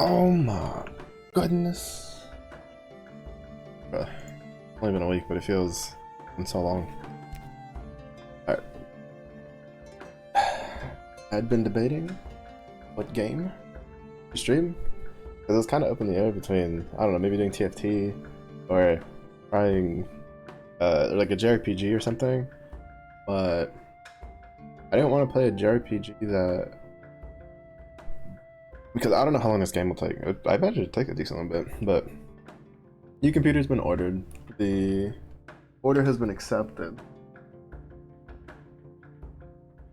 Oh my goodness. Bruh. Only been a week, but it feels been so long. Alright. I'd been debating what game to stream. Because it was kind of up in the air between, I don't know, maybe doing TFT or trying like a JRPG or something. But I didn't want to play a JRPG that, because I don't know how long this game will take. I imagine it'll take a decent bit, but new computer's been ordered. The order has been accepted.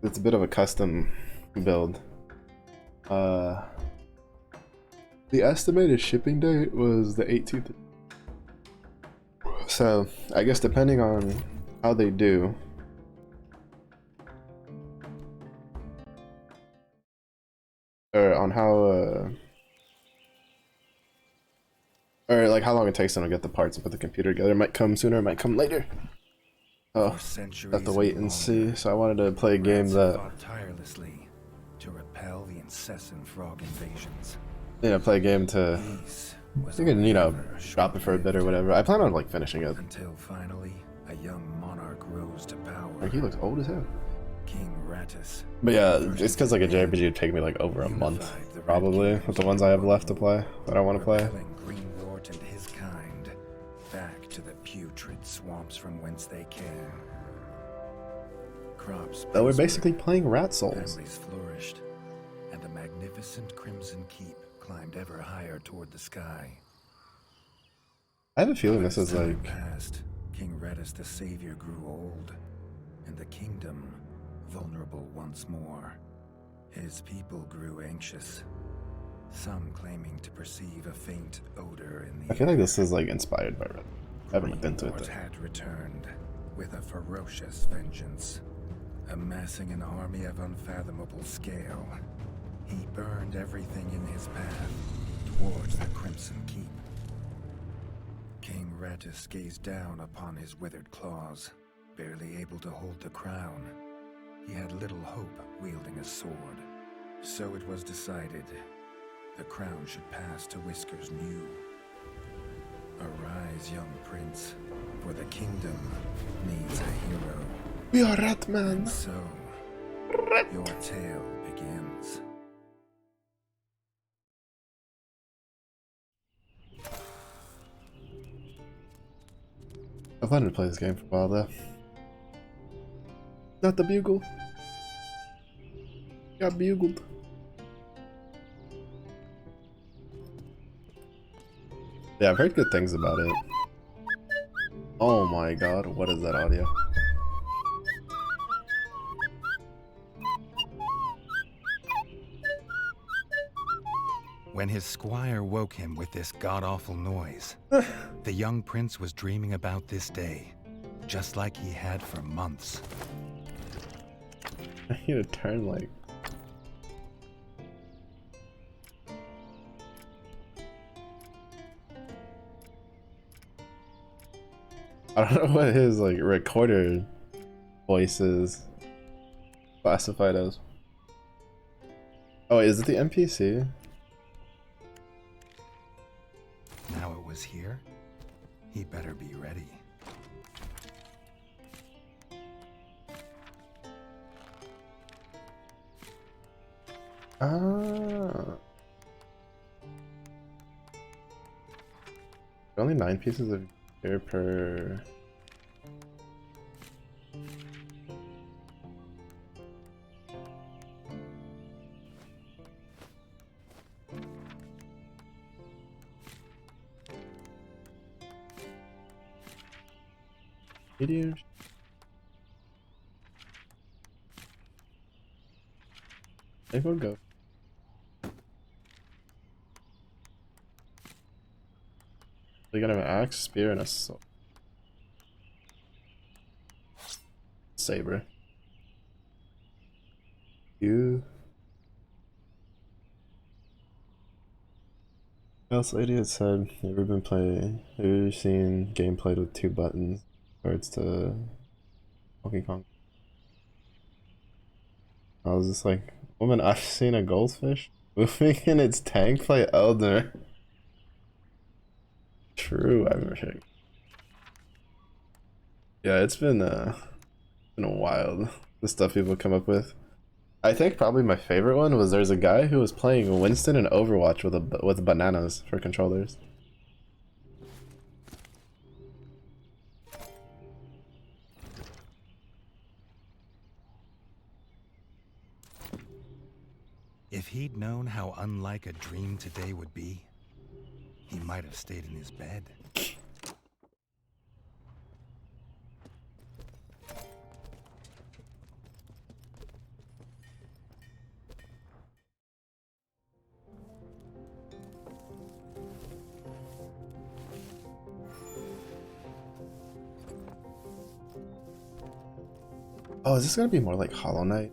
It's a bit of a custom build. The estimated shipping date was the 18th. So I guess depending on how they do, or on how or like how long it takes them to get the parts and put the computer together, it might come sooner, it might come later. Oh, have to wait and see. So I wanted to play a game that fought tirelessly to repel the incessant frog invasions. play a game to, you can, drop it for a bit or whatever. I plan on like finishing it. Until finally, a young monarch rose to power. Like, he looks old as hell. King Rattus. But yeah, it's because like a JRPG would take me like over a month, probably, with the ones I have left to play that I want to play. Greenwort and his kind back to the putrid swamps from whence they came. Crops. So we're basically playing Rat Souls. Families flourished, and the magnificent Crimson Keep climbed ever higher toward the sky. I have a feeling this is Time like, passed, King Rattus the Savior grew old, and the kingdom vulnerable once more. His people grew anxious, some claiming to perceive a faint odor in the I feel like this is like inspired by Red. I haven't looked into it Greenwort though. had returned with a ferocious vengeance, amassing an army of unfathomable scale. He burned everything in his path towards the Crimson Keep. King Rattus gazed down upon his withered claws, barely able to hold the crown. He had little hope wielding a sword. So it was decided the crown should pass to Whiskers New. Arise, young prince, for the kingdom needs a hero. We are Ratman! So, your tale begins. I've wanted to play this game for a while though. Not the bugle. Got bugled. Yeah, I've heard good things about it. Oh my god, what is that audio? When his squire woke him with this god-awful noise, the young prince was dreaming about this day, just like he had for months. I need to turn like... I don't know what his like recorder voice is classified as. Oh wait, is it the NPC? Now it was here, he better be ready. Ah. Only 9 pieces of gear per... Meteor. They will go. They got an axe, spear, and a sword. Saber. You. Else Idiot said, have you ever seen game played with 2 buttons? Or it's to Donkey Kong. I was just like, woman, I've seen a goldfish Moving in its tank play Elder. True, I remember hearing. Yeah, it's been a while. The stuff people come up with. I think probably my favorite one was there's a guy who was playing Winston in Overwatch with bananas for controllers. If he'd known how unlike a dream today would be, he might have stayed in his bed. Oh, is this gonna be more like Hollow Knight?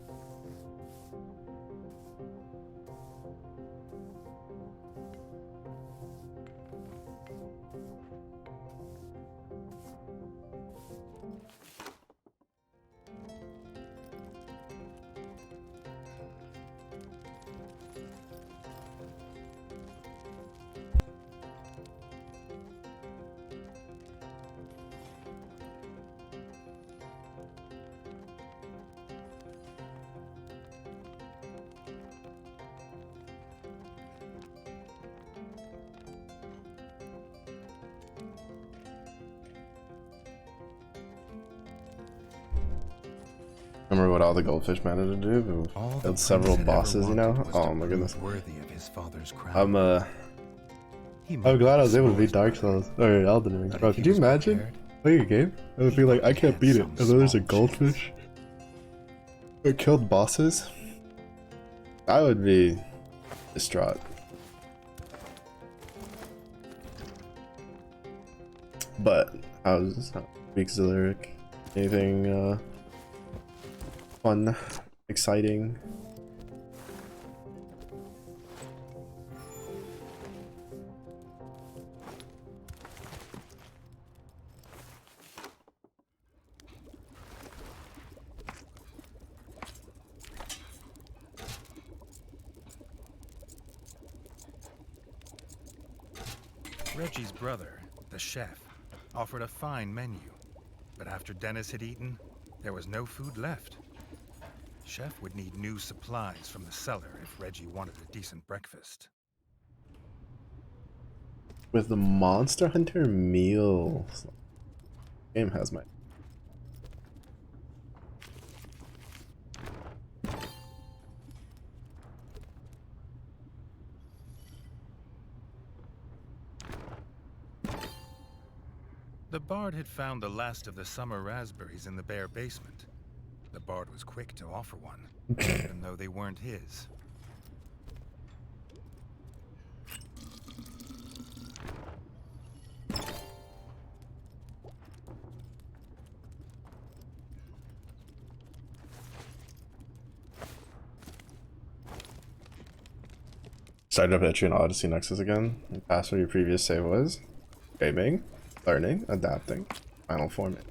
Remember what all the goldfish managed to do? All Killed several bosses, you know? Oh my goodness. Worthy of his father's crown. I'm glad I was able to beat Dark Souls or Elden Ring. Bro, could you imagine playing a game? It would be like, I can't beat it, and then there's a goldfish. It killed bosses. I would be distraught. But how's week's lyric? Anything fun, exciting? Reggie's brother, the chef, offered a fine menu, but after Dennis had eaten, there was no food left. Chef would need new supplies from the cellar if Reggie wanted a decent breakfast. With the Monster Hunter meals. Game has my. The Bard had found the last of the summer raspberries in the bare basement. The Bard was quick to offer one, even though they weren't his. Started up Etrian Odyssey Nexus again. Pass where your previous save was. Gaming, learning, adapting, final format.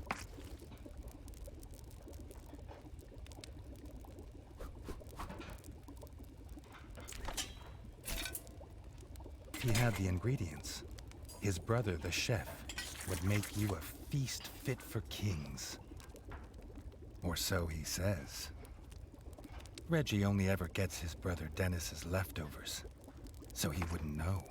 He had the ingredients. His brother, the chef, would make you a feast fit for kings. Or so he says. Reggie only ever gets his brother Dennis's leftovers, so he wouldn't know.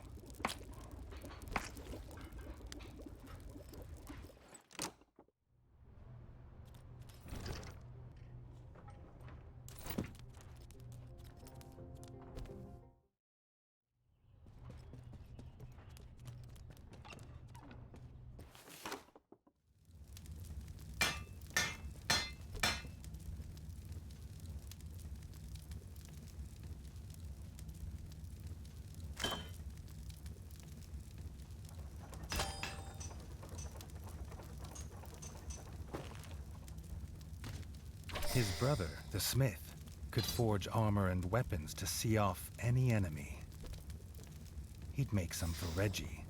His brother, the smith, could forge armor and weapons to see off any enemy. He'd make some for Reggie,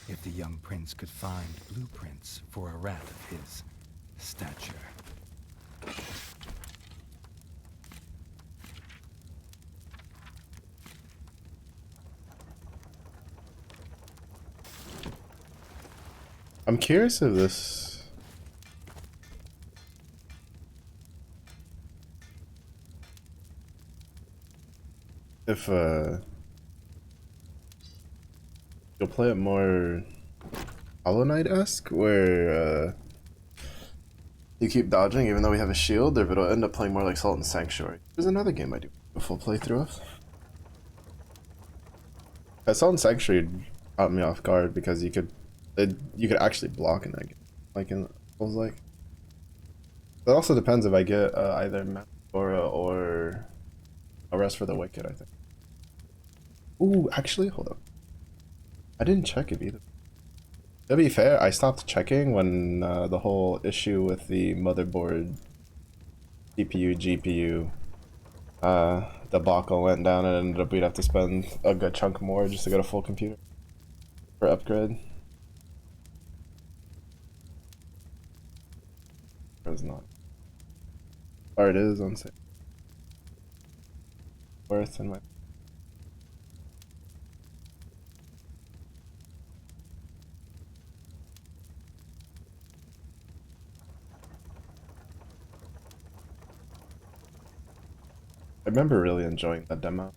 if the young prince could find blueprints for a rat of his stature. I'm curious if this... If, you'll play it more Hollow Knight-esque, where, you keep dodging even though we have a shield, or if it'll end up playing more like Salt and Sanctuary. There's another game I do a full playthrough of. Salt and Sanctuary caught me off guard because you could actually block in that game, like in Souls like. It also depends if I get either Manticore or a Rest for the Wicked, I think. Ooh, actually, hold up. I didn't check it either. To be fair, I stopped checking when the whole issue with the motherboard, CPU, GPU debacle went down, and ended up we'd have to spend a good chunk more just to get a full computer for upgrade. Or it's not. Or it is on sale. Worth in my... I remember really enjoying that demo.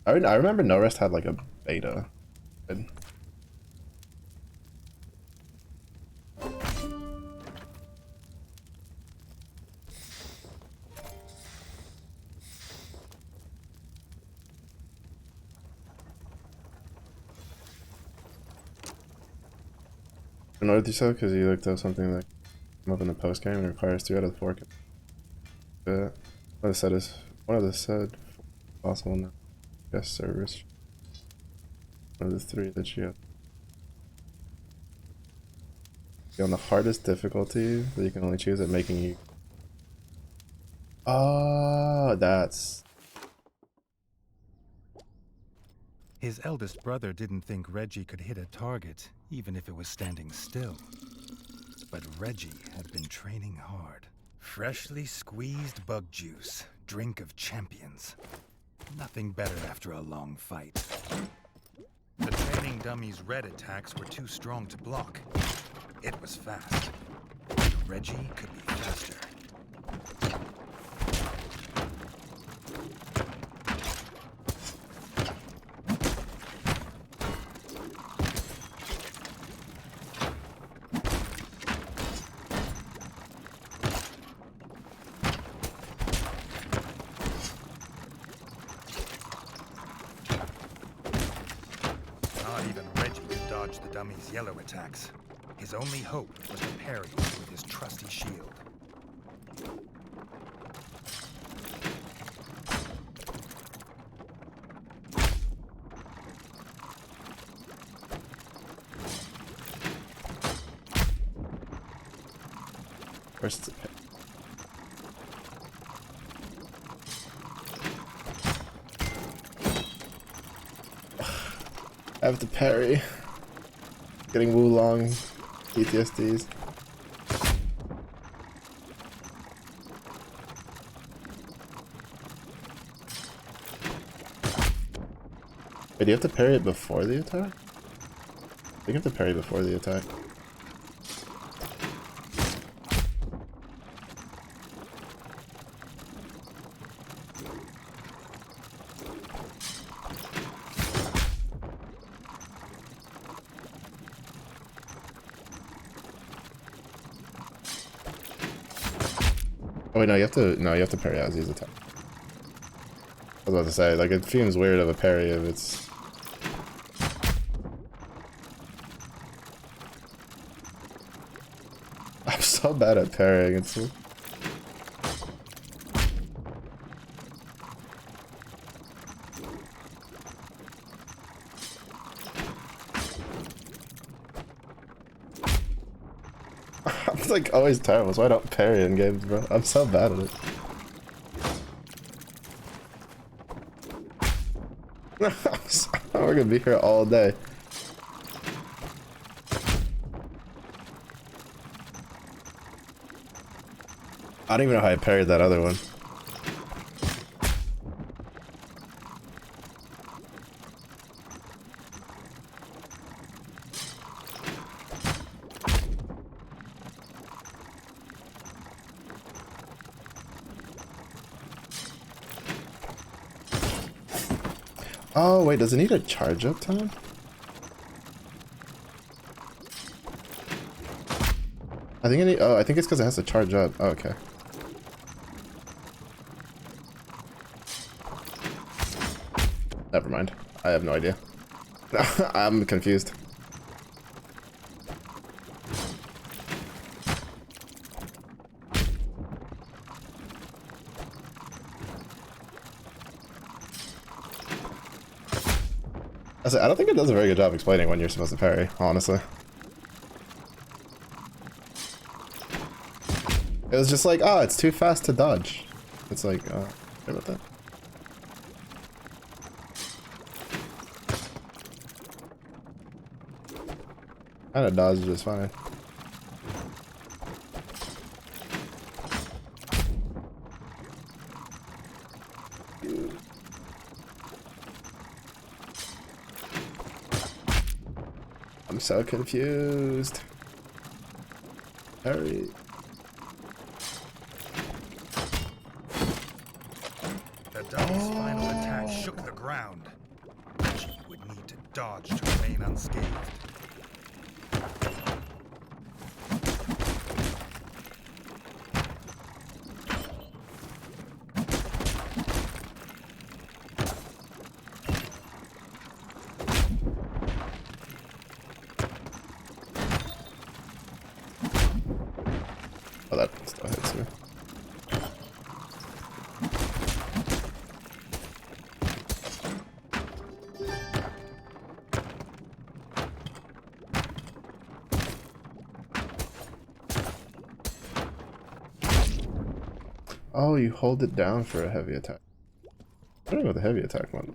I remember No Rest had like a beta. Good. I know what you said because you looked up something that came up in the post game and requires 3 out of 4. One of the said possible now. Guest service. One of the 3 that you have. On the hardest difficulty that you can only choose at making you. Oh, that's. His eldest brother didn't think Reggie could hit a target, even if it was standing still. But Reggie had been training hard. Freshly squeezed bug juice, drink of champions. Nothing better after a long fight. The training dummy's red attacks were too strong to block. It was fast. Reggie could be faster. Not even Reggie could dodge the dummy's yellow attacks. His only hope was to parry with his trusty shield. Where's the pit? I have to parry. Getting Wulong PTSDs. Wait, do you have to parry it before the attack? I think you have to parry before the attack. Oh wait, no, you have to parry as he's attack. I was about to say, like, it seems weird of a parry if it's... I'm so bad at parrying, it's... I'm like always terrible, so I don't parry in games, bro. I'm so bad at it. We're gonna be here all day. I don't even know how I parried that other one. Oh, wait, does it need a charge up time? I think I think it's because it has to charge up. Oh, okay. Never mind. I have no idea. I'm confused. I don't think it does a very good job explaining when you're supposed to parry, honestly. It was just like, oh, it's too fast to dodge. It's like, sorry about that. Kind of dodged just fine. I'm so confused. Hurry. The Dummy's final attack shook the ground. She would need to dodge to remain unscathed. Oh, that still hits me. Oh, you hold it down for a heavy attack. I don't know the heavy attack one.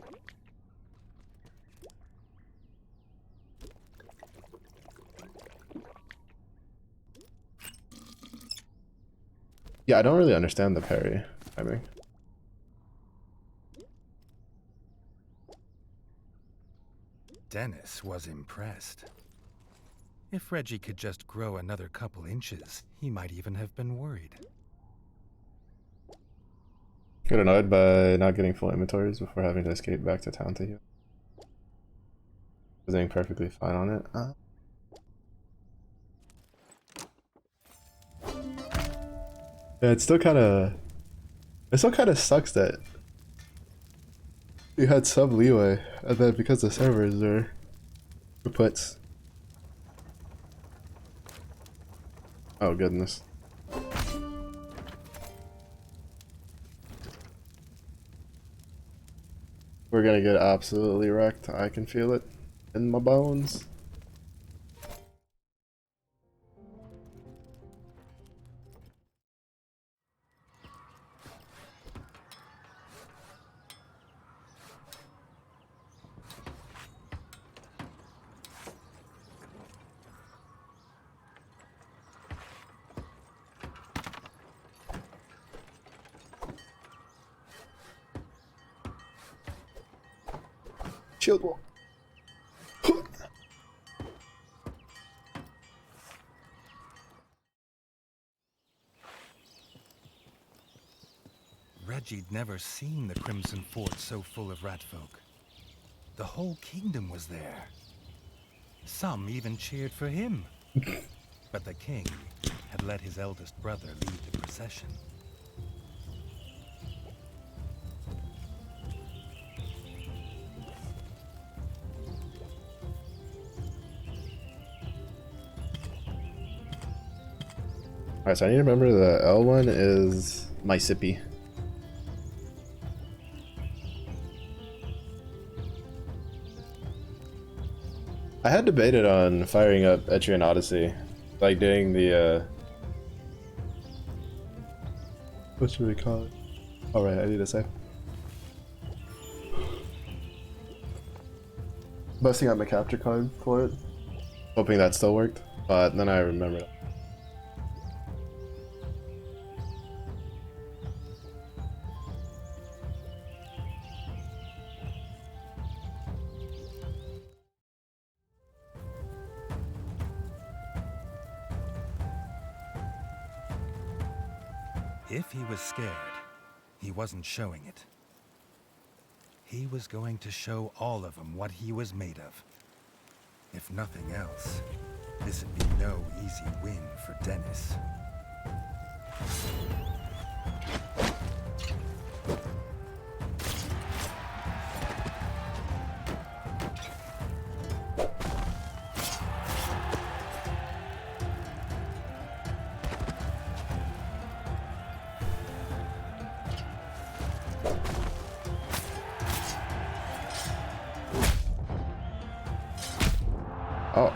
Yeah, I don't really understand the parry timing. Dennis was impressed. If Reggie could just grow another couple inches, he might even have been worried. Get annoyed by not getting full inventories before having to escape back to town to heal. Was doing perfectly fine on it. Yeah, it still kind of sucks that you had some leeway, and then because the servers are puts. Oh goodness. We're gonna get absolutely wrecked. I can feel it in my bones. Shield wall. Reggie'd never seen the Crimson Fort so full of ratfolk. The whole kingdom was there. Some even cheered for him. But the king had let his eldest brother lead the procession. Alright, so I need to remember the L one is my sippy. I had debated on firing up Etrian Odyssey, like doing the what should we call it? Alright, I need to say. Busting out my capture card for it. Hoping that still worked, but then I remembered. If he was scared, he wasn't showing it. He was going to show all of them what he was made of. If nothing else, this would be no easy win for Dennis. Oh.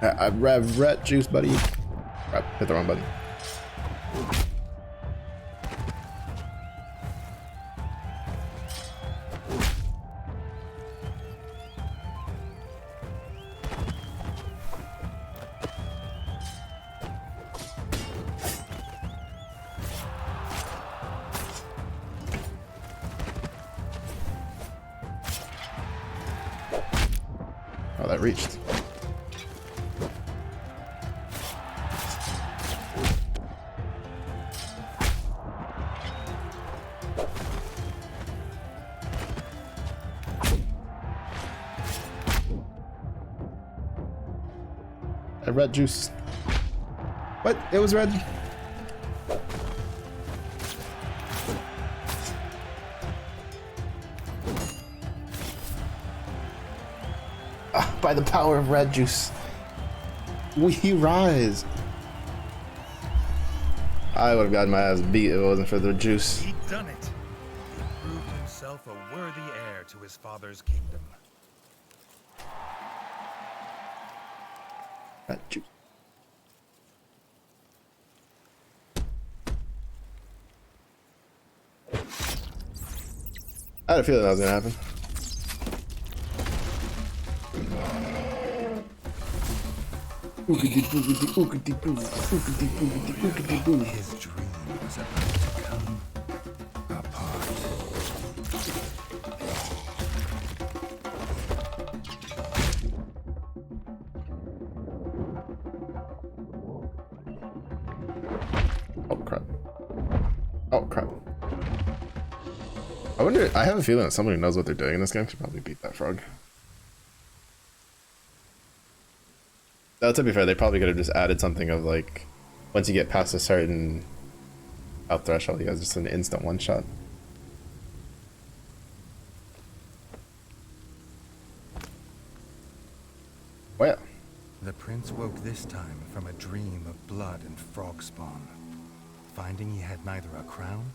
I've rat juice, buddy. Crap, hit the wrong button. Oh, that reached. Red juice. What? It was red. Ah, by the power of red juice, we rise. I would have gotten my ass beat if it wasn't for the juice. He'd done it. He proved himself a worthy heir to his father's kingdom. Red juice. I had a feeling that was gonna happen. His dream was about to come apart. Oh crap. Oh crap. I wonder, I have a feeling that someone who knows what they're doing in this game should probably beat that frog. Though, to be fair, they probably could have just added something of like, once you get past a certain health threshold, you guys just an instant one shot. Oh yeah. The prince woke this time from a dream of blood and frog spawn, finding he had neither a crown,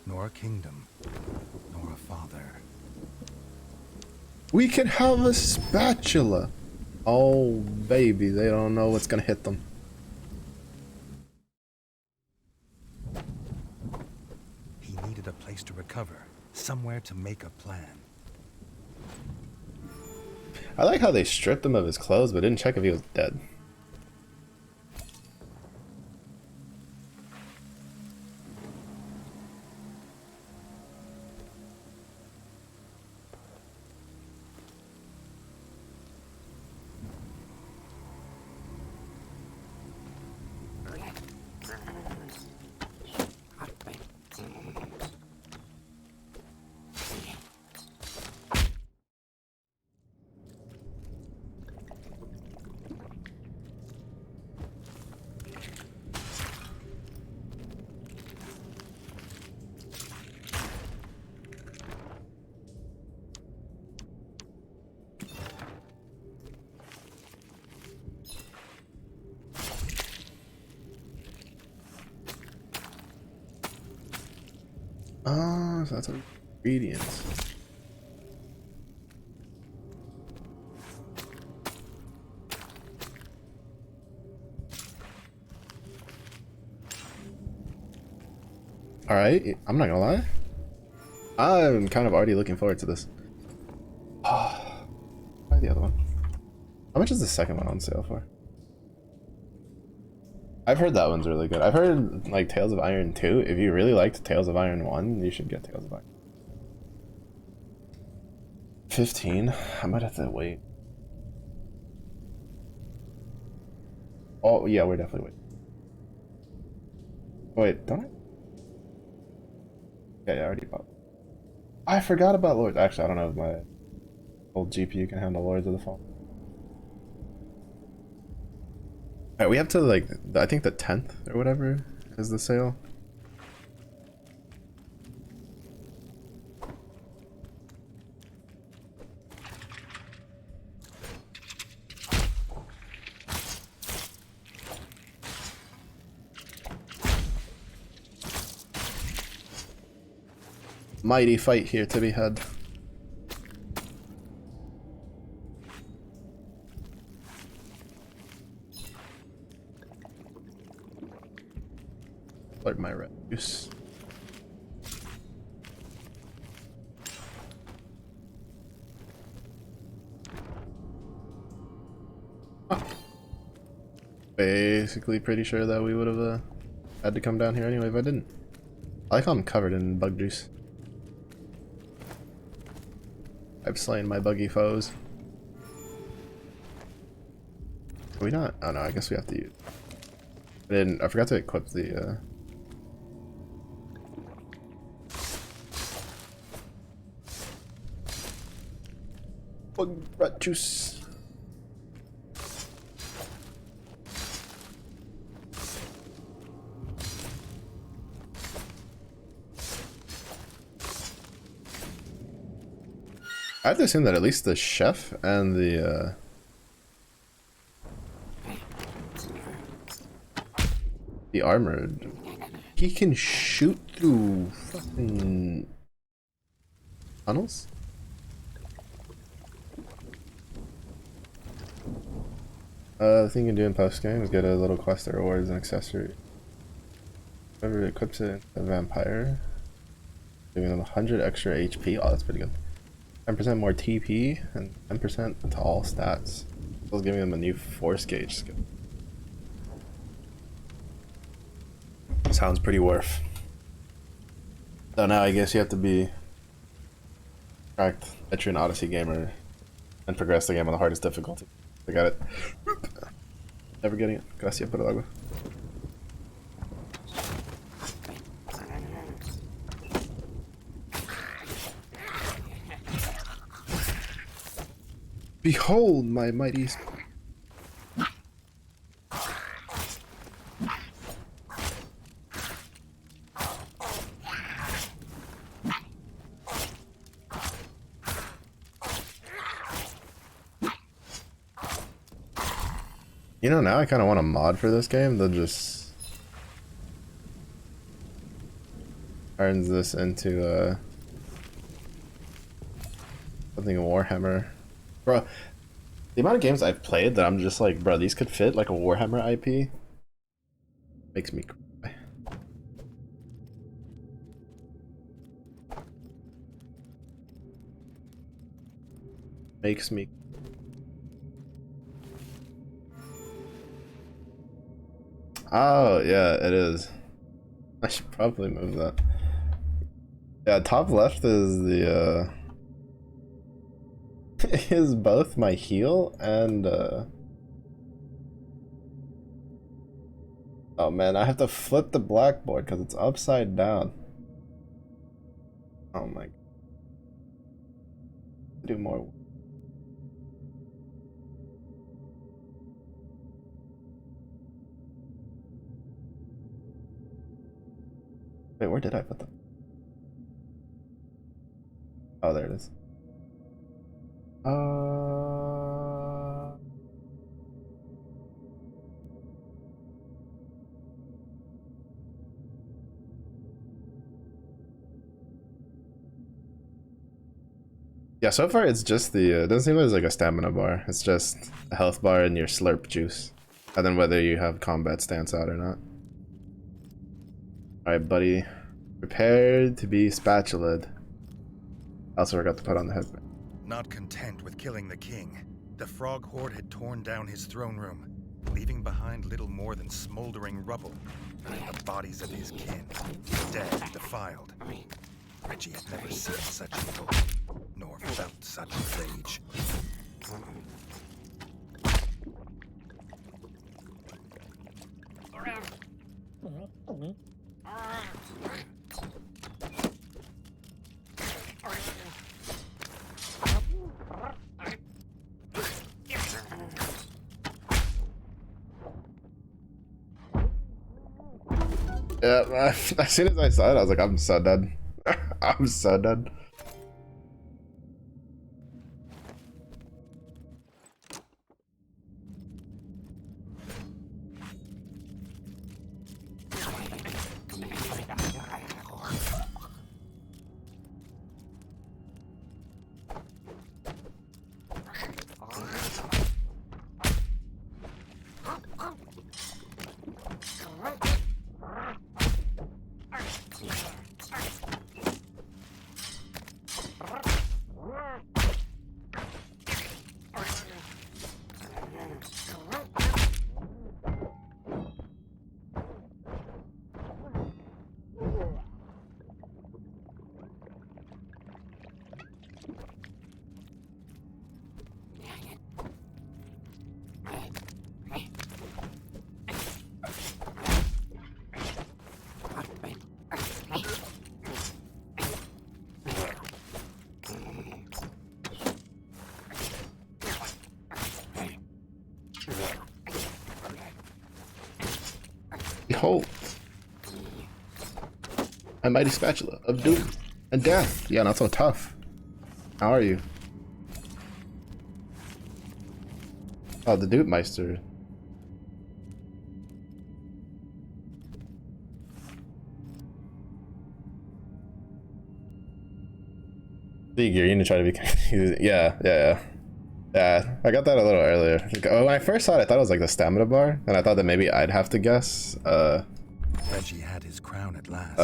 nor a kingdom, nor a father. We can have a spatula. Oh baby, they don't know what's gonna hit them. He needed a place to recover, somewhere to make a plan. I like how they stripped him of his clothes but didn't check if he was dead. Oh, so that's ingredients. Alright, I'm not gonna lie. I'm kind of already looking forward to this. Try the other one. How much is the second one on sale for? I've heard that one's really good. I've heard like Tales of Iron 2. If you really liked Tales of Iron 1, you should get Tales of Iron. 15? I might have to wait. Oh yeah, we're definitely waiting. Wait, don't I? Yeah, I already bought. I forgot about Lords. Actually, I don't know if my old GPU can handle Lords of the Fall. Alright, we have to like, I think the 10th or whatever is the sale. Mighty fight here to be had. Like my red juice. Basically pretty sure that we would have had to come down here anyway if I didn't. I like how I'm covered in bug juice. I've slain my buggy foes. Are we not? Oh no, I guess we have to use. I forgot to equip the bug rat juice. I have to assume that at least the chef and the armored, he can shoot through fucking tunnels. The thing you can do in post game is get a little quest that rewards an accessory. Whoever equips it, a vampire, giving them 100 extra HP. Oh, that's pretty good. 10% more TP and 10% to all stats. I was giving them a new force gauge skill. Sounds pretty worth. So now I guess you have to be cracked veteran Odyssey gamer and progress the game on the hardest difficulty. I got it. Never getting it. Gracias por el agua. Behold my mighty. You know, now I kind of want a mod for this game that just turns this into something Warhammer. Bro, the amount of games I've played that I'm just like, bro, these could fit like a Warhammer IP makes me cry. Makes me. Oh, yeah, it is. I should probably move that. Yeah, top left is the is both my heal and oh man, I have to flip the blackboard because it's upside down. Oh my god. Do more. Wait, where did I put them? Oh, there it is. Yeah, so far it's just the, it doesn't seem like there's like a stamina bar. It's just a health bar and your slurp juice. And then whether you have combat stance out or not. Alright, buddy. Prepared to be spatulaed. I also forgot to put on the headband. Not content with killing the king, the frog horde had torn down his throne room, leaving behind little more than smoldering rubble. The bodies of his kin, dead and defiled. Reggie had never seen such evil, nor felt such rage. Yeah, as soon as I saw it, I was like, I'm so dead. I'm so dead. Behold, a mighty spatula of doom and death. Yeah, not so tough. How are you? Oh, the Dude Meister. Figure, you need to try to be confused. Yeah. I got that a little earlier. When I first saw it, I thought it was like the stamina bar, and I thought that maybe I'd have to guess. Reggie had his crown at last,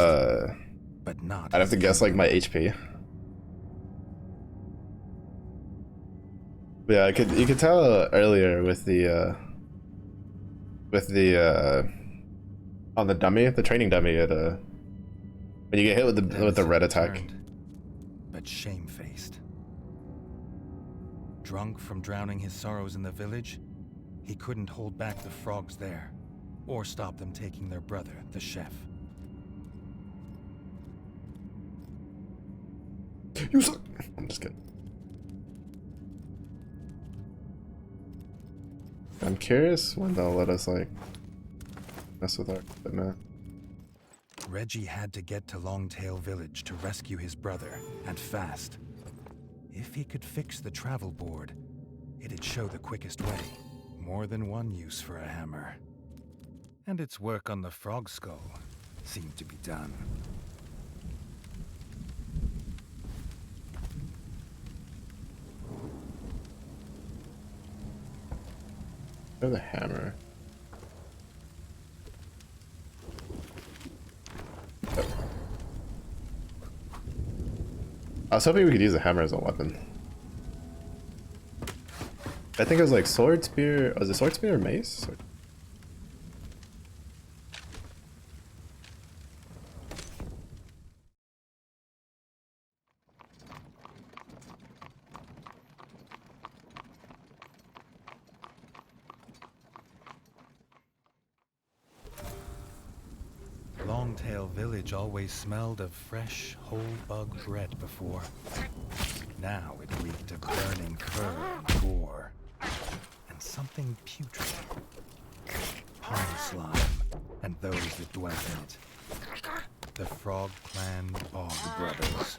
but not. I'd have to guess like my HP. But yeah, you could tell earlier with the on the dummy, the training dummy, it when you get hit with the red attack. But shamefaced. Drunk from drowning his sorrows in the village, he couldn't hold back the frogs there, or stop them taking their brother, the chef. You suck. I'm just kidding. I'm curious when they'll let us like mess with our equipment. Reggie had to get to Longtail Village to rescue his brother, and fast. If he could fix the travel board, it'd show the quickest way. More than one use for a hammer. And its work on the frog skull seemed to be done. Or the hammer. I was hoping we could use a hammer as a weapon. I think it was like sword, spear. Was it sword, spear, or mace? Longtail Village always smelled of fresh, whole bug bread before. Now it reeked of burning fur and gore. And something putrid. Pond slime, and those that dwelt in it. The Frog Clan Bog Brothers.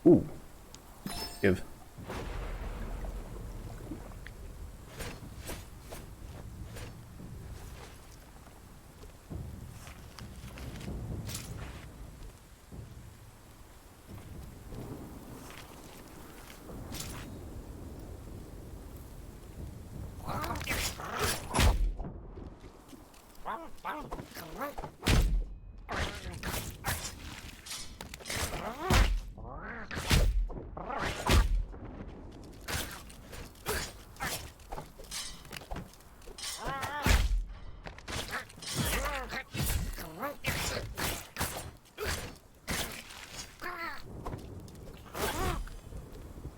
Ooh. Give.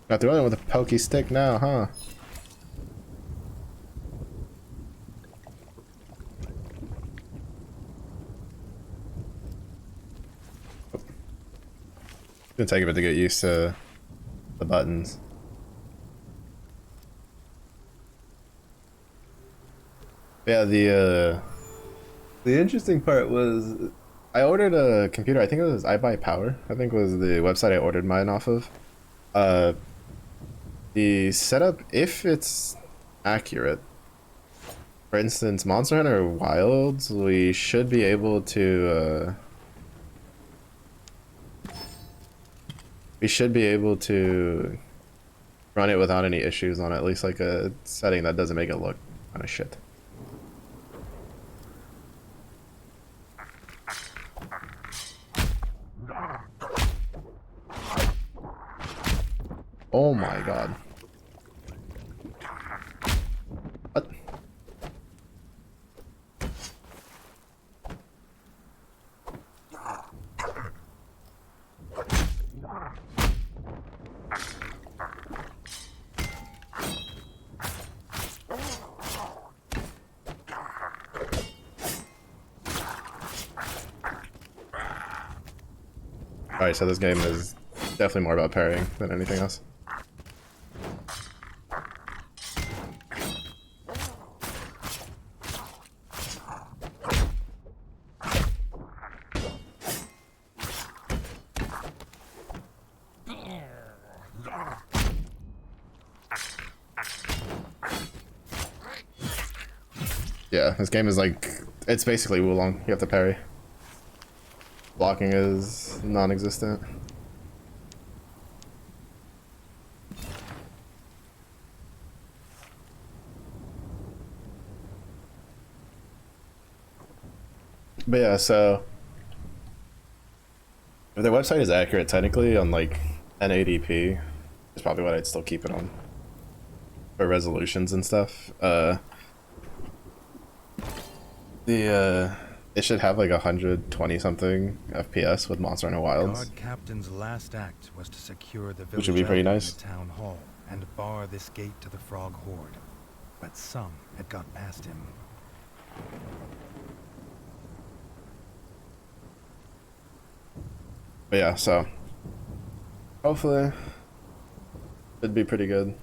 Got the other one with a pokey stick now, huh? It's gonna take a bit to get used to the buttons. Yeah, the interesting part was I ordered a computer. I think it was iBuyPower. I think was the website I ordered mine off of. The setup, if it's accurate, for instance, Monster Hunter Wilds, we should be able to run it without any issues on at least like a setting that doesn't make it look kind of shit. Oh my god. What? Alright, so this game is definitely more about parrying than anything else. Yeah, this game is like, it's basically Wulong. You have to parry. Blocking is non-existent. But yeah, so if their website is accurate technically on like 1080p, is probably what I'd still keep it on for resolutions and stuff. It should have like 120 something FPS with Monster Hunter Wilds. Guard Captain's last act was to secure the Which would be pretty nice. in the town hall and bar this gate to the Frog Horde. But some had got past him. But yeah, so hopefully it'd be pretty good.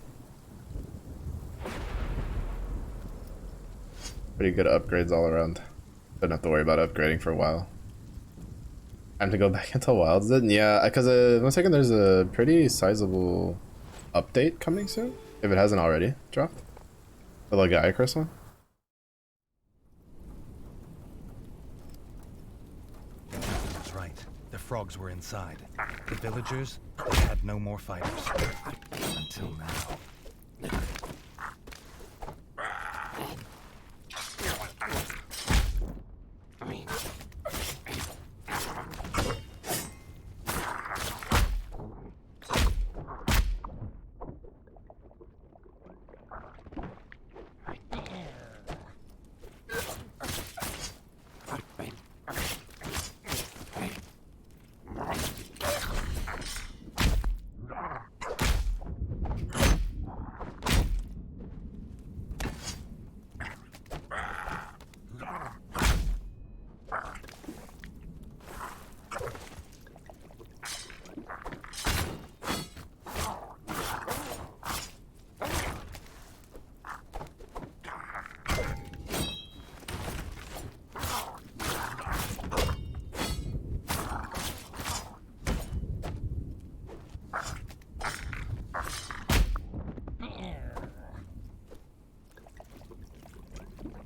Pretty good upgrades all around. Don't have to worry about upgrading for a while. Time to go back into Wilds then? Yeah, because I'm thinking there's a pretty sizable update coming soon, if it hasn't already dropped. The like Icarus one. That's right. The frogs were inside. The villagers, they had no more fighters. Until now.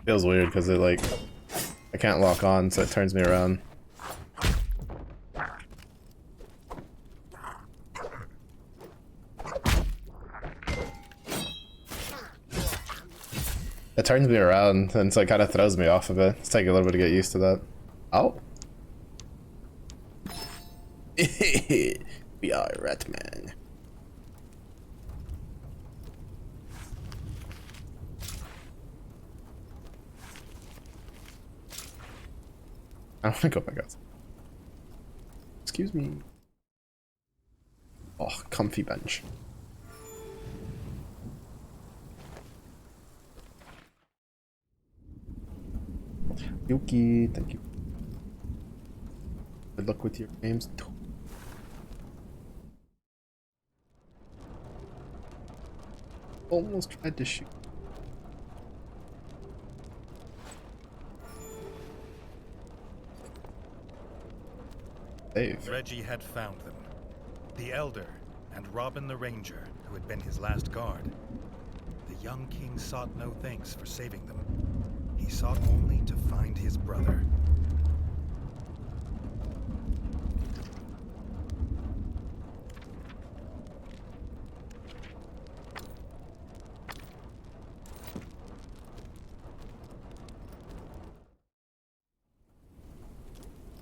Feels weird because it like I can't lock on, so it turns me around. It turns me around, and so it kind of throws me off a bit. It's taking a little bit to get used to that. Oh. We are Ratman. I want to go back outside. Excuse me. Oh, comfy bench. Yuki, thank you. Good luck with your games too. Almost tried to shoot. Save. Reggie had found them. The Elder and Robin the Ranger, who had been his last guard. The young king sought no thanks for saving them. He sought only to find his brother.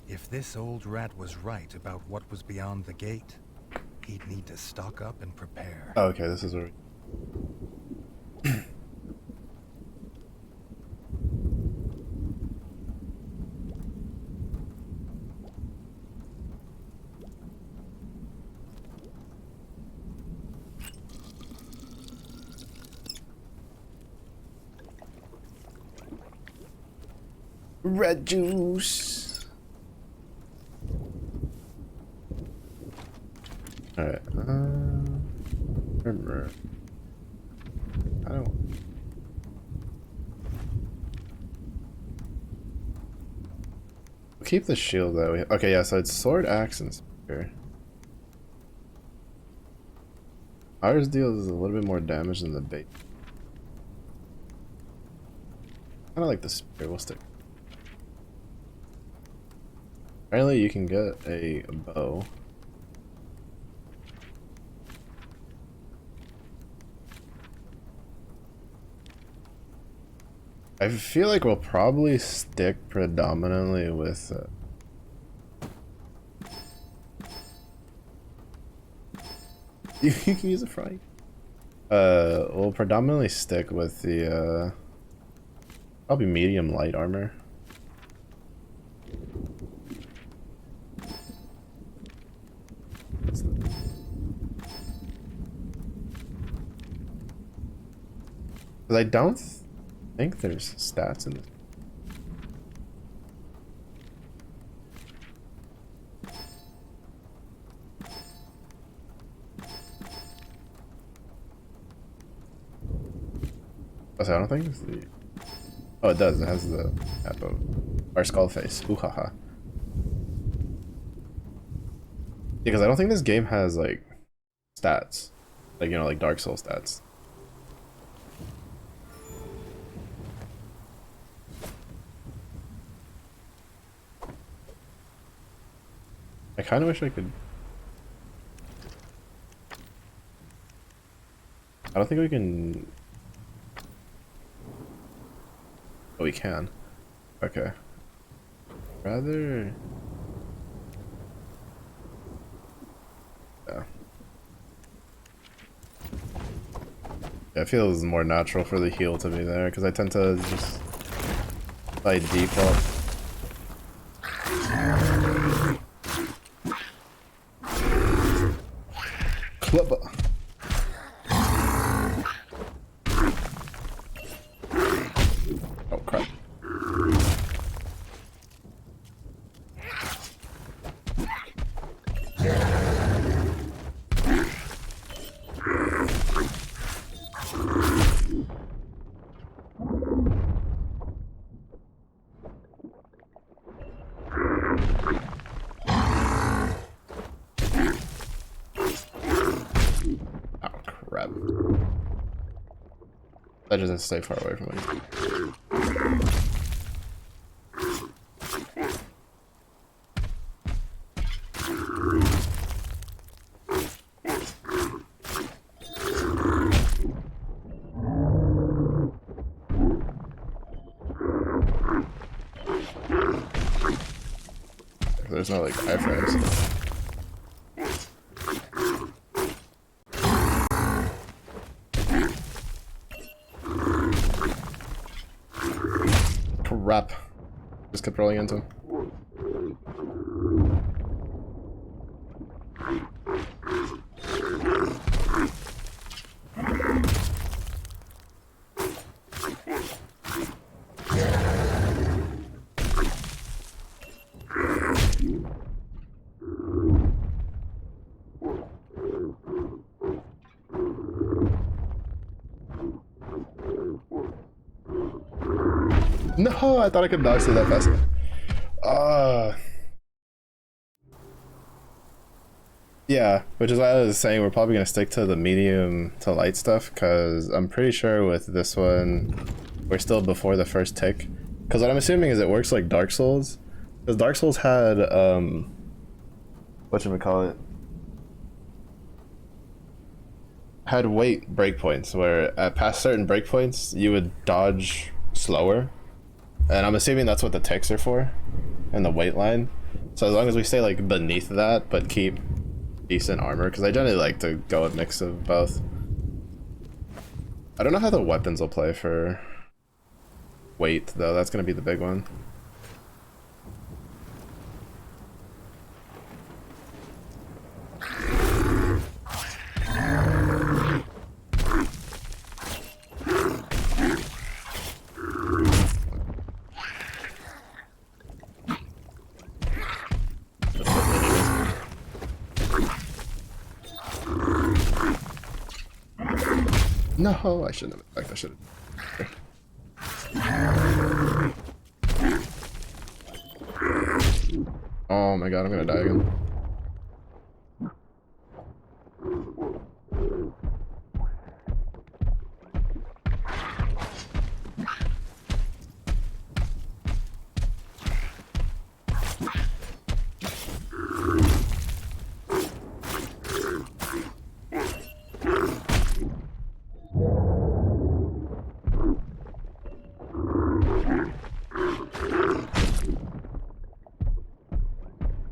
If this old rat was right about what was beyond the gate, he'd need to stock up and prepare. Oh, okay, this is where. Red juice. Alright, remember. I don't. We'll keep the shield though. Okay, yeah, so it's sword, axe, and spear. Ours deals a little bit more damage than the bait. I like the spear, we'll stick. Apparently you can get a bow. I feel like we'll probably stick predominantly with you can use a fry. We'll predominantly stick with the probably medium light armor. Because I don't think there's stats in this. Oh, so I don't think it's the. Oh, it does. It has the map of our skull face. Ooh, haha. Because I don't think this game has like stats, like you know, like Dark Souls stats. I kind of wish I could. I don't think we can. Oh, we can. Okay. Rather. Yeah. Yeah, it feels more natural for the heal to be there because I tend to just by default. Clubber. Oh crap. I just have to stay far away from it. There's no like iframes. Crap. Just kept rolling into him. No, I thought I could dodge through that fast. Yeah, which is why I was saying we're probably gonna stick to the medium to light stuff, because I'm pretty sure with this one, we're still before the first tick. Because what I'm assuming is it works like Dark Souls. Because Dark Souls had, whatchamacallit? Had weight breakpoints, where at past certain breakpoints, you would dodge slower. And I'm assuming that's what the ticks are for, and the weight line. So as long as we stay like beneath that, but keep decent armor, because I generally like to go a mix of both. I don't know how the weapons will play for weight, though. That's going to be the big one. No, I shouldn't have. In fact, I should have. Oh my god, I'm gonna die again.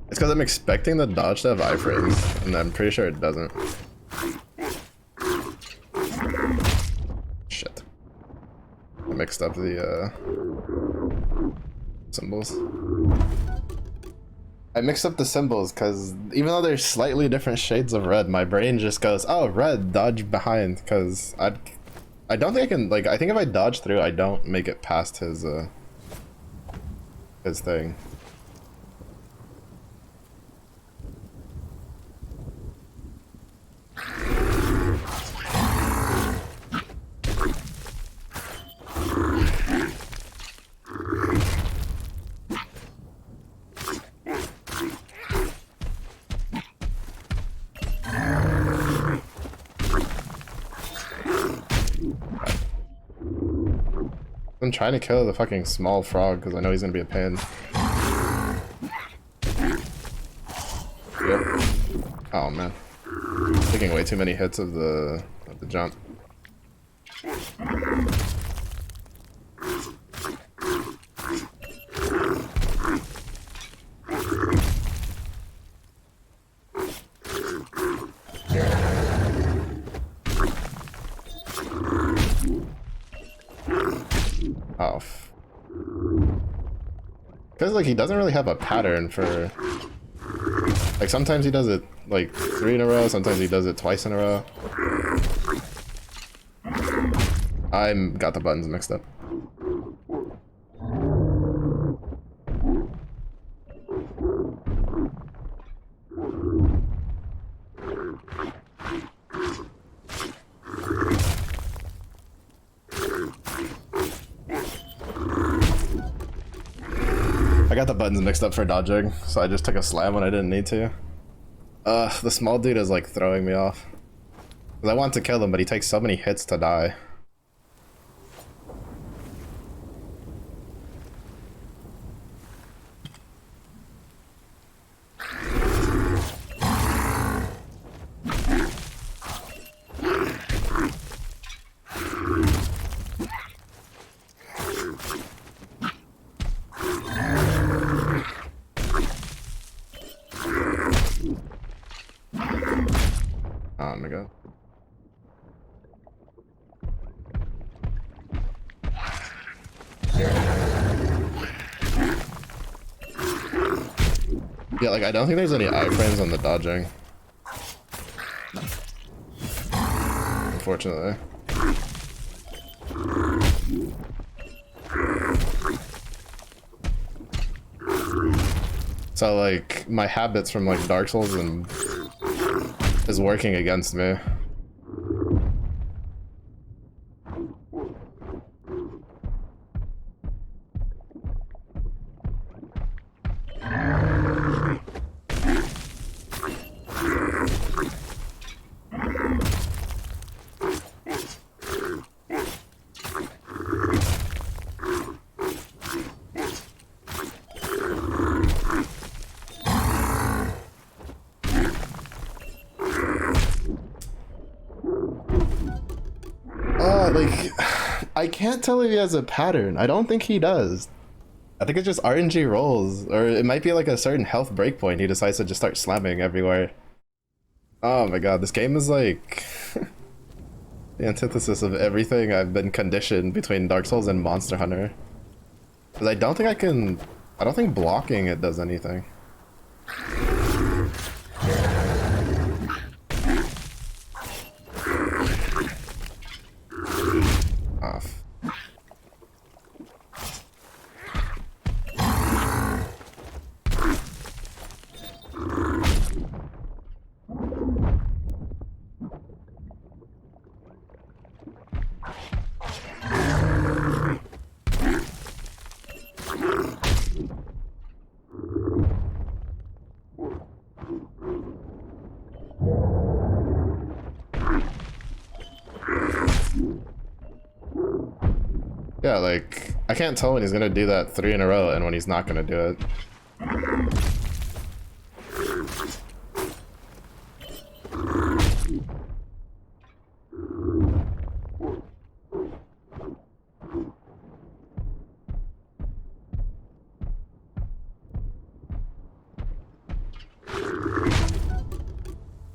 It's because I'm expecting the dodge to have iframes, and I'm pretty sure it doesn't. Shit. I mixed up the symbols. I mixed up the symbols because even though they're slightly different shades of red, my brain just goes, oh, red, dodge behind, because I don't think I can, like, I think if I dodge through, I don't make it past his thing. I'm trying to kill the fucking small frog because I know he's gonna be a pain. Yep. Oh man, taking way too many hits of the jump. Oh. Because like he doesn't really have a pattern for, like sometimes he does it like 3 in a row, sometimes he does it twice in a row. I got the buttons mixed up. I got the buttons mixed up for dodging, so I just took a slam when I didn't need to. The small dude is like throwing me off. Because I want to kill him, but he takes so many hits to die. Oh my god. Yeah, like I don't think there's any iframes on the dodging. Unfortunately. So like my habits from like Dark Souls and is working against me. Like, I can't tell if he has a pattern. I don't think he does. I think it's just RNG rolls, or it might be like a certain health breakpoint. He decides to just start slamming everywhere. Oh my god, this game is like the antithesis of everything I've been conditioned between Dark Souls and Monster Hunter. Because I don't think I don't think blocking it does anything. Off. Yeah, like, I can't tell when he's gonna do that 3 in a row and when he's not gonna do it.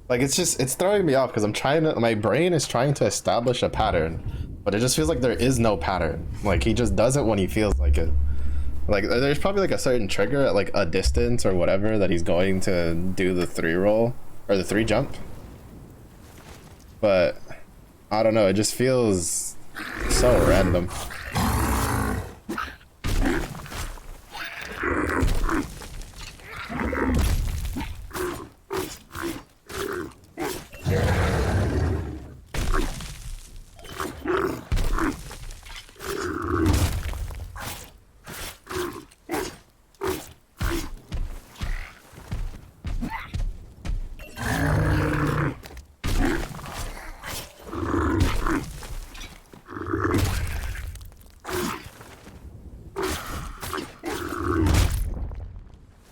Like, it's throwing me off because my brain is trying to establish a pattern, but it just feels like there is no pattern. Like, he just does it when he feels like it. Like, there's probably like a certain trigger at like a distance or whatever that he's going to do the 3 roll or the 3 jump. But I don't know, it just feels so random.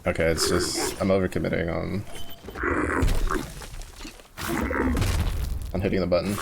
Okay, it's just I'm overcommitting on hitting the button.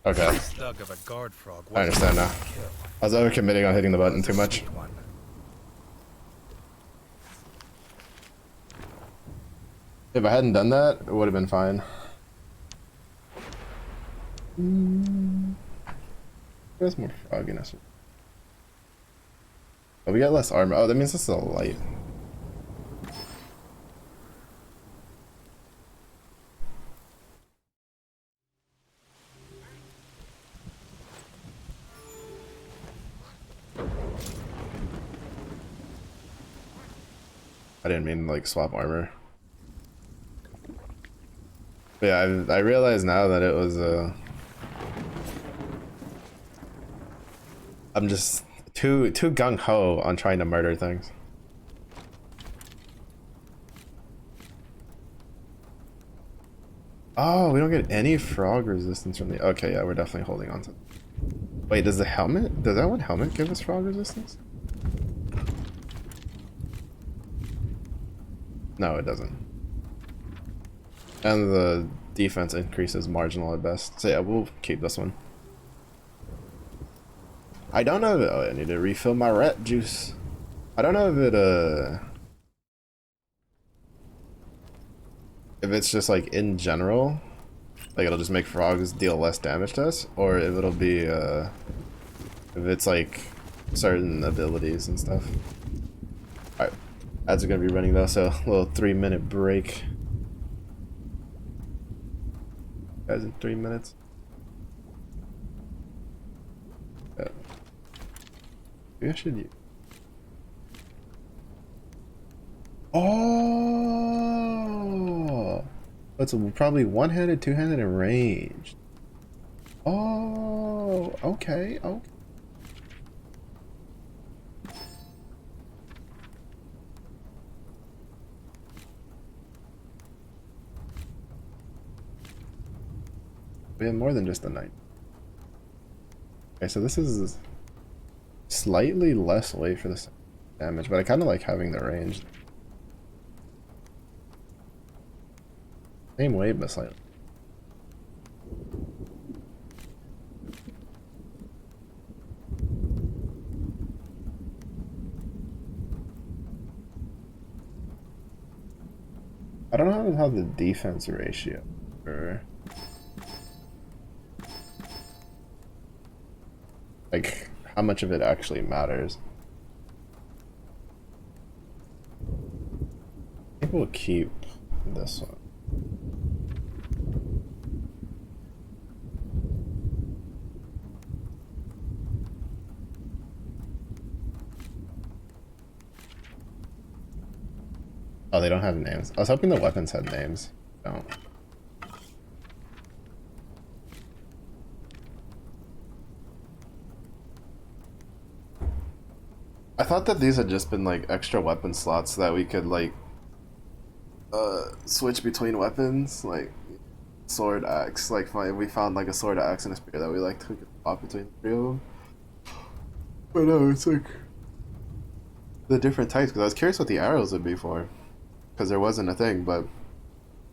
Okay. I understand now. I was overcommitting on hitting the button too much. If I hadn't done that, it would have been fine. There's more fogginess. Oh, we got less armor. Oh, that means this is a light. I didn't mean to, like, swap armor. But yeah, I realize now that it was I'm just too gung-ho on trying to murder things. Oh, we don't get any frog resistance from the... Okay, yeah, we're definitely holding on to... Wait, does that one helmet give us frog resistance? No, it doesn't. And the defense increases marginal at best. So yeah, we'll keep this one. I don't know if I need to refill my rat juice. I don't know if it's just like in general, like it'll just make frogs deal less damage to us, or if it'll be if it's like certain abilities and stuff. Alright, ads are gonna be running though, so a little 3-minute break. Guys, in 3 minutes. Yeah. Maybe I should use. Oh. It's probably one-handed, two-handed, and ranged. Oh, okay, okay. We have more than just a knight. Okay, so this is slightly less weight for this damage, but I kind of like having the range. Same weight, but slightly. I don't know how the defense ratio or like how much of it actually matters. I think we'll keep this one. Oh, they don't have names. I was hoping the weapons had names. Don't. I thought that these had just been like extra weapon slots so that we could like switch between weapons, like sword, axe. Like if we found like a sword, axe, and a spear that we liked, we could swap between the three of them. But no, it's like the different types. Because I was curious what the arrows would be for, because there wasn't a thing. But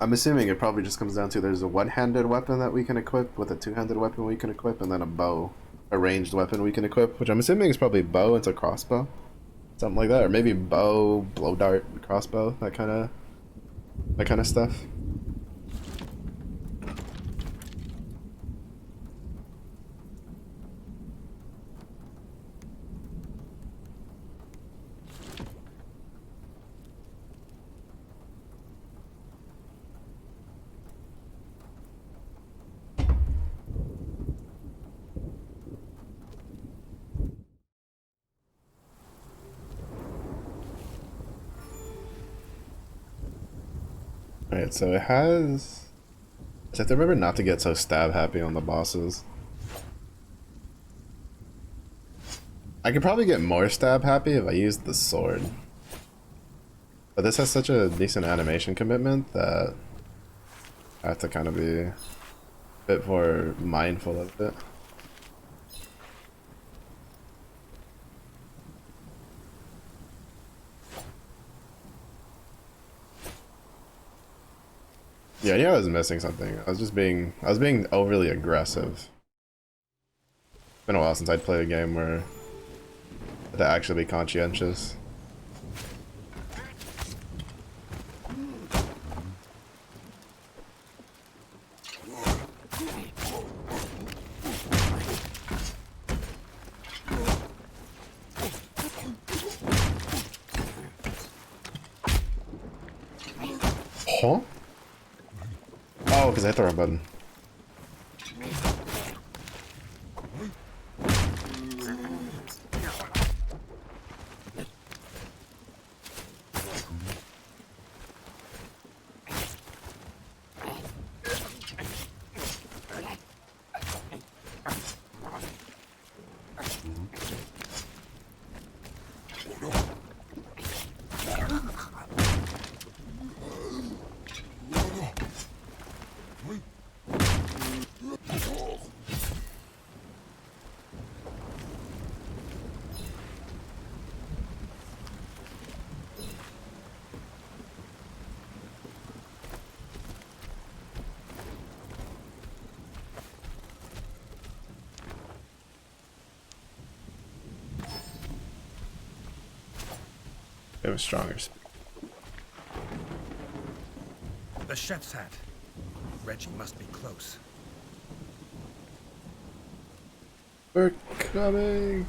I'm assuming it probably just comes down to there's a one-handed weapon that we can equip with a two-handed weapon we can equip, and then a bow, a ranged weapon we can equip. Which I'm assuming is probably bow into crossbow, something like that, or maybe bow, blow dart, crossbow, that kind of stuff. Alright, so it has... I have to remember not to get so stab happy on the bosses. I could probably get more stab happy if I used the sword. But this has such a decent animation commitment that I have to kind of be a bit more mindful of it. Yeah, I knew I was missing something. I was being overly aggressive. It's been a while since I'd played a game where I had to actually be conscientious. Huh? Oh, because I hit the wrong button. It was stronger. The chef's hat. Reggie must be close. We're coming.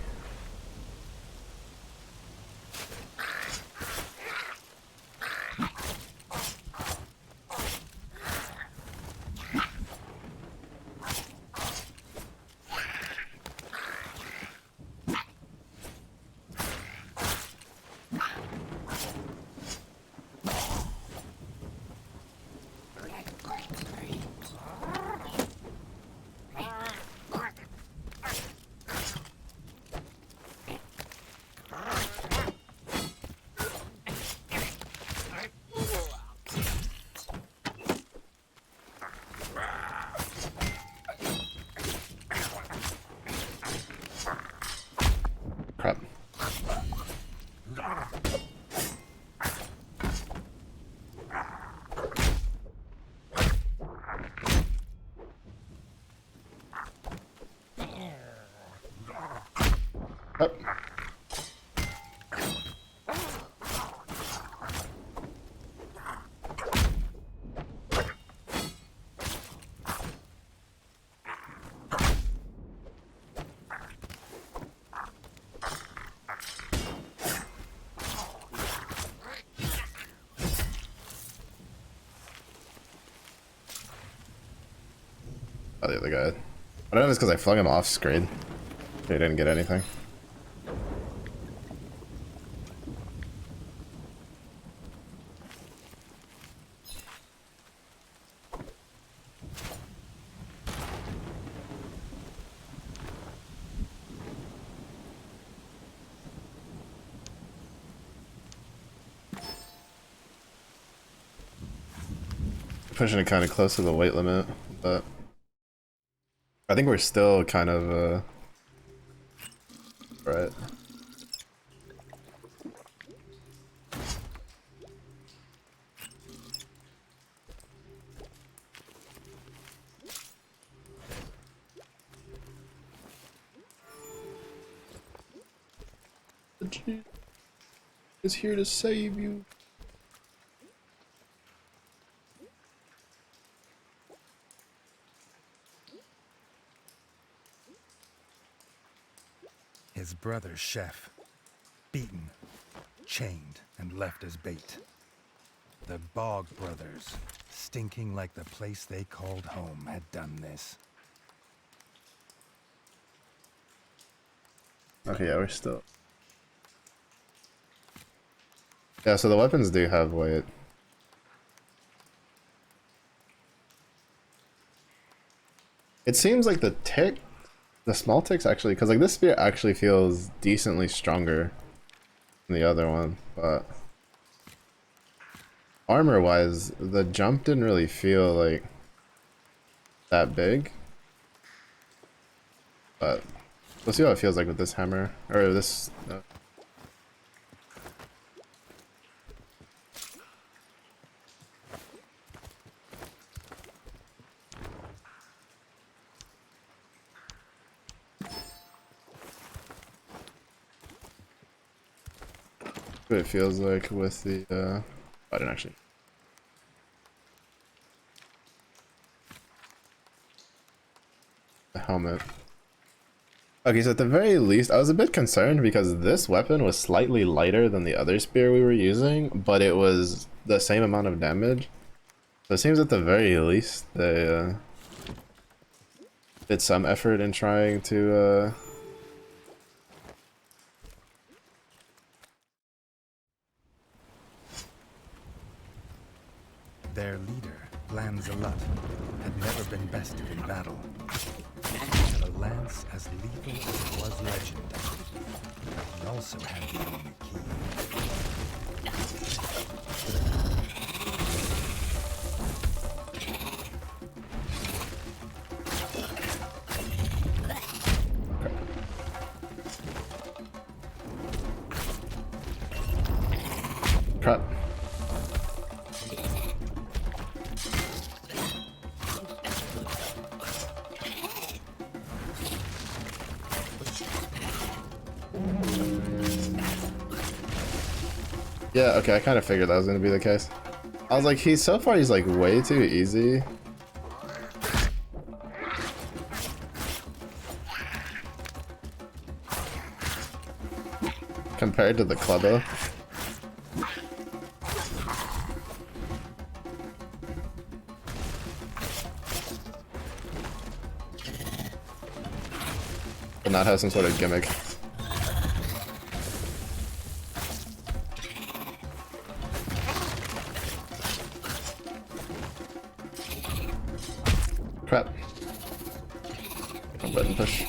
Up. Oh, the other guy. I don't know if it's because I flung him off screen. He didn't get anything. Pushing it kind of close to the weight limit, but I think we're still kind of right. The G is here to save you. His brother, Chef, beaten, chained, and left as bait. The Bog brothers, stinking like the place they called home, had done this. Okay, yeah, we're still. Yeah, so the weapons do have weight. It seems like the small ticks actually, because like this spear actually feels decently stronger than the other one, but armor wise, the jump didn't really feel like that big. But we'll see how it feels like with this hammer, or this. What it feels like with the I didn't actually. The helmet. Okay, so at the very least, I was a bit concerned because this weapon was slightly lighter than the other spear we were using, but it was the same amount of damage. So it seems at the very least they did some effort in trying to Their leader, Lanzalut, had never been bested in battle. A lance as lethal as it was legendary. He also had the only key. Crap. Yeah, okay, I kind of figured that was gonna be the case. I was like, so far he's like way too easy. Compared to the clubber. But not have some sort of gimmick. Crap. Button push.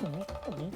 Uh-oh.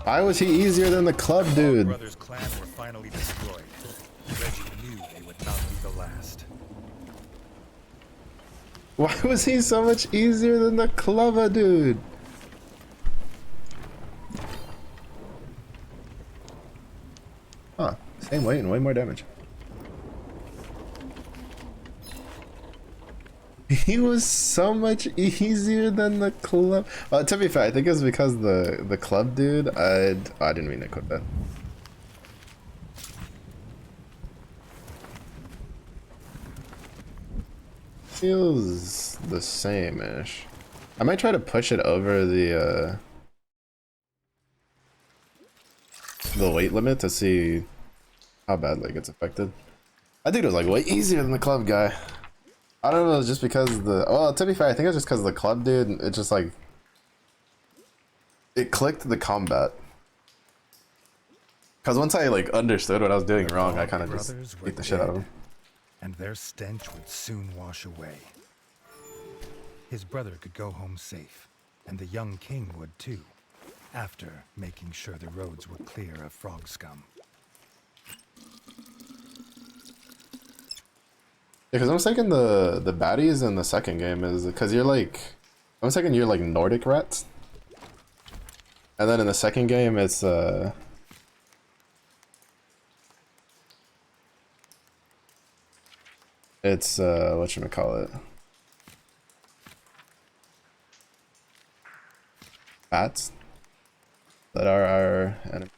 Why was he easier than the club dude? Brothers' clan were finally destroyed. Reggie knew they would not be the last. Why was he so much easier than the clever dude? Huh. Same weight and way more damage. He was so much easier than the club. To be fair, I think it's because the club dude. I didn't mean to quit that. Feels the same-ish. I might try to push it over the weight limit to see how badly it gets affected. I think it was like way easier than the club guy. I don't know, it was just because well, to be fair, I think it's just because the club dude, it just like, it clicked the combat. Because once I like understood what I was doing wrong, I kind of just beat the shit out of him. And their stench would soon wash away. His brother could go home safe, and the young king would too, after making sure the roads were clear of frog scum. Because I'm thinking the baddies in the second game is because you're like, I'm thinking you're like Nordic rats, and then in the second game it's whatchamacallit, bats that are our enemy.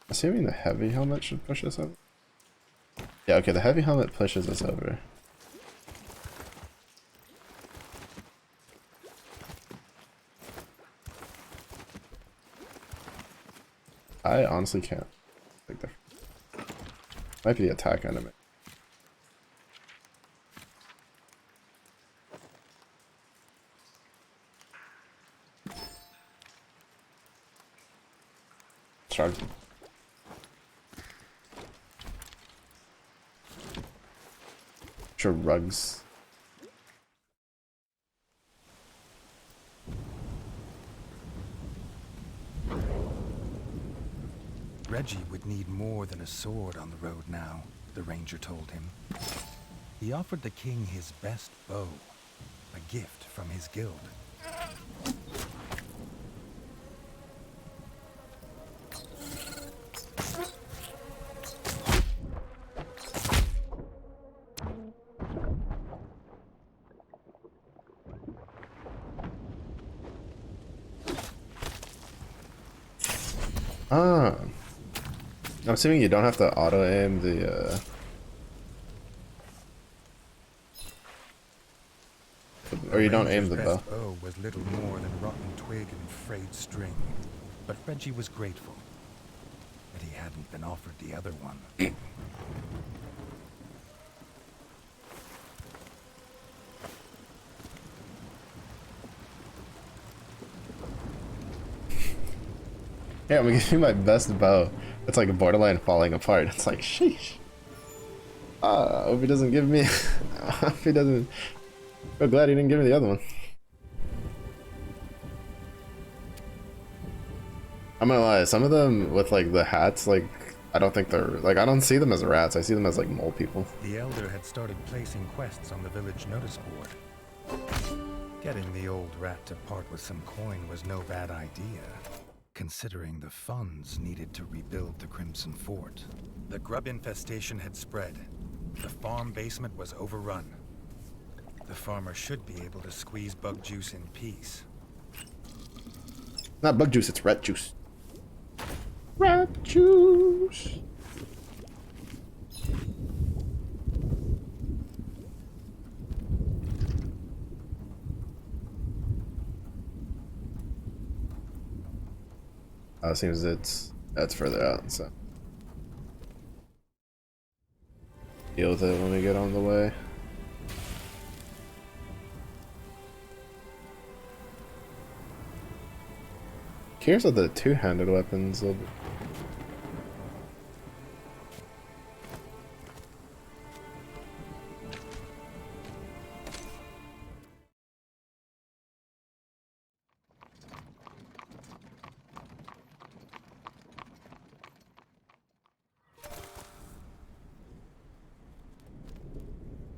Assuming the heavy helmet should push us over. Yeah, okay, the heavy helmet pushes us over. I honestly can't. Like the might be the attack enemy. Shrug. Rugs. Reggie would need more than a sword on the road now, the ranger told him. He offered the king his best bow, a gift from his guild. Ah, I'm assuming you don't have to auto aim the or you don't aim the bow. Bow was little more than rotten twig and frayed string, but Reggie was grateful that he hadn't been offered the other one. Yeah, I'm gonna give you my best bow. It's like borderline falling apart. It's like, sheesh. I hope he doesn't give me. I hope he doesn't. I'm glad he didn't give me the other one. I'm gonna lie, some of them with like the hats, like I don't think they're like, I don't see them as rats. I see them as like mole people. The Elder had started placing quests on the village notice board. Getting the old rat to part with some coin was no bad idea, considering the funds needed to rebuild the Crimson Fort. The grub infestation had spread. The farm basement was overrun. The farmer should be able to squeeze bug juice in peace. Not bug juice, it's rat juice. Rat juice. It seems that's further out, so deal with it when we get on the way. Here's what the two-handed weapons will be.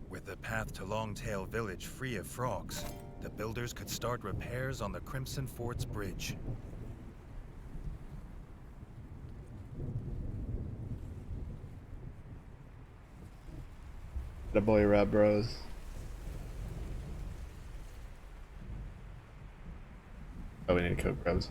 With the path to Longtail Village free of frogs, the builders could start repairs on the Crimson Fort's bridge. The boy rat bros. Oh, we need to cook grubs.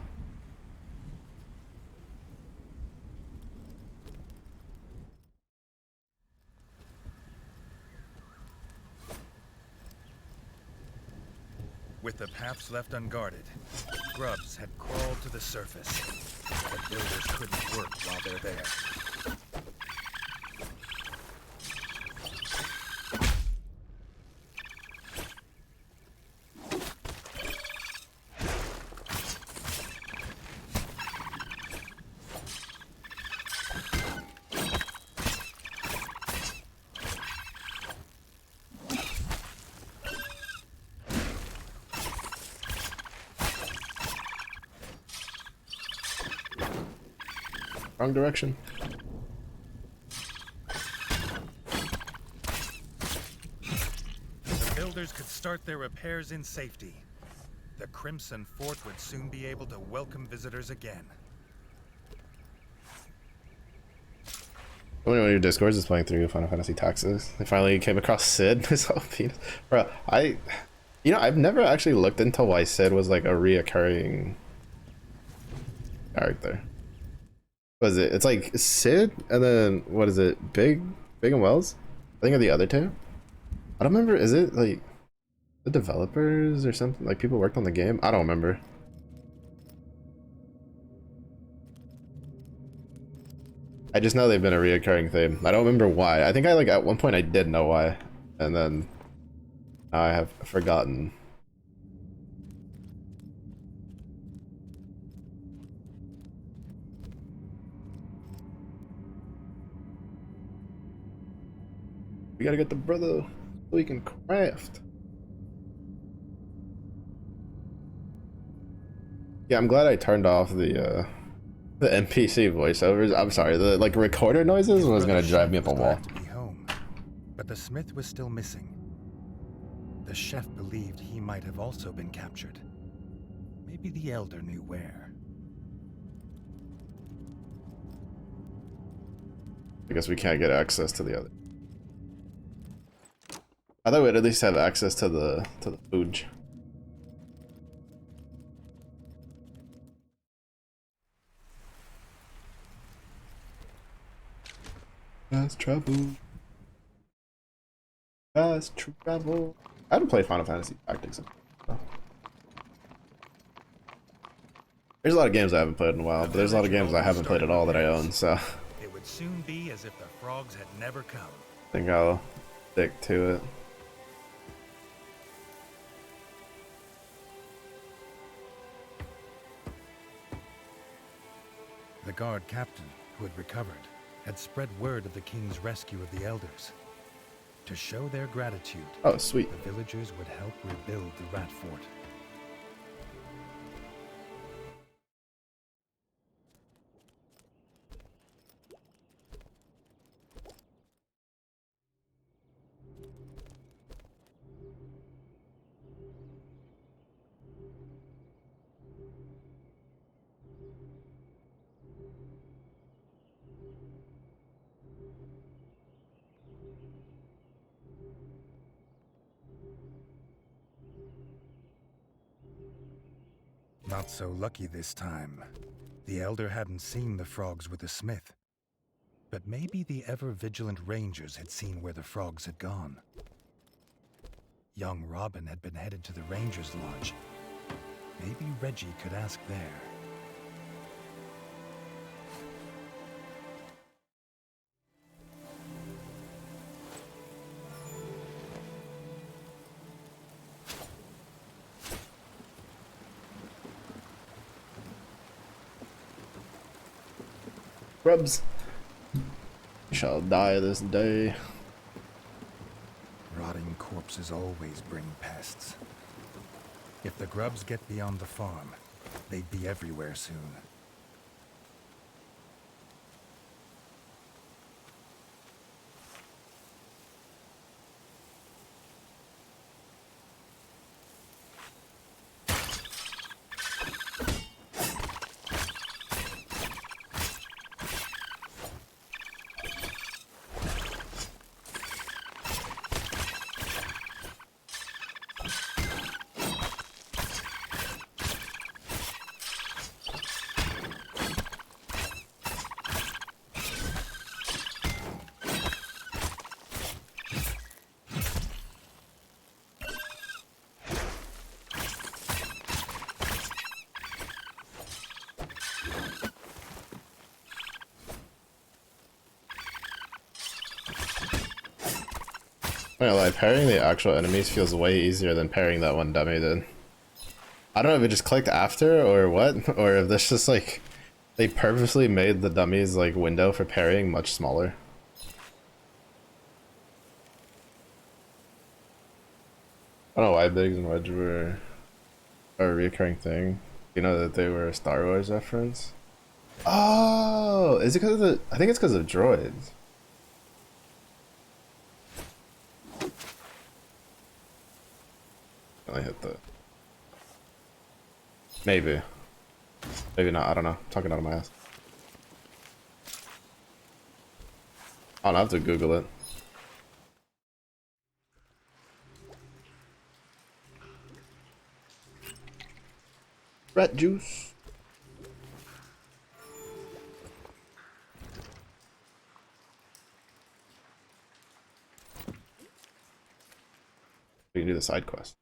With the paths left unguarded, grubs had crawled to the surface. The builders couldn't work while they're there. Wrong direction. The builders could start their repairs in safety. The Crimson Fort would soon be able to welcome visitors again. One of your Discords is playing through Final Fantasy Tactics. They finally came across Sid. Bro, you know, I've never actually looked into why Sid was like a reoccurring character. What is it? It's like Sid, and then what is it? Big and Wells? I think are the other two. I don't remember. Is it like the developers or something? Like people worked on the game? I don't remember. I just know they've been a reoccurring theme. I don't remember why. I think I like at one point I did know why, and then now I have forgotten. We gotta get the brother so we can craft. Yeah, I'm glad I turned off the NPC voiceovers. I'm sorry, the like recorder noises was gonna drive me up a wall. To be home, but the smith was still missing. The chef believed he might have also been captured. Maybe the Elder knew where. I guess we can't get access to the other. I thought we'd at least have access to the food. Fast travel. Fast travel. I haven't played Final Fantasy Tactics. There's a lot of games I haven't played in a while, but there's a lot of games I haven't played at all that I own, so It would soon be as if the frogs had never come. I think I'll stick to it. The guard captain, who had recovered, had spread word of the king's rescue of the elders. To show their gratitude, Oh, sweet. the villagers would help rebuild the rat fort. Not so lucky this time. The Elder hadn't seen the frogs with the smith. But maybe the ever-vigilant rangers had seen where the frogs had gone. Young Robin had been headed to the Rangers' Lodge. Maybe Reggie could ask there. Grubs shall die this day. Rotting corpses always bring pests. If the grubs get beyond the farm, they'd be everywhere soon. I'm not gonna lie, parrying the actual enemies feels way easier than parrying that one dummy did. I don't know if it just clicked after or what, or if this just like they purposely made the dummies like window for parrying much smaller. I don't know why Biggs and Wedge were a recurring thing. You know that they were a Star Wars reference? Oh, is it because of the? I think it's because of droids. I hit the. Maybe. Maybe not. I don't know. I'm talking out of my ass. I'll have to Google it. Rat juice. We can do the side quest.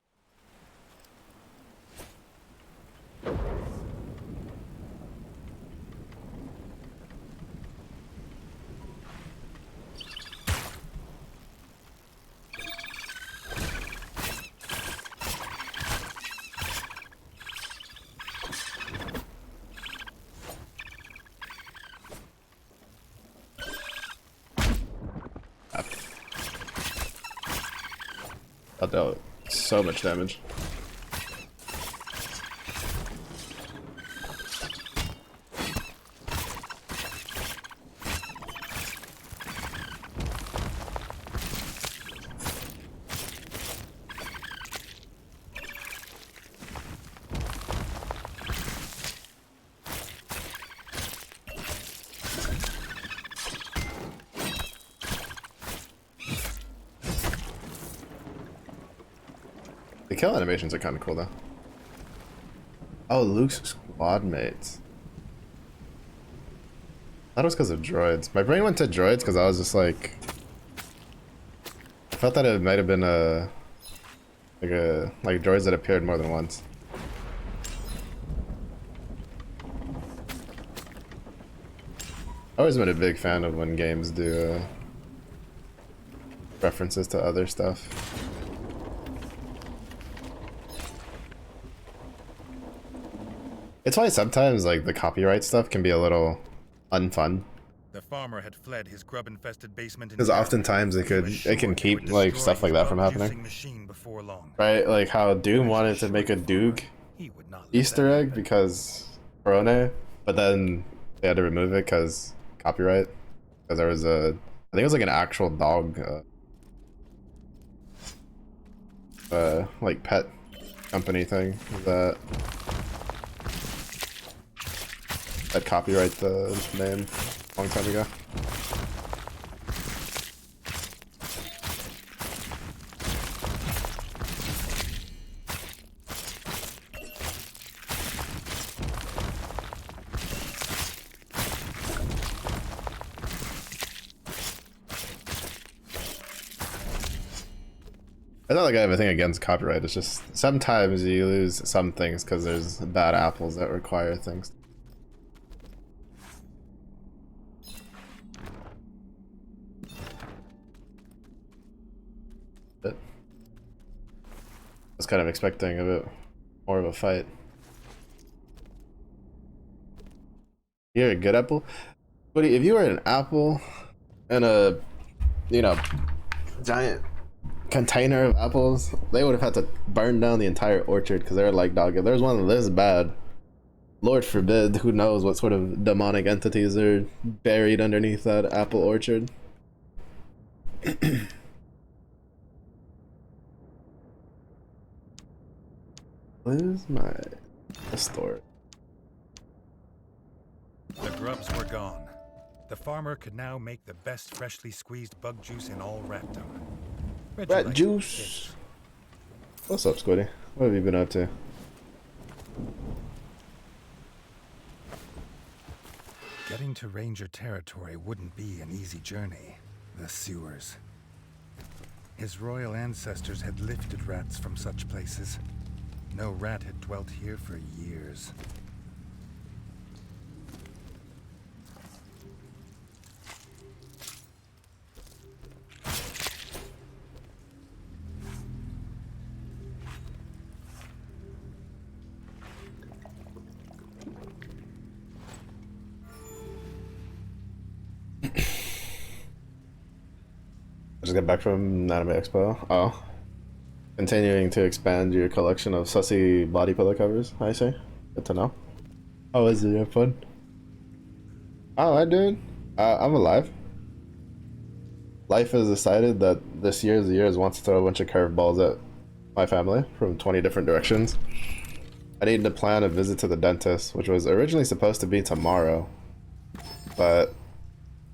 That dealt so much damage. The kill animations are kind of cool though. Oh, Luke's squad mates. That was because of droids. My brain went to droids because I was just like, I felt that it might have been like droids that appeared more than once. I've always been a big fan of when games do references to other stuff. It's why sometimes like the copyright stuff can be a little unfun. The farmer had fled his grub-infested basement because oftentimes it can keep like stuff like that from happening. Right, like how Doom wanted to make a Doog Easter egg because Corone, but then they had to remove it because copyright. Because there was I think it was like an actual dog, like pet company thing that copyright the name a long time ago. It's not like I have a thing against copyright. It's just sometimes you lose some things because there's bad apples that require things. But I was kind of expecting a bit more of a fight. You're a good apple? Buddy, if you were an apple and a, you know, giant container of apples, they would have had to burn down the entire orchard because they're like, dog, if there's one this bad, Lord forbid, who knows what sort of demonic entities are buried underneath that apple orchard. Where's my store? The grubs were gone. The farmer could now make the best freshly squeezed bug juice in all Ratdom. Rat juice. What's up, Squiddy? What have you been up to? Getting to Ranger territory wouldn't be an easy journey. The sewers. His royal ancestors had lifted rats from such places. No rat had dwelt here for years. Just got back from Anime Expo. Oh. Continuing to expand your collection of sussy body pillow covers, I say. Good to know. How is it? You have fun? Oh, I did. I'm alive. Life has decided that this year is the year it wants to throw a bunch of curveballs at my family from 20 different directions. I need to plan a visit to the dentist, which was originally supposed to be tomorrow. But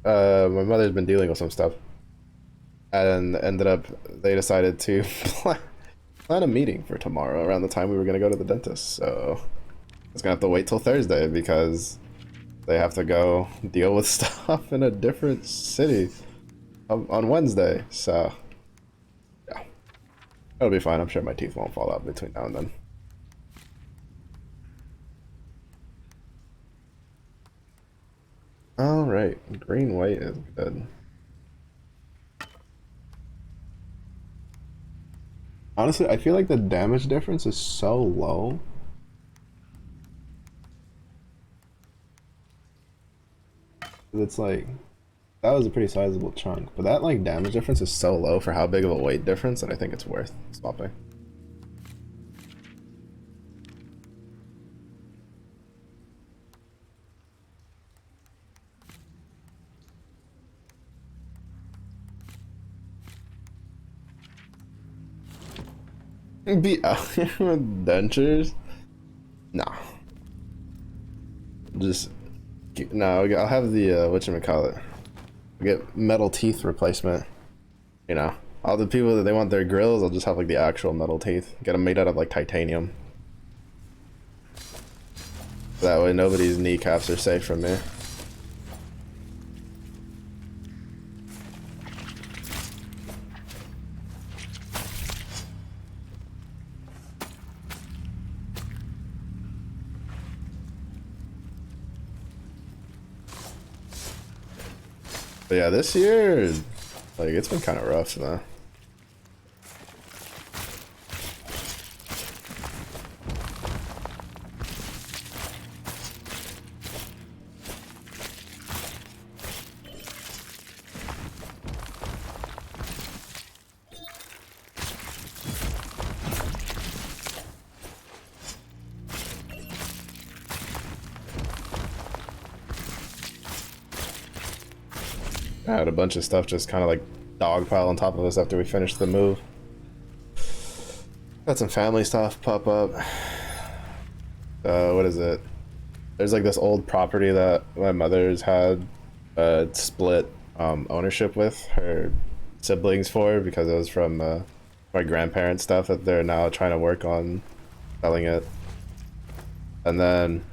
my mother's been dealing with some stuff. And ended up, they decided to plan a meeting for tomorrow around the time we were going to go to the dentist. So it's going to have to wait till Thursday because they have to go deal with stuff in a different city on Wednesday. So yeah, it'll be fine. I'm sure my teeth won't fall out between now and then. All right, green white is good. Honestly, I feel like the damage difference is so low. It's like, that was a pretty sizable chunk, but that like damage difference is so low for how big of a weight difference that I think it's worth swapping. Be out here with dentures? Nah. Just no. I'll have the whatchamacallit. Get metal teeth replacement. You know, all the people that they want their grills, I'll just have like the actual metal teeth. Get them made out of like titanium. That way, nobody's kneecaps are safe from me. But yeah, this year, like, it's been kind of rough, though. I had a bunch of stuff just kind of like dogpile on top of us after we finished the move. Got some family stuff pop up. What is it? There's like this old property that my mother's had split ownership with her siblings for because it was from my grandparents' stuff that they're now trying to work on selling it. And then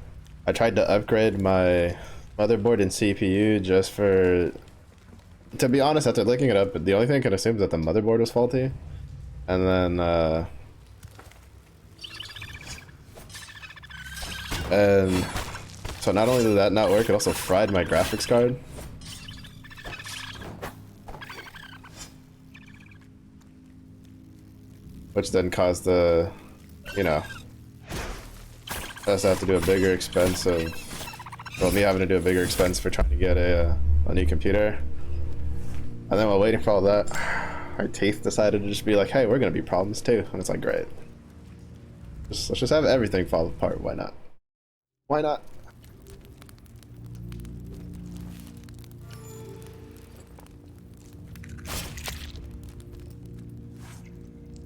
I tried to upgrade my motherboard and CPU just for... To be honest, after looking it up, the only thing I could assume is that the motherboard was faulty. And then and so not only did that not work, it also fried my graphics card. Which then caused the, you know, us to have to do a bigger expense of, well, me having to do a bigger expense for trying to get a new computer. And then while waiting for all that, our teeth decided to just be like, hey, we're gonna be problems too. And it's like, great. Let's just have everything fall apart. Why not? Why not?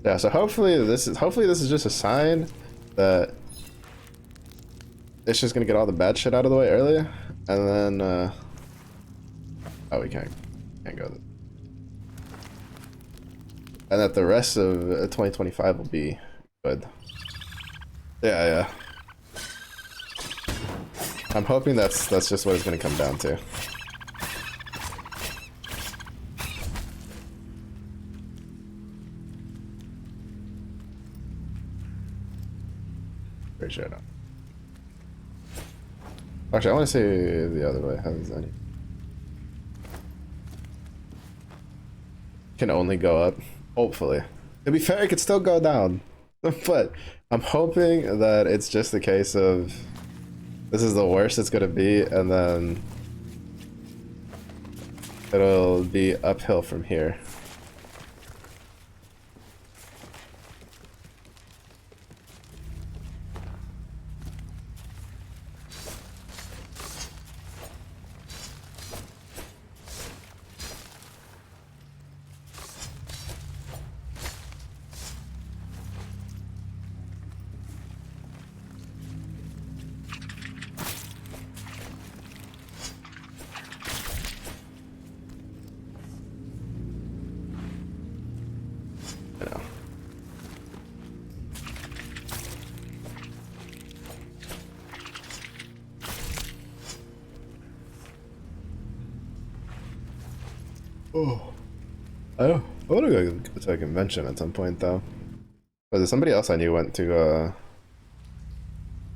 Yeah, so hopefully this is just a sign that it's just gonna get all the bad shit out of the way early, and then oh, we can't go there. And that the rest of 2025 will be good. Yeah. I'm hoping that's just what it's gonna come down to. Pretty sure not. Actually, I want to say the other way. Has any? Can only go up. Hopefully. To be fair, it could still go down. But I'm hoping that it's just the case of this is the worst it's gonna be, and then it'll be uphill from here. Oh, I want to go to a convention at some point though. But there's somebody else I knew went to the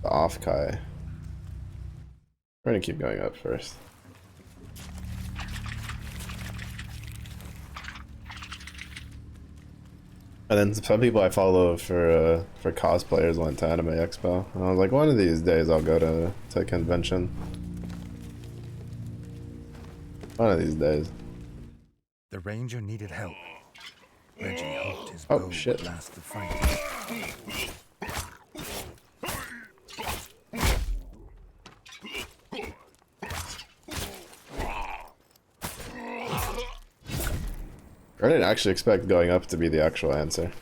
Off-Kai. We're gonna keep going up first. And then some people I follow for cosplayers went to Anime Expo, and I was like, one of these days I'll go to a convention. One of these days. The ranger needed help. Reggie hoped his bow would last the fight. I didn't actually expect going up to be the actual answer.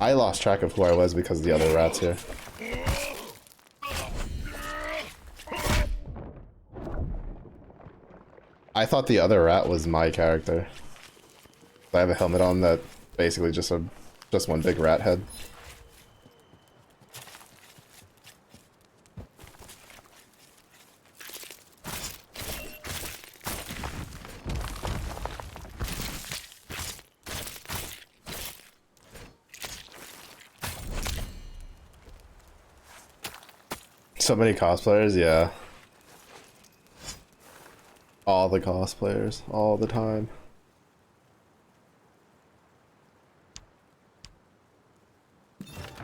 I lost track of who I was because of the other rats here. I thought the other rat was my character. I have a helmet on that basically just one big rat head. So many cosplayers, yeah. All the cosplayers, all the time.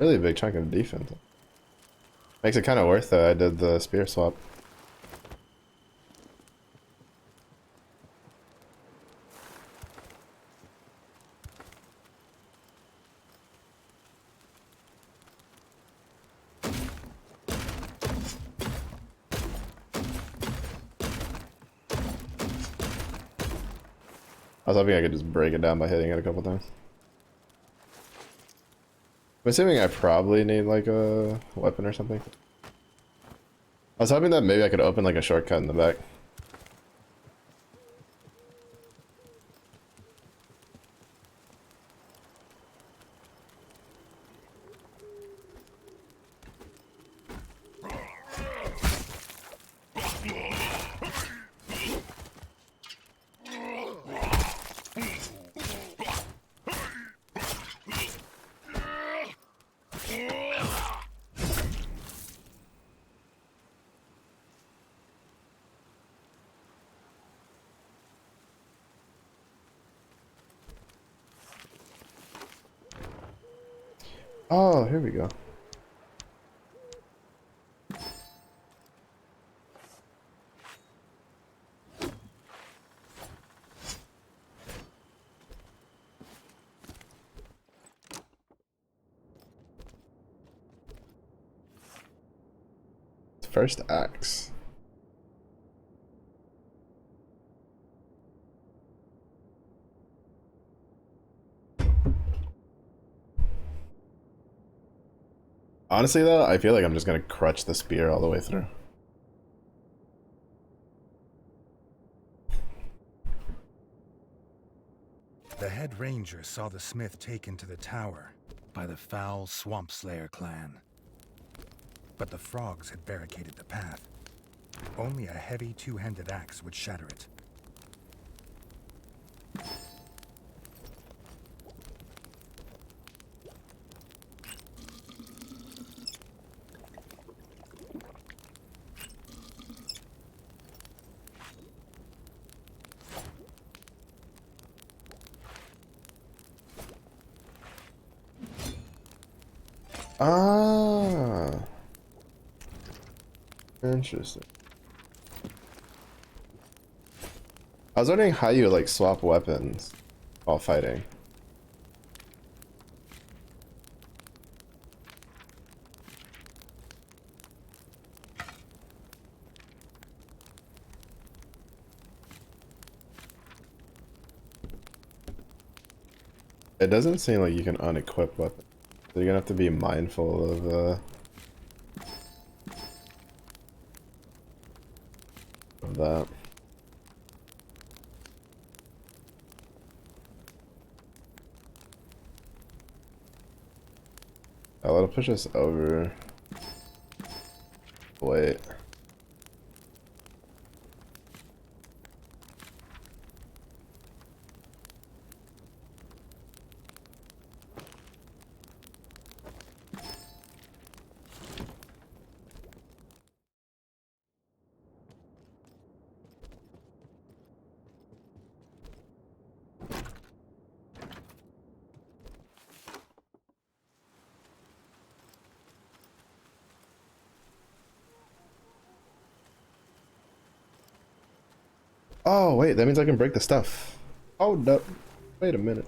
Really big chunk of defense. Makes it kind of worth it. I did the spear swap. I was hoping I could just break it down by hitting it a couple times. I'm assuming I probably need like a weapon or something. I was hoping that maybe I could open like a shortcut in the back. Oh, here we go. First axe. Honestly though, I feel like I'm just gonna crutch the spear all the way through. The head ranger saw the smith taken to the tower by the foul Swamp Slayer clan. But the frogs had barricaded the path. Only a heavy two-handed axe would shatter it. Ah, interesting. I was wondering how you like swap weapons while fighting. It doesn't seem like you can unequip weapons. So you're gonna have to be mindful of that. Oh, that'll push us over. Wait. Oh, wait, that means I can break the stuff. Oh, no. Wait a minute.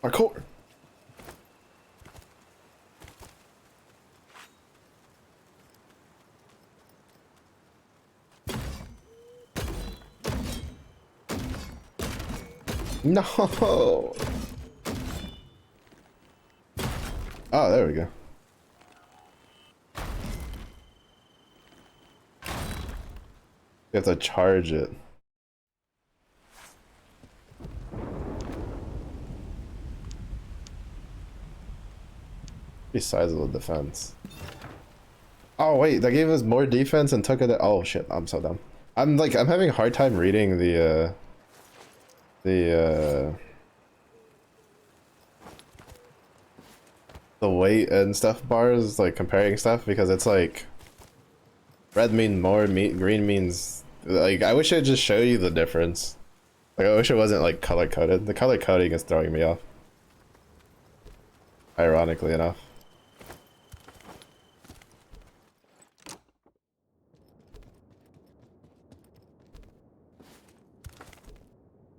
Parkour. No. Oh, there we go. You have to charge it. Pretty sizable defense. Oh wait, that gave us more defense and took it. Oh shit, I'm so dumb. I'm having a hard time reading the weight and stuff bars, like comparing stuff, because it's like red means more, meat green means like, I wish I'd just show you the difference. Like, I wish it wasn't like color coded. The color coding is throwing me off, ironically enough.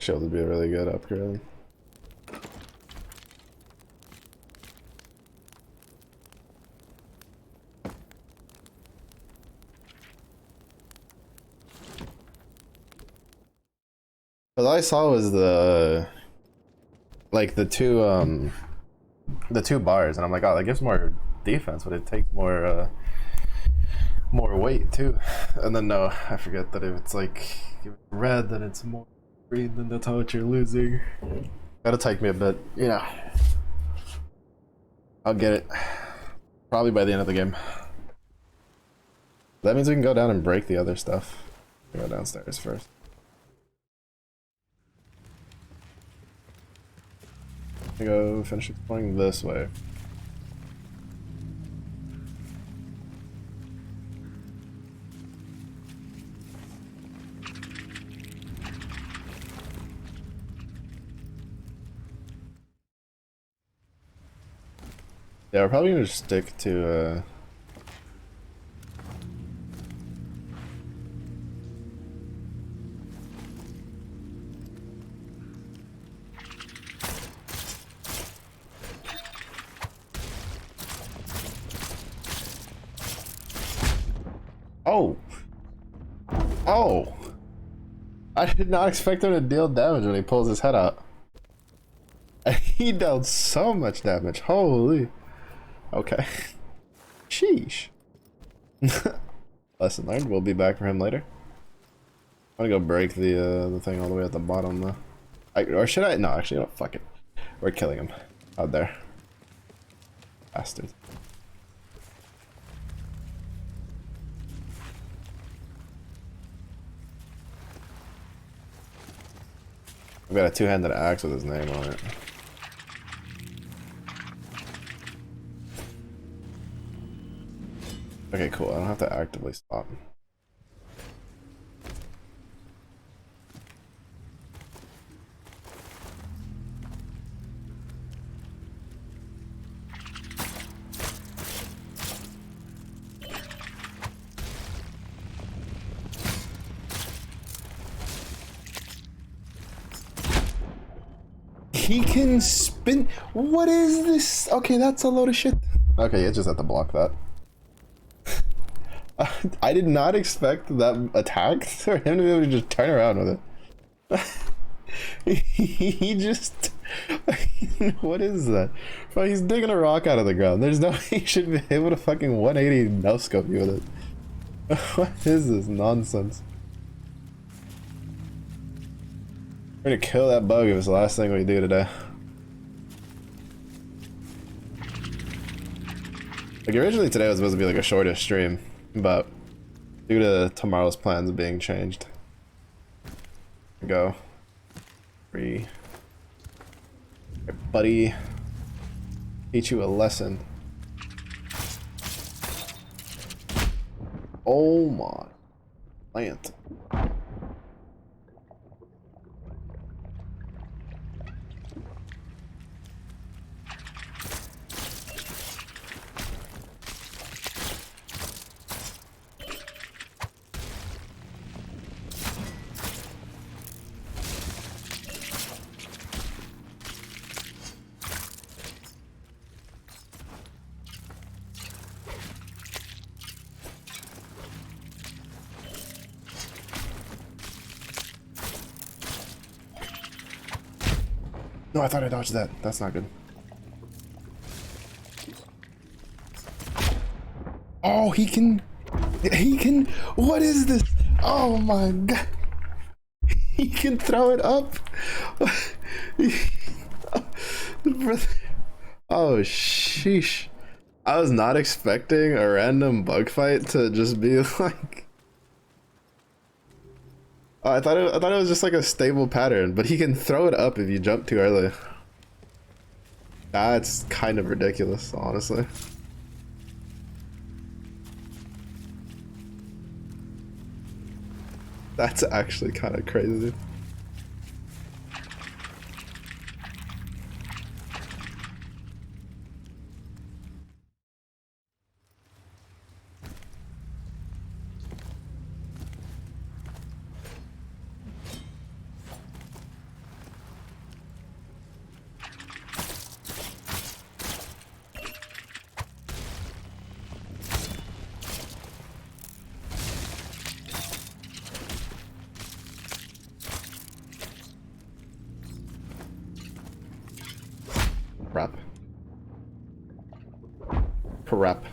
Shield would be a really good upgrade. What I saw was the like the two bars, and I'm like, oh, that gives more defense, but it takes more more weight too. And then no, I forget that if it's like if it's red, then it's more green, then that's how much you're losing. That'll take me a bit, you know. I'll get it probably by the end of the game. That means we can go down and break the other stuff. Go downstairs first. Go finish exploring this way. Yeah, we're probably gonna stick to Oh! Oh! I did not expect him to deal damage when he pulls his head out. He dealt so much damage. Holy. Okay. Sheesh. Lesson learned. We'll be back for him later. I'm gonna go break the thing all the way at the bottom though. Or should I? No, actually, no. Fuck it. We're killing him out there. Bastard. I've got a two-handed axe with his name on it. Okay, cool. I don't have to actively stop. He can spin. What is this? Okay, that's a load of shit. Okay, you just have to block that. I did not expect that attack for him to be able to just turn around with it. He just... What is that? Bro, he's digging a rock out of the ground. There's no way he should be able to fucking 180 no-scope you with it. What is this nonsense? We're gonna kill that bug if it's the last thing we do today. Like, originally today was supposed to be like a shorter stream, but due to tomorrow's plans being changed. Go. Free. Hey, buddy. Teach you a lesson. Oh my plant. No, I thought I dodged that. That's not good. Oh, he can... What is this? Oh my god. He can throw it up. Oh, sheesh. I was not expecting a random bug fight to just be like... Oh, I thought it was just like a stable pattern, but he can throw it up if you jump too early. That's kind of ridiculous, honestly. That's actually kind of crazy. Prep. Prep.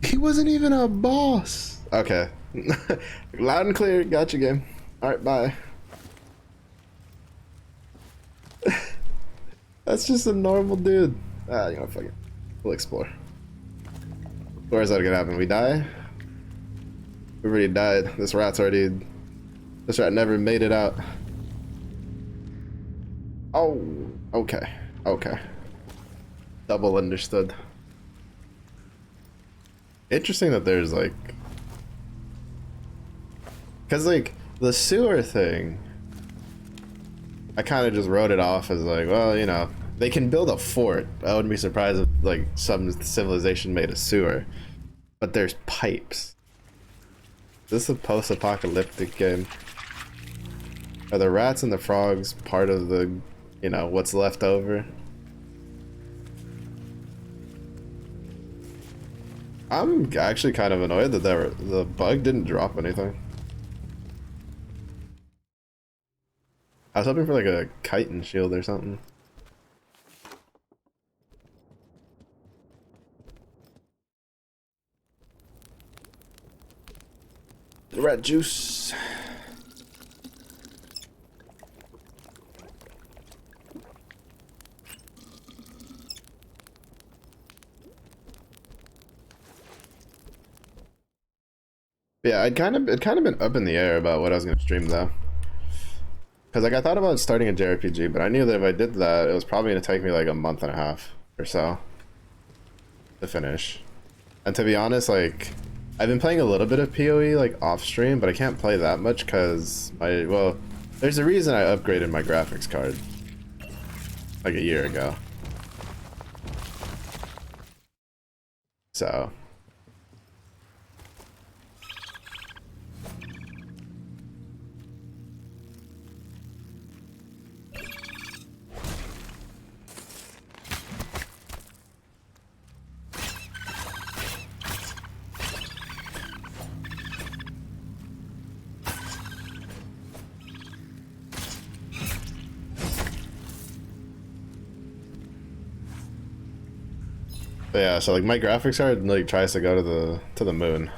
He wasn't even a boss. Okay. Loud and clear. Gotcha, game. Alright, bye. That's just a normal dude. Ah, you know, fuck it. We'll explore. Where is that gonna happen? We die? We already died. This rat never made it out. Oh, okay. Okay. Double understood. Interesting that there's like, because like the sewer thing, I kind of just wrote it off as like, well, you know, they can build a fort. I wouldn't be surprised if like some civilization made a sewer, but there's pipes. Is this a post-apocalyptic game? Are the rats and the frogs part of the, you know, what's left over? I'm actually kind of annoyed that the bug didn't drop anything. I was hoping for like a chitin shield or something. The rat juice. Yeah, it kind of been up in the air about what I was gonna stream though. Cause like I thought about starting a JRPG, but I knew that if I did that, it was probably gonna take me like a month and a half or so to finish. And to be honest, like I've been playing a little bit of PoE like off stream, but I can't play that much because well, there's a reason I upgraded my graphics card like a year ago. So but yeah, so like my graphics card like tries to go to the moon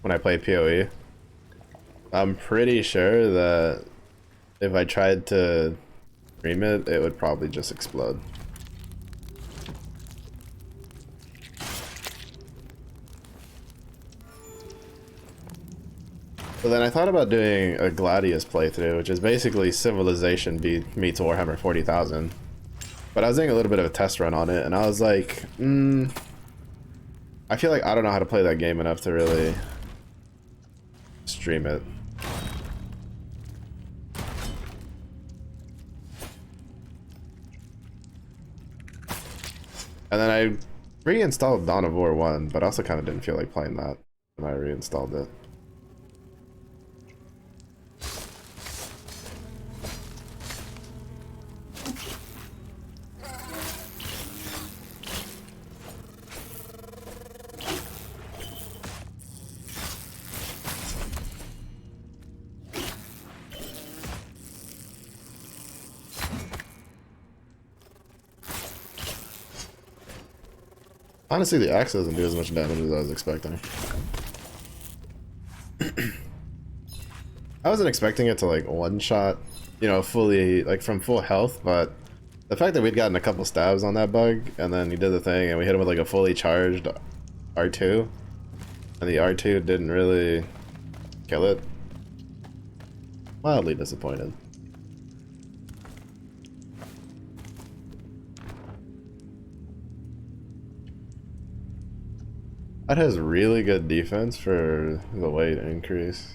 when I play PoE. I'm pretty sure that if I tried to stream it, it would probably just explode. So then I thought about doing a Gladius playthrough, which is basically Civilization meets Warhammer 40,000. But I was doing a little bit of a test run on it, and I was like, I feel like I don't know how to play that game enough to really stream it. And then I reinstalled Dawn of War 1, but I also kind of didn't feel like playing that when I reinstalled it. Honestly, the axe doesn't do as much damage as I was expecting. I wasn't expecting it to like one-shot, you know, fully, like from full health, but the fact that we'd gotten a couple stabs on that bug, and then he did the thing, and we hit him with like a fully charged R2, and the R2 didn't really kill it. Mildly disappointed. That has really good defense for the weight increase.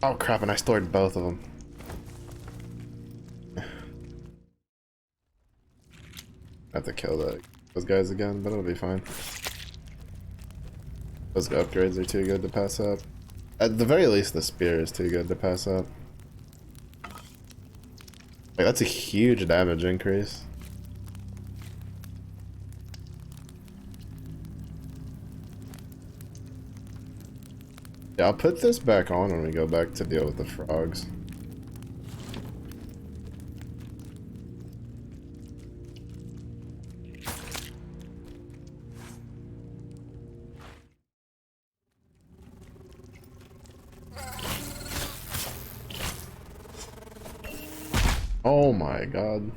Oh crap, and I stored both of them. I have to kill those guys again, but it'll be fine. Those upgrades are too good to pass up. At the very least, the spear is too good to pass up. Like, that's a huge damage increase. Yeah, I'll put this back on when we go back to deal with the frogs. Oh my god.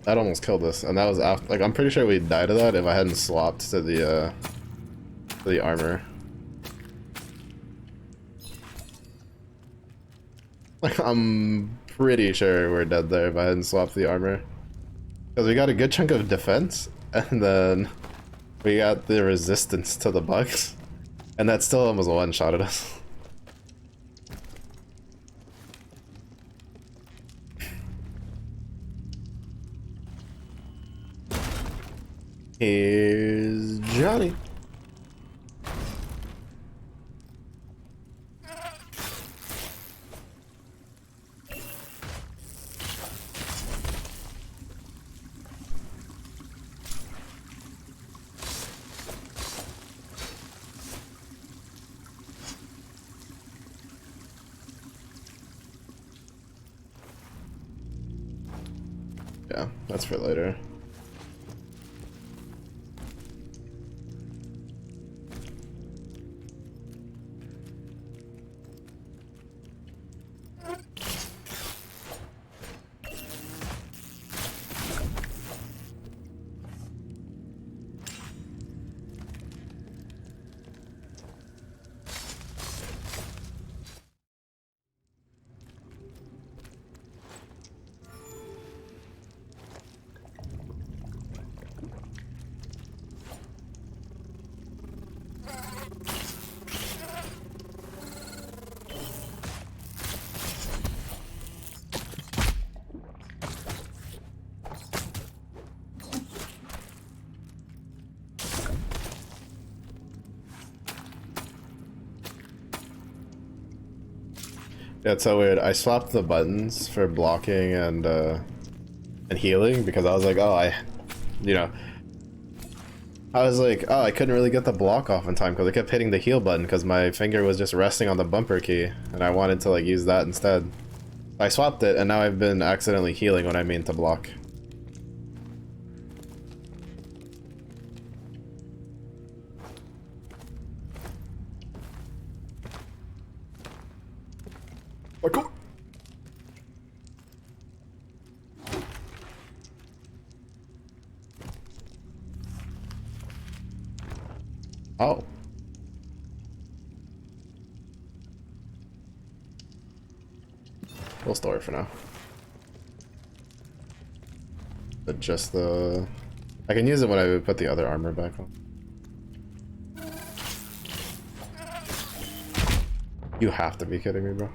That almost killed us, and that was after, like, I'm pretty sure we died of that if I hadn't swapped to the armor. Like, I'm pretty sure we're dead there if I hadn't swapped the armor. Because we got a good chunk of defense, and then we got the resistance to the bugs, and that still almost one-shotted us. Here's Johnny. Yeah, that's for later. Yeah, it's so weird. I swapped the buttons for blocking and healing because I was like, oh, I was like, oh, I couldn't really get the block off in time because I kept hitting the heal button because my finger was just resting on the bumper key, and I wanted to like use that instead. I swapped it, and now I've been accidentally healing when I mean to block. Michael. Oh. We'll store it for now. But just the... I can use it when I put the other armor back on. You have to be kidding me, bro.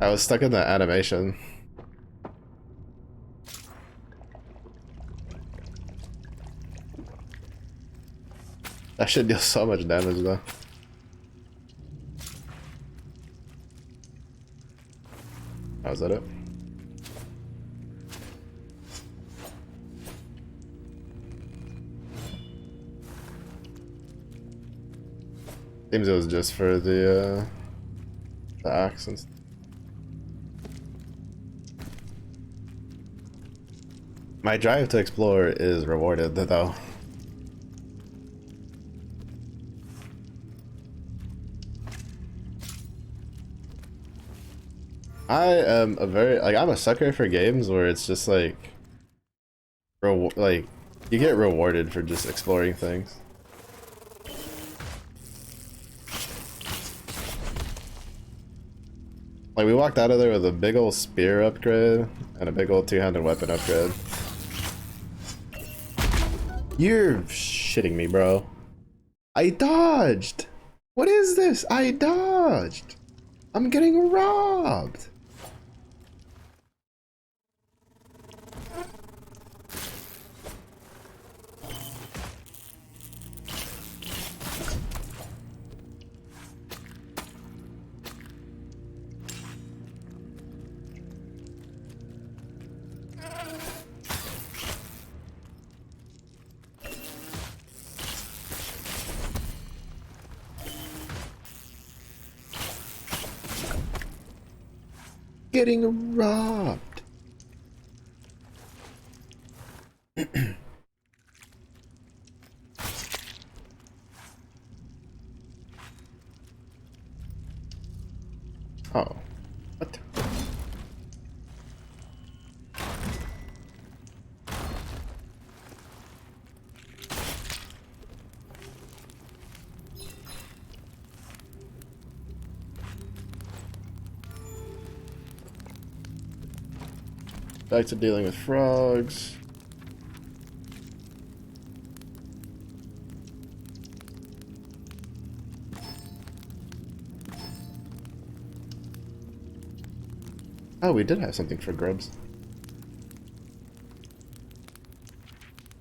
I was stuck in that animation. That should deal so much damage though. Oh, is that it? Seems it was just for the axe and stuff. My drive to explore is rewarded though. I am I'm a sucker for games where it's just like like you get rewarded for just exploring things. Like, we walked out of there with a big old spear upgrade and a big old two-handed weapon upgrade. You're shitting me, bro. I dodged! What is this? I dodged! I'm getting robbed! Getting robbed. Oh, what? Back to dealing with frogs. Oh, we did have something for grubs.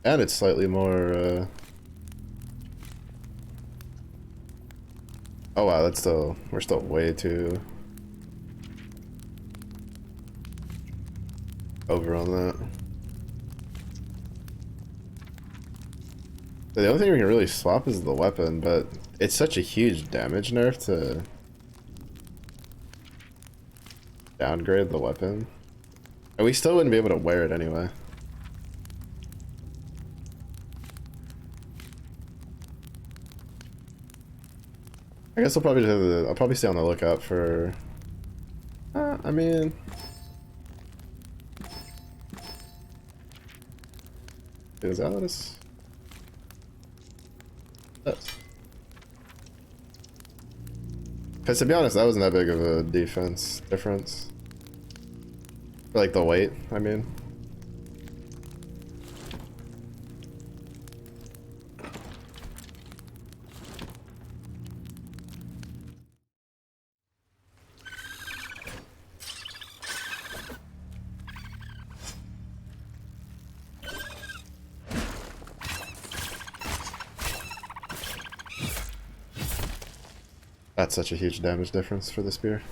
And it's slightly more, oh wow, that's still, we're still way too over on that. The only thing we can really swap is the weapon, but it's such a huge damage nerf to downgrade the weapon. And we still wouldn't be able to wear it anyway. I guess I'll probably do I'll probably stay on the lookout for I mean, is that what it's... Because to be honest, that wasn't that big of a defense difference. For like the weight, I mean. That's such a huge damage difference for the spear.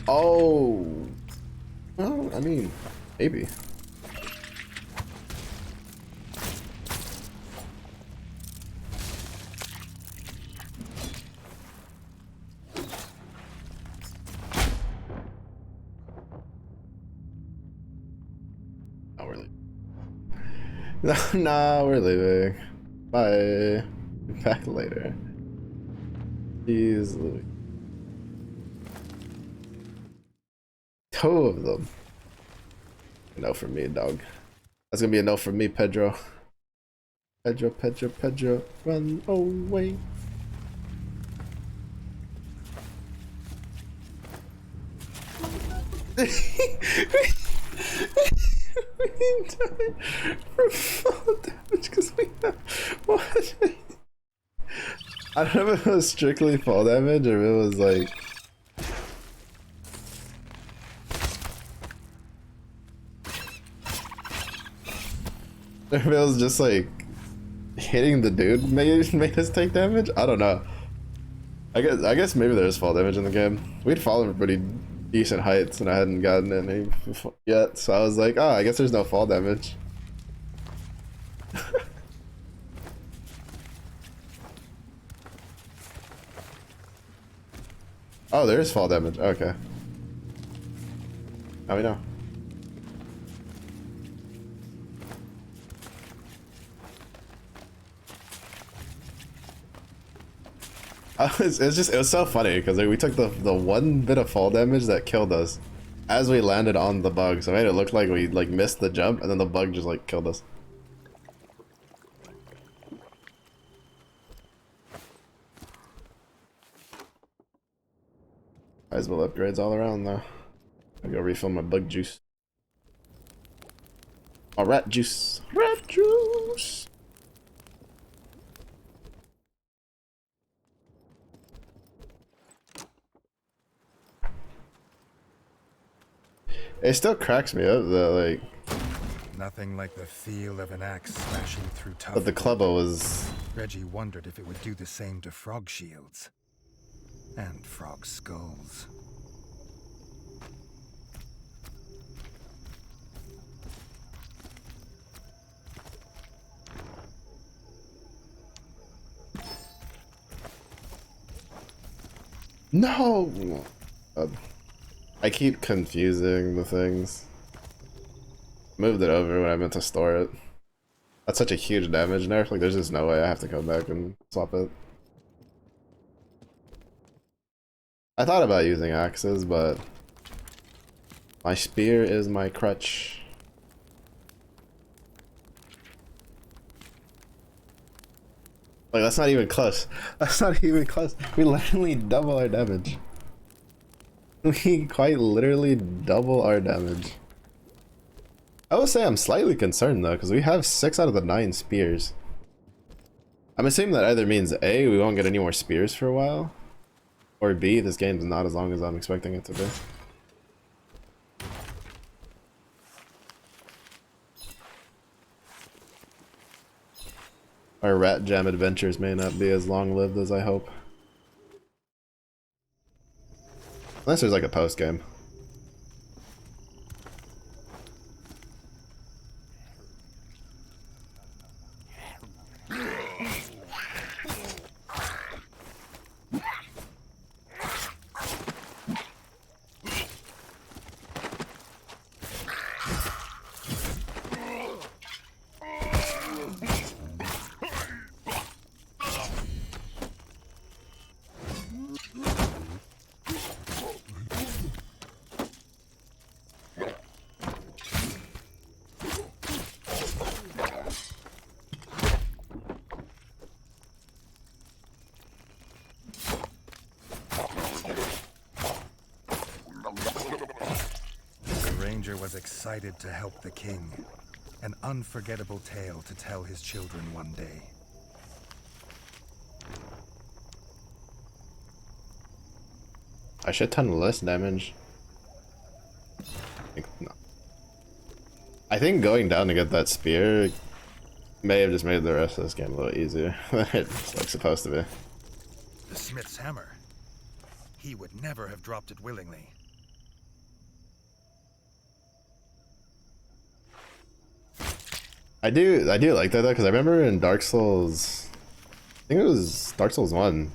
Oh! Well, I mean, maybe. Oh, we're leaving. Nah, we're leaving. Bye. Back later. Jeez Louis. Two of them. No for me, dog. That's gonna be a no for me, Pedro. Pedro, run away. We died from fall damage because we have what? I don't know if it was strictly fall damage or if it was like if it was just like hitting the dude made us take damage. I don't know. I guess maybe there's fall damage in the game. We'd fallen pretty decent heights and I hadn't gotten any yet, so I was like, oh, I guess there's no fall damage. Oh, there is fall damage. Okay. Now we know. It was so funny because like, we took the one bit of fall damage that killed us, as we landed on the bug, so it made it look like we like missed the jump, and then the bug just like killed us. Might as well upgrades all around though. I go refill my bug juice. Oh, rat juice. Rat juice. It still cracks me up though, like. Nothing like the feel of an axe smashing through tough. But the clubbo was. Reggie wondered if it would do the same to frog shields and frog skulls. No! I keep confusing the things. Moved it over when I meant to store it. That's such a huge damage nerf, like there's just no way I have to come back and swap it. I thought about using axes, but my spear is my crutch. Like, that's not even close. That's not even close. We literally double our damage. We quite literally double our damage. I will say I'm slightly concerned though, because we have 6 out of the 9 spears. I'm assuming that either means A, we won't get any more spears for a while, or B, this game's not as long as I'm expecting it to be. Our rat jam adventures may not be as long-lived as I hope. Unless there's like a post-game. Was excited to help the king. An unforgettable tale to tell his children one day. A shit ton less damage. No. I think going down to get that spear may have just made the rest of this game a little easier than it's like supposed to be. The smith's hammer. He would never have dropped it willingly. I do like that though, because I remember in Dark Souls, I think it was Dark Souls 1.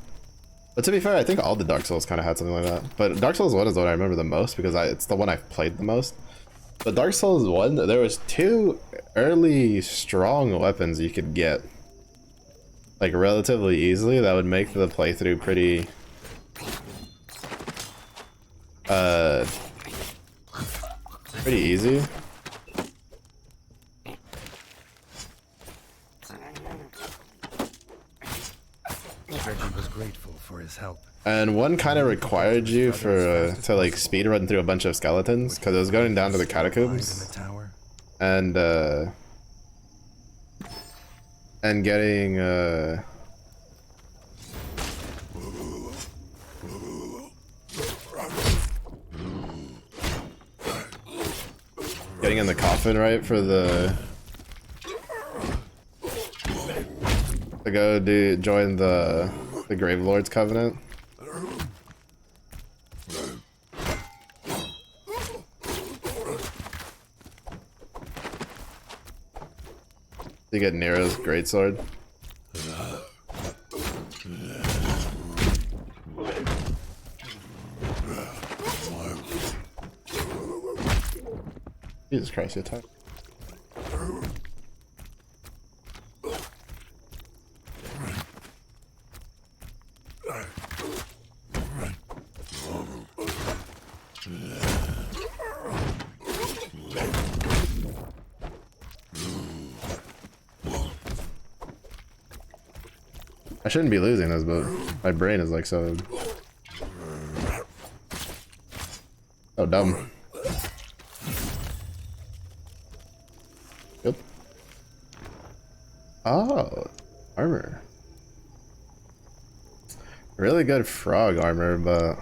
But to be fair, I think all the Dark Souls kind of had something like that. But Dark Souls 1 is the one I remember the most because it's the one I've played the most. But Dark Souls 1, there was 2 early strong weapons you could get, like relatively easily, that would make the playthrough pretty pretty easy. Reggie was grateful for his help. And one kind of required you to like speed run through a bunch of skeletons because it was going down to the catacombs and getting getting in the coffin right for the to go join the Gravelord's Covenant. You get Nero's greatsword. Jesus Christ, you attack. I shouldn't be losing this, but my brain is like so dumb. Yep. Oh, armor. Really good frog armor, but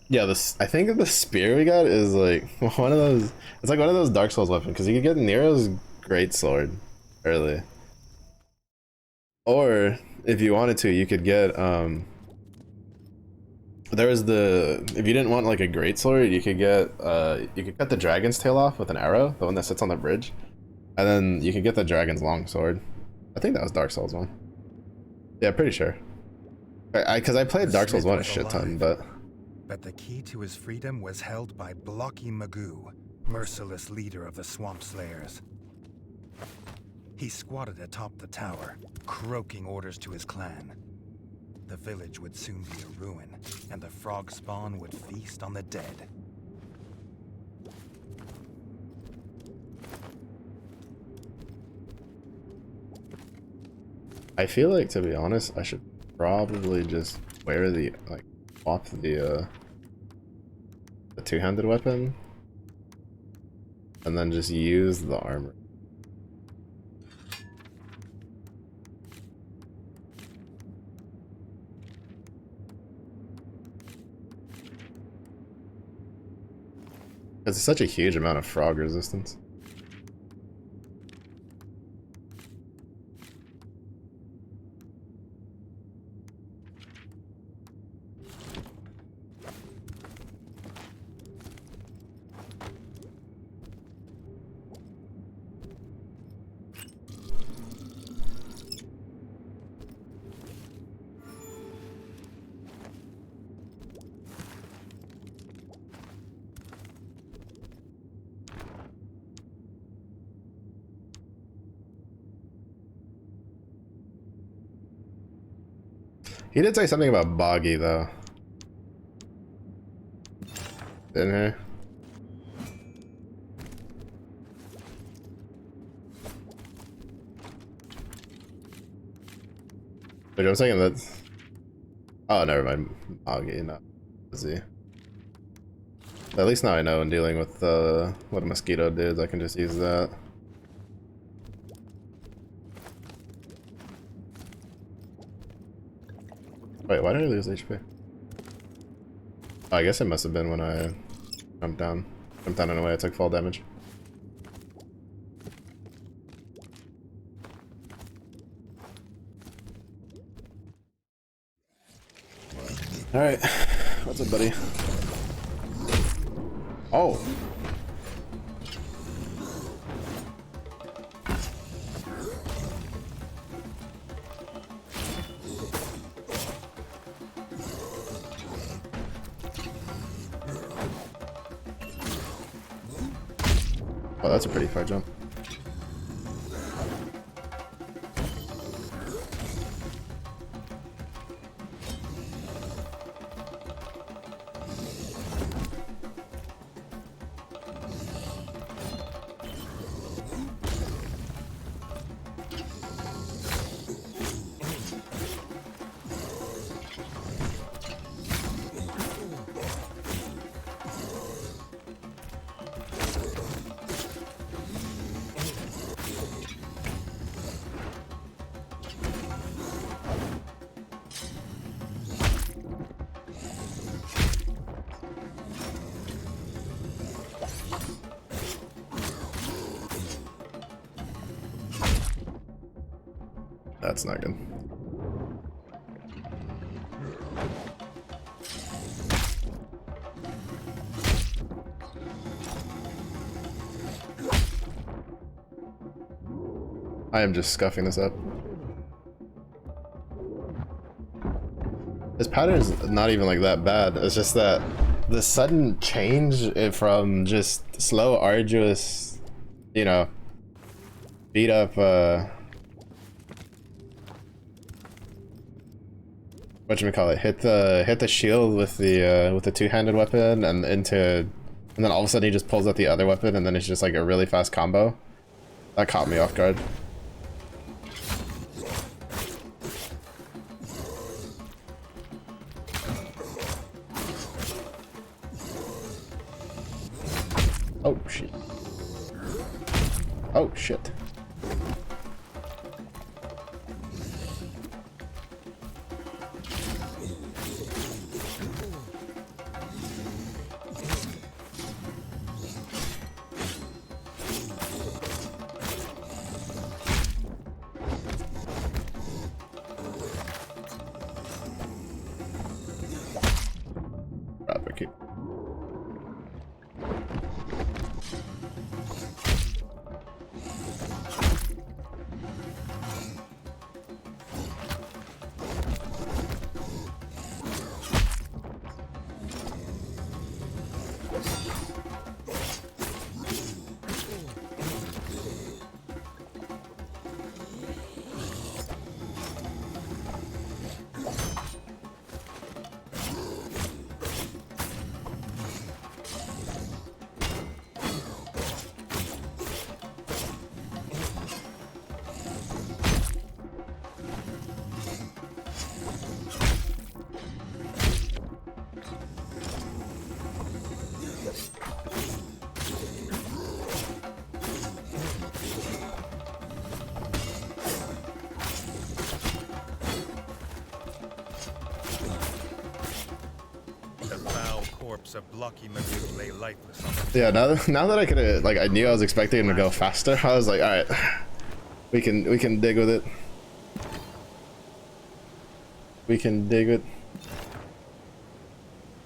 yeah, this I think the spear we got is like one of those. It's like one of those Dark Souls weapons because you could get Nero's greatsword early, or if you wanted to, you could get there was the if you didn't want like a greatsword, you could get you could cut the dragon's tail off with an arrow, the one that sits on the bridge, and then you could get the dragon's long sword. I think that was Dark Souls 1. Yeah, pretty sure. Because I played Dark Souls 1 a shit ton, but the key to his freedom was held by Blocky Magoo, merciless leader of the Swamp Slayers. He squatted atop the tower, croaking orders to his clan. The village would soon be a ruin, and the frog spawn would feast on the dead. I feel like, to be honest, I should probably just wear the swap the two-handed weapon, and then just use the armor. It's such a huge amount of frog resistance. He did say something about Boggy, though. Didn't he? Wait, I'm saying that... Oh, never mind. Boggy, not Fuzzy. At least now I know in dealing with what a mosquito did, I can just use that. Wait, why did I lose HP? Oh, I guess it must have been when I jumped down. Jumped down in a way I took fall damage. Alright. What's up, buddy? Oh! Oh, that's a pretty far jump. That's not good. I am just scuffing this up. This pattern is not even like that bad. It's just that the sudden change from just slow, arduous, you know, beat up, whatchamacallit, hit the shield with the two-handed weapon and then all of a sudden he just pulls out the other weapon and then it's just like a really fast combo. That caught me off guard. Oh shit. Oh shit. Of blocky Magoo lay lifeless on Yeah, now that I could like I knew I was expecting him to go faster, I was like, all right, we can dig with it. We can dig it.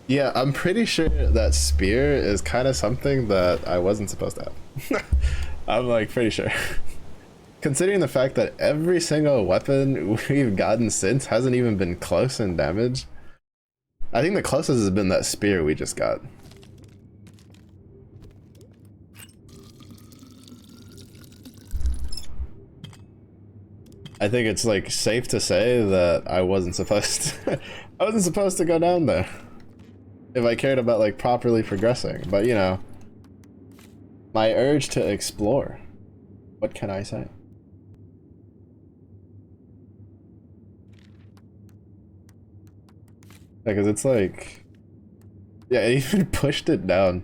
Yeah, I'm pretty sure that spear is kind of something that I wasn't supposed to have. I'm like pretty sure. Considering the fact that every single weapon we've gotten since hasn't even been close in damage. I think the closest has been that spear we just got. I think it's like safe to say that I wasn't supposed to, I wasn't supposed to go down there if I cared about like properly progressing, but you know, my urge to explore, what can I say? Because it's like, yeah, it even pushed it down.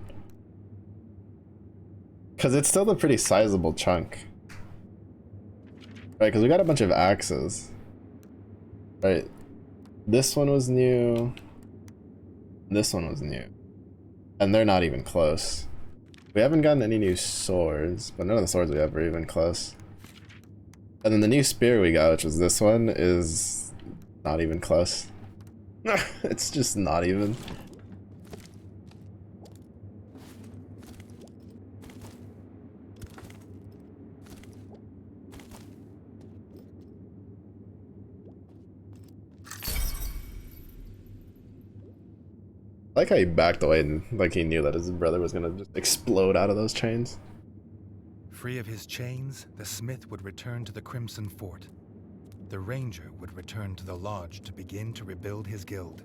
Because it's still a pretty sizable chunk. Right, because we got a bunch of axes. Right. This one was new. This one was new. And they're not even close. We haven't gotten any new swords, but none of the swords we have are even close. And then the new spear we got, which was this one, is not even close. It's just not even. I like how he backed away and like he knew that his brother was gonna just explode out of those chains. Free of his chains, the smith would return to the Crimson Fort. The ranger would return to the lodge to begin to rebuild his guild.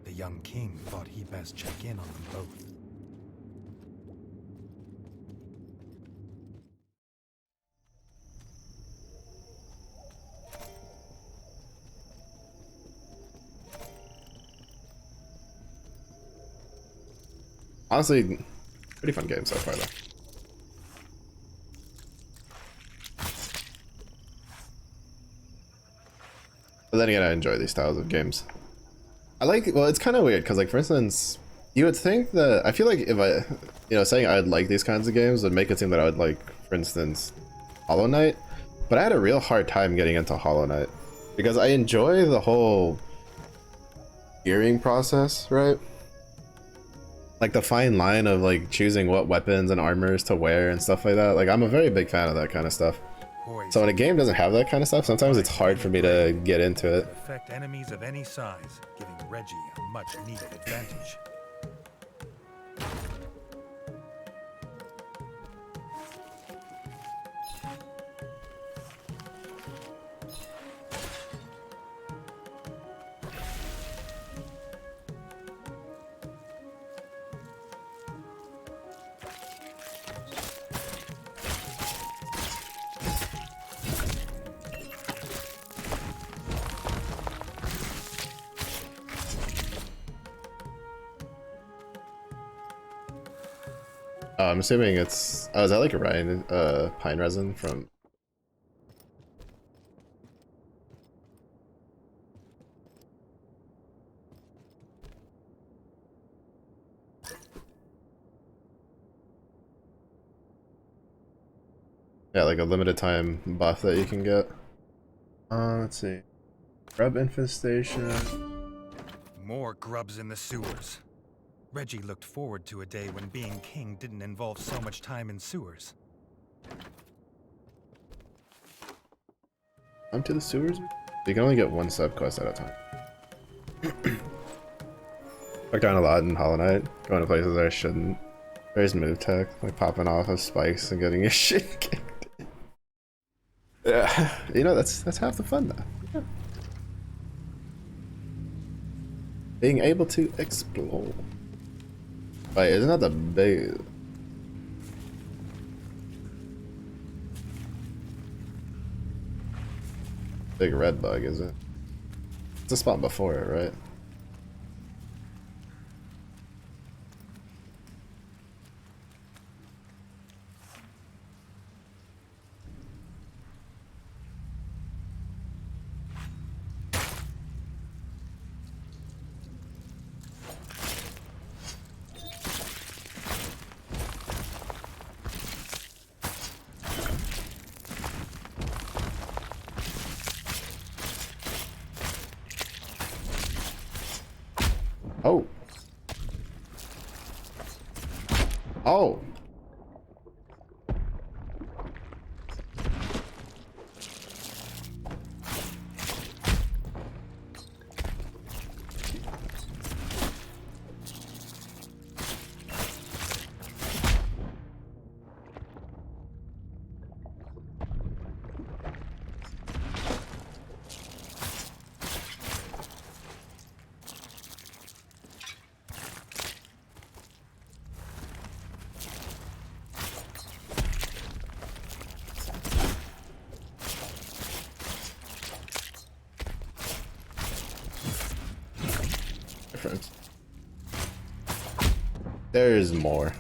The young king thought he'd best check in on them both. Honestly, pretty fun game so far though. But then again, I enjoy these styles of games. I like, well, it's kind of weird because, like, for instance, you would think that, I feel like if I, you know, saying I'd like these kinds of games would make it seem that I would like, for instance, Hollow Knight. But I had a real hard time getting into Hollow Knight because I enjoy the whole gearing process, right? Like the fine line of like choosing what weapons and armors to wear and stuff like that. Like, I'm a very big fan of that kind of stuff. So when a game doesn't have that kind of stuff, sometimes it's hard for me to get into it. Affect enemies of any size, giving Reggie a much-needed advantage. Oh, I'm assuming it's. Oh, is that like a pine resin from? Yeah, like a limited time buff that you can get. Let's see. Grub infestation. More grubs in the sewers. Reggie looked forward to a day when being king didn't involve so much time in sewers. Come to the sewers? You can only get one sub quest at a time. I've done a lot in Hollow Knight, going to places I shouldn't. There's move tech, like popping off of spikes and getting your shit kicked. Yeah, you know, that's half the fun though. Yeah. Being able to explore. Wait, isn't that the big... big red bug, is it? It's a spot before it, right? Oh. Oh. Different. There's more.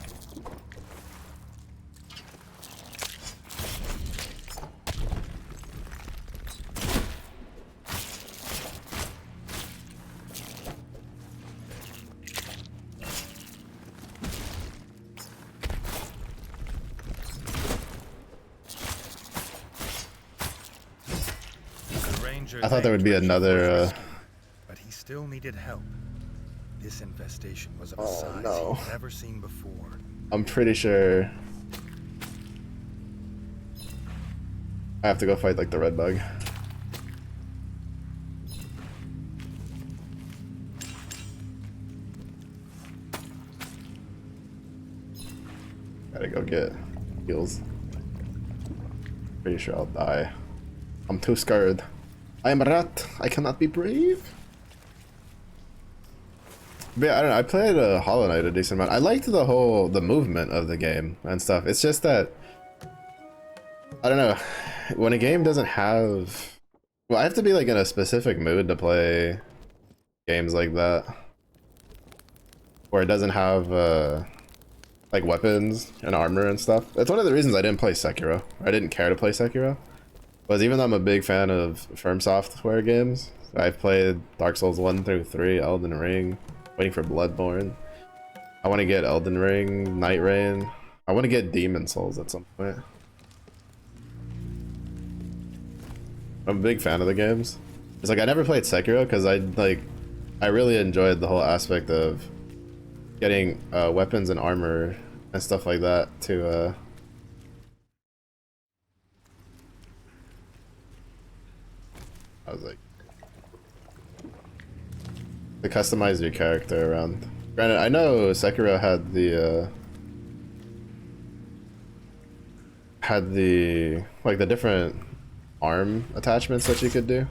I thought there would be another but he still needed help. This infestation was of a size he'd never seen before. I'm pretty sure I have to go fight like the red bug. Gotta go get heals. Pretty sure I'll die. I'm too scared. I am a rat. I cannot be brave. But yeah, I don't know. I played Hollow Knight a decent amount. I liked the movement of the game and stuff. It's just that I don't know. When a game doesn't have, well, I have to be like in a specific mood to play games like that, where it doesn't have like weapons and armor and stuff. That's one of the reasons I didn't play Sekiro. I didn't care to play Sekiro. Was even though I'm a big fan of From Software games, I've played Dark Souls 1 through 3, Elden Ring, waiting for Bloodborne. I want to get Elden Ring, Night Rain. I want to get Demon Souls at some point. I'm a big fan of the games. It's like I never played Sekiro because I really enjoyed the whole aspect of getting weapons and armor and stuff like that to I was like to customize your character around. Granted, I know Sekiro had the like the different arm attachments that you could do.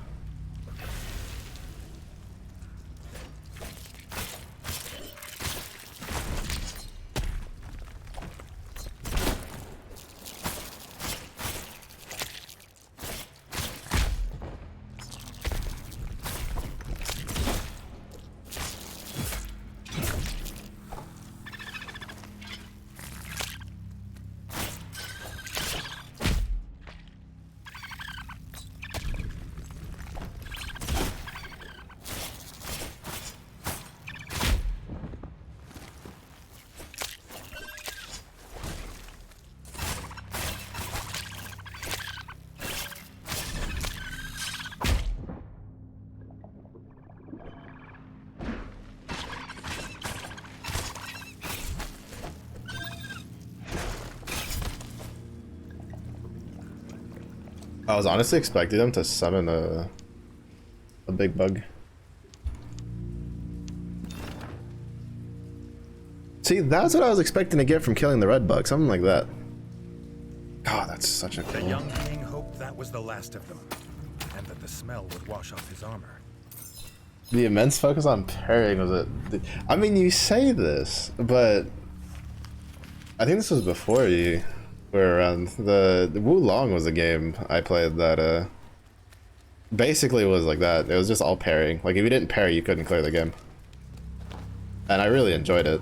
I was honestly expecting them to summon a big bug. See, that's what I was expecting to get from killing the red bug, something like that. God, that's such a The cool. young king hoped that was the last of them, and that the smell would wash off his armor. The immense focus on parrying was it? I mean, you say this, but I think this was before you were around. The Wu Long was a game I played that basically was like that. It was just all parrying. Like if you didn't parry, you couldn't clear the game, and I really enjoyed it.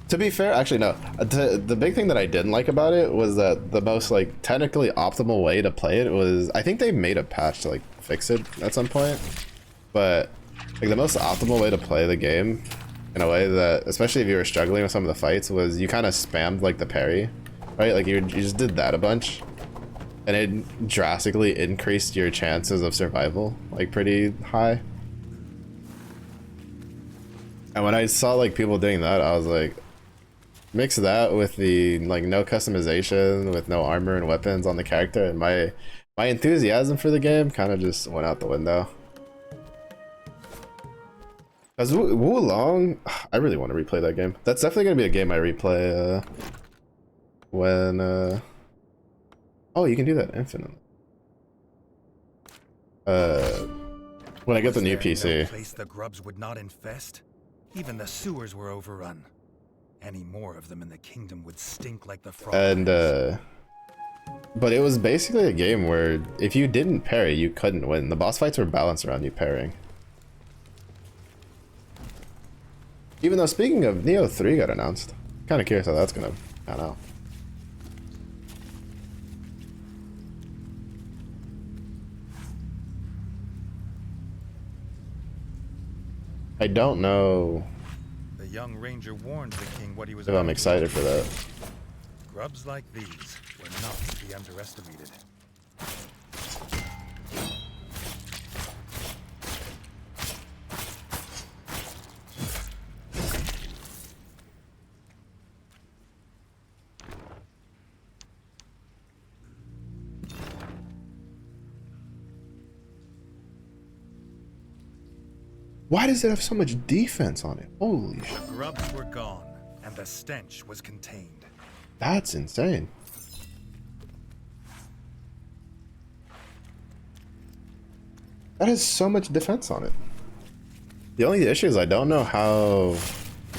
To be fair, actually no. The big thing that I didn't like about it was that the most like technically optimal way to play it was, I think they made a patch to like fix it at some point, but like the most optimal way to play the game in a way that, especially if you were struggling with some of the fights, was you kind of spammed like the parry, right? Like you just did that a bunch, and it drastically increased your chances of survival like pretty high. And when I saw like people doing that, I was like, mix that with the like no customization, with no armor and weapons on the character, and my enthusiasm for the game kind of just went out the window. As Wu Long, I really want to replay that game. That's definitely gonna be a game I replay when oh, you can do that infinitely. When I get the new PC. No place the grubs would not infest? Even the sewers were overrun. Any more of them in the kingdom would stink like the frog. And but it was basically a game where if you didn't parry, you couldn't win. The boss fights were balanced around you parrying. Even though, speaking of, Neo 3 got announced. Kind of curious how that's gonna pan out. I don't know The young ranger warned the king what he was if I'm about to excited do. for that. Grubs like these were not to be underestimated. Why does it have so much defense on it? Holy shit. The grubs were gone, and the stench was contained. That's insane. That has so much defense on it. The only issue is I don't know how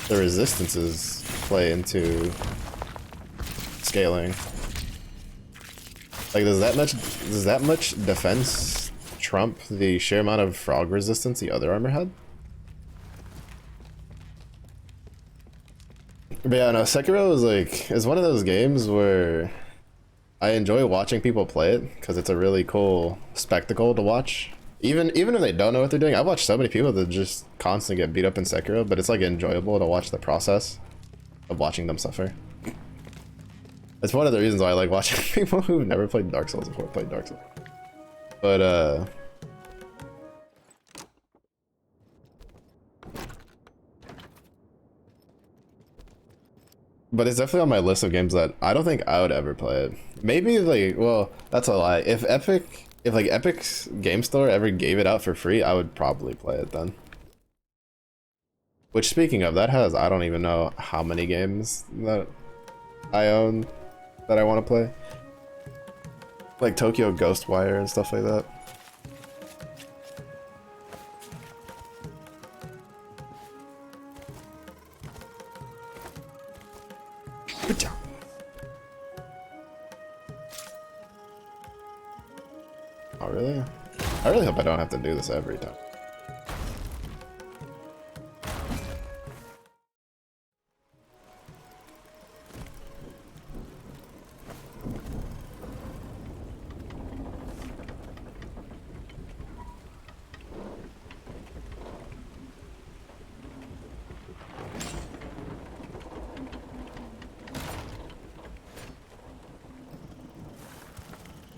the resistances play into scaling. Like, does that much defense trump the sheer amount of frog resistance the other armor had? But yeah, no, Sekiro is one of those games where I enjoy watching people play it because it's a really cool spectacle to watch. Even if they don't know what they're doing, I've watched so many people that just constantly get beat up in Sekiro, but it's like enjoyable to watch the process of watching them suffer. It's one of the reasons why I like watching people who've never played Dark Souls before play Dark Souls. But but it's definitely on my list of games that I don't think I would ever play it. Maybe like, well, that's a lie. If like Epic's Game Store ever gave it out for free, I would probably play it then. Which, speaking of, that has, I don't even know how many games that I own that I want to play. Like Tokyo Ghostwire and stuff like that. Good job. Oh, really? I really hope I don't have to do this every time.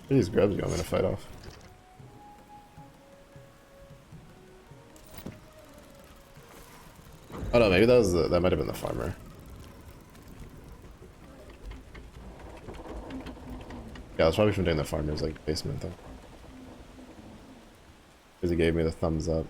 What are these grubs you want me to fight off? Oh no, maybe that might have been the farmer. Yeah, Yeah, I was probably from doing the farmer's like basement thing. Because he gave me the thumbs up.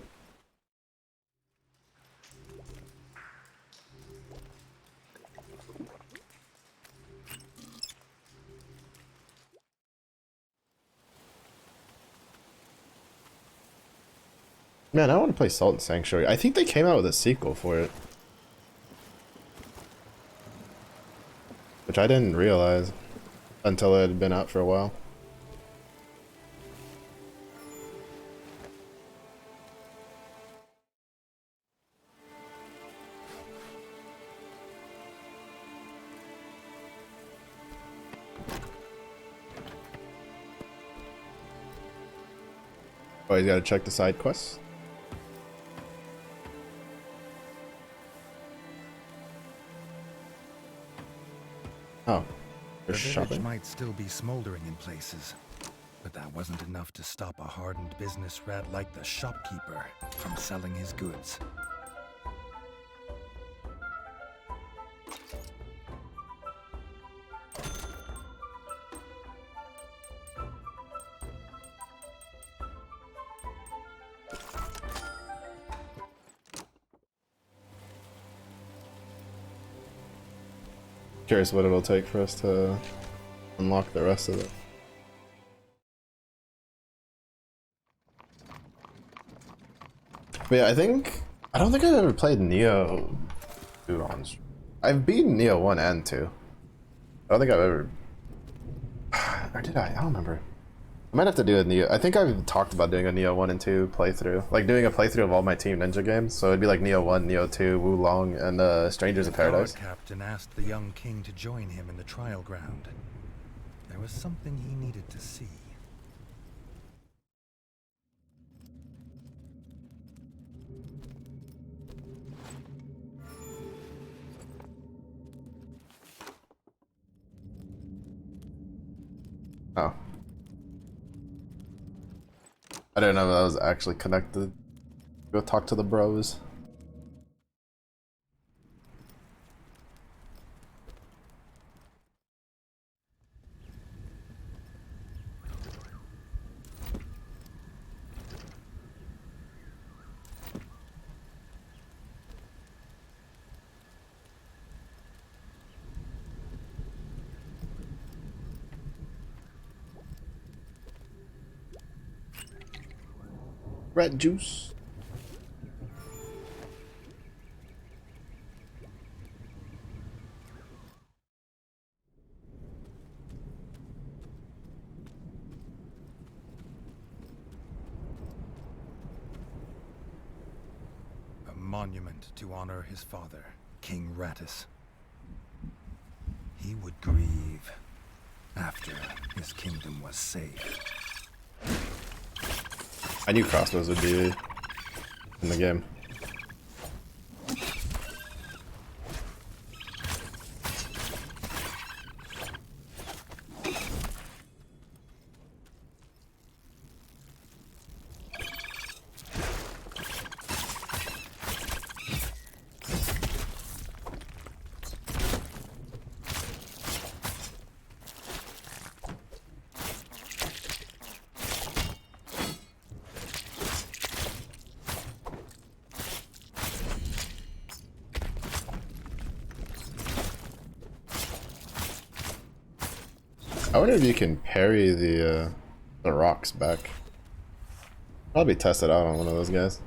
Man, I want to play Salt and Sanctuary. I think they came out with a sequel for it. Which I didn't realize until it had been out for a while. Oh, he's gotta check the side quests. Oh, The there's village shopping. might still be smoldering in places, but that wasn't enough to stop a hardened business rat like the shopkeeper from selling his goods. Curious what it'll take for us to unlock the rest of it. But yeah, I don't think I've ever played Neo 2 on stream. I've beaten Neo 1 and 2. I don't think I've ever... Or did I? I don't remember. I might have to do a Neo... I think I've talked about doing a Neo 1 and 2 playthrough. Like doing a playthrough of all my Team Ninja games. So it'd be like Neo 1, Neo 2, Wu Long, and Strangers of Paradise. The guard captain asked the young king to join him in the trial ground. There was something he needed to see. Oh. I didn't know that was actually connected. Go talk to the bros. Red juice. A monument to honor his father, King Rattus. He would grieve after his kingdom was safe. I knew crossbows would be in the game. I wonder if you can parry the rocks back. Probably test it out on one of those guys.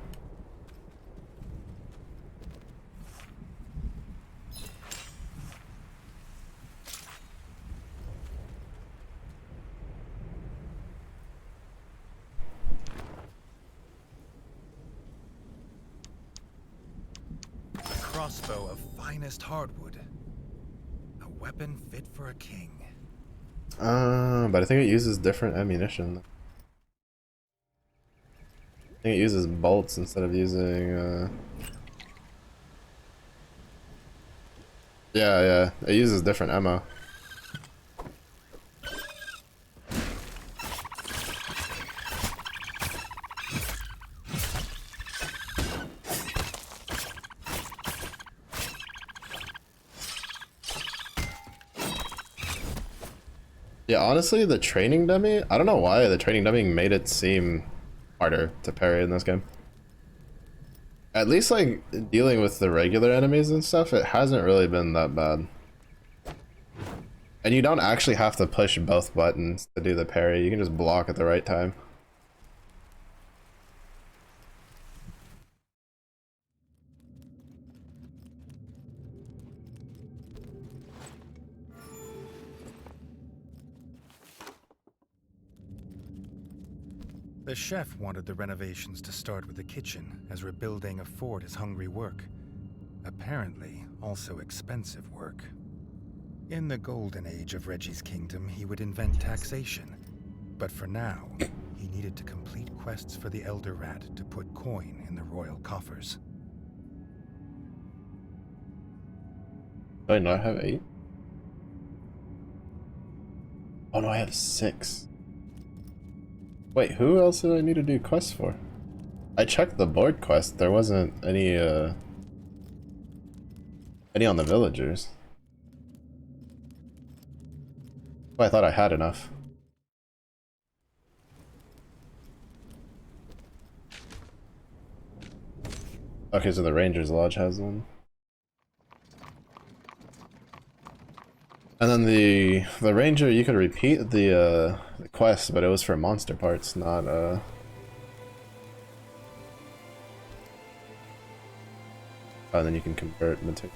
A crossbow of finest hardwood. A weapon fit for a king. But I think it uses different ammunition. I think it uses bolts instead of using, Yeah, it uses different ammo. Yeah, honestly, the training dummy, I don't know why the training dummy made it seem harder to parry in this game. At least, like, dealing with the regular enemies and stuff, it hasn't really been that bad. And you don't actually have to push both buttons to do the parry, you can just block at the right time. The chef wanted the renovations to start with the kitchen, as rebuilding a fort is hungry work. Apparently, also expensive work. In the golden age of Reggie's kingdom, he would invent taxation. But for now, he needed to complete quests for the Elder Rat to put coin in the royal coffers. Do I not have 8? Oh no, I have 6. Wait, who else did I need to do quests for? I checked the board quest, there wasn't any on the villagers. Well, I thought I had enough. Okay, so the Ranger's Lodge has one. And then the Ranger, you could repeat the quest, but it was for monster parts, not Oh, and then you can convert material.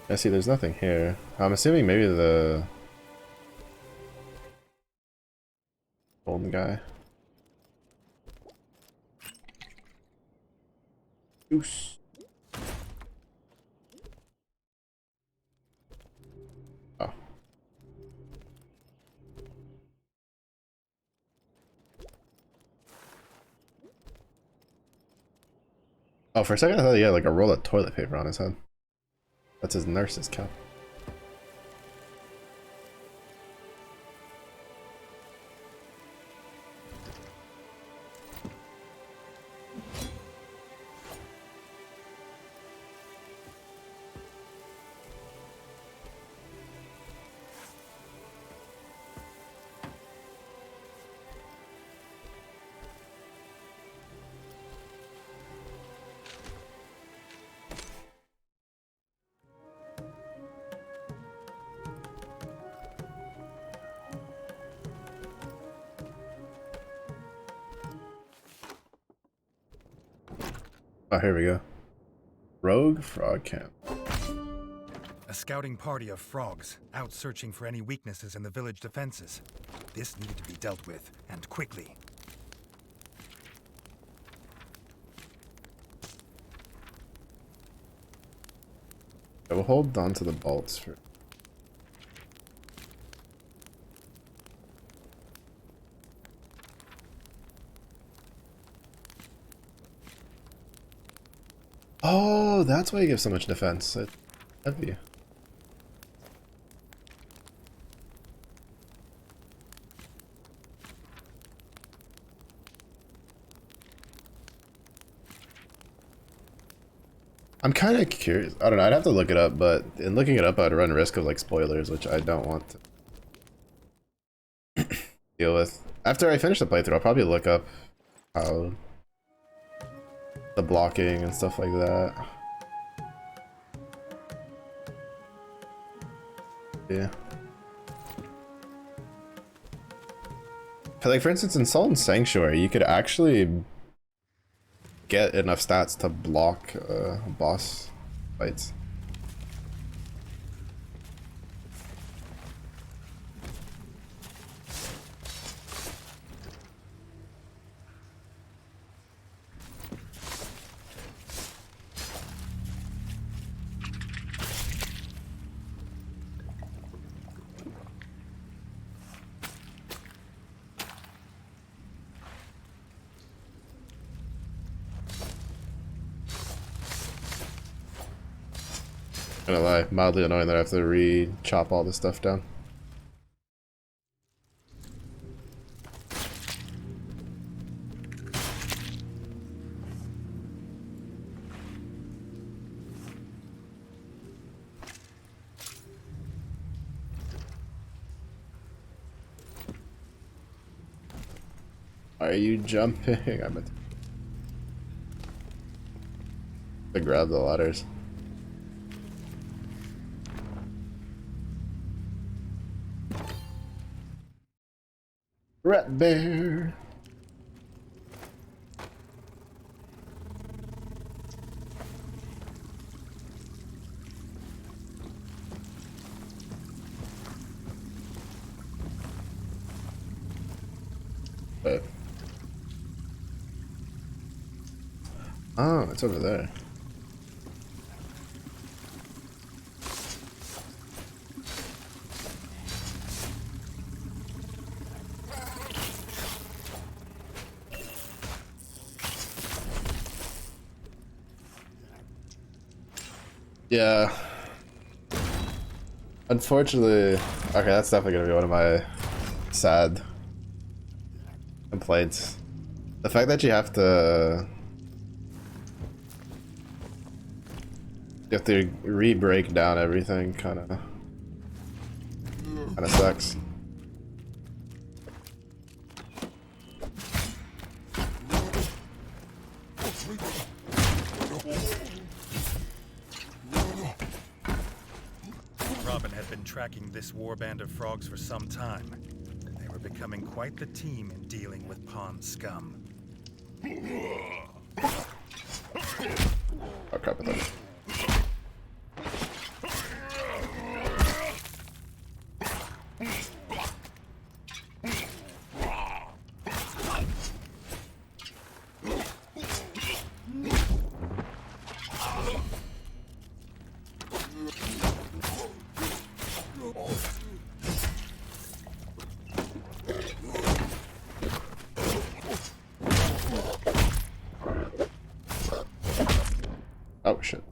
I see there's nothing here. I'm assuming maybe the golden guy. Goose. Oh. Oh, for a second I thought he had like a roll of toilet paper on his head. That's his nurse's cap. Oh, here we go. Rogue Frog Camp. A scouting party of frogs, out searching for any weaknesses in the village defenses. This needed to be dealt with, and quickly. I will hold on to the bolts for. Oh, that's why you give so much defense. It's heavy. I'm kind of curious. I don't know. I'd have to look it up, but in looking it up, I'd run risk of like spoilers, which I don't want to deal with. After I finish the playthrough, I'll probably look up how the blocking and stuff like that. Yeah. Like for instance, in Sultan Sanctuary, you could actually get enough stats to block boss fights. Gonna lie, mildly annoying that I have to re-chop all this stuff down. Are you jumping? I meant to grab the ladders. Rat bear. Wait. Oh, it's over there. Yeah. Unfortunately, okay, that's definitely gonna be one of my sad complaints. The fact that you have to re-break down everything kinda sucks. Robin had been tracking this warband of frogs for some time. They were becoming quite the team in dealing with pond scum. Oh crap, I thought. Oh shit.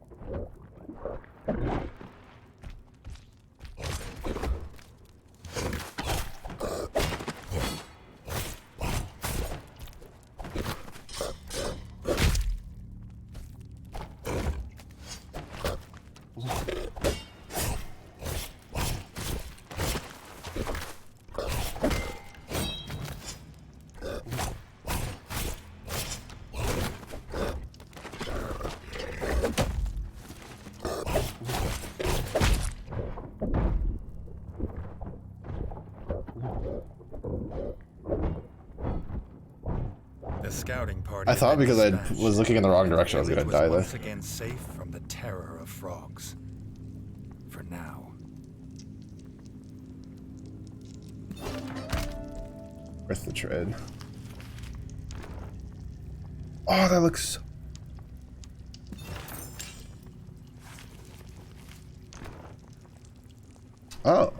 The scouting party. I thought because I was looking in the wrong direction I was gonna die there. Once again safe from the terror of frogs. For now. Worth the trade. Oh, that looks. Oh.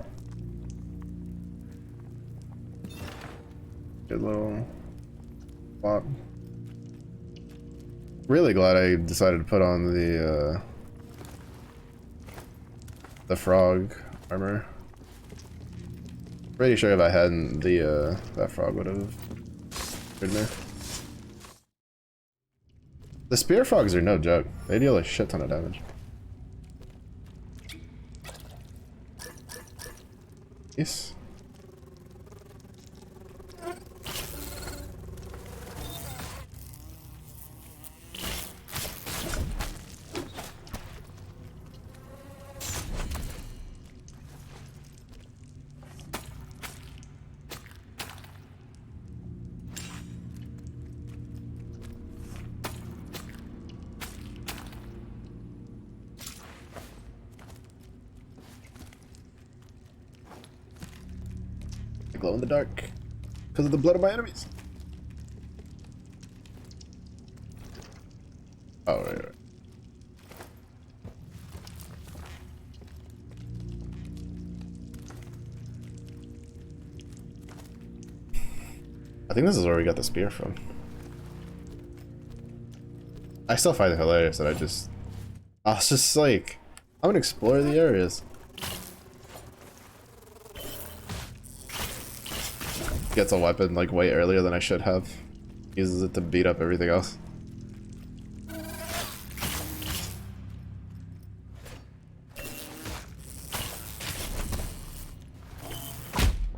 Good little spot. Really glad I decided to put on the frog armor. Pretty sure if I hadn't, that frog would have hurt me. The spear frogs are no joke. They deal a shit ton of damage. Yes. I glow in the dark because of the blood of my enemies. Oh, right. I think this is where we got the spear from. I still find it hilarious that I was just like, I'm gonna explore the areas. Gets a weapon like way earlier than I should have. Uses it to beat up everything else.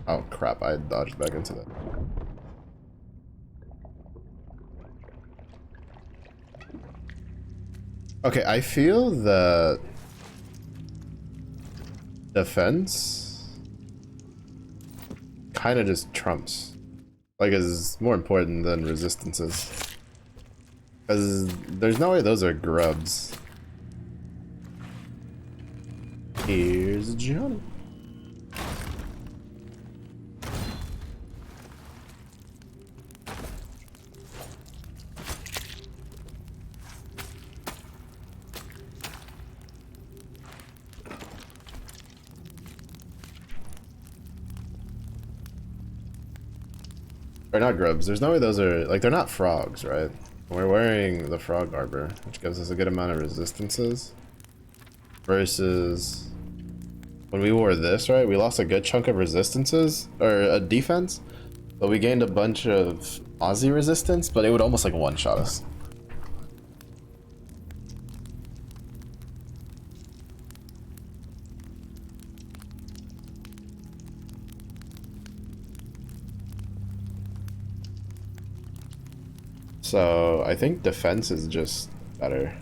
Oh crap, I dodged back into that. Okay, I feel that defense kind of just trumps. Like, is more important than resistances. Because there's no way those are grubs. Here's Johnny. Or not grubs. There's no way those are, like, they're not frogs, right? We're wearing the frog arbor, which gives us a good amount of resistances. Versus when we wore this, right? We lost a good chunk of resistances, or a defense, but we gained a bunch of Aussie resistance, but it would almost like one-shot us. So I think defense is just better.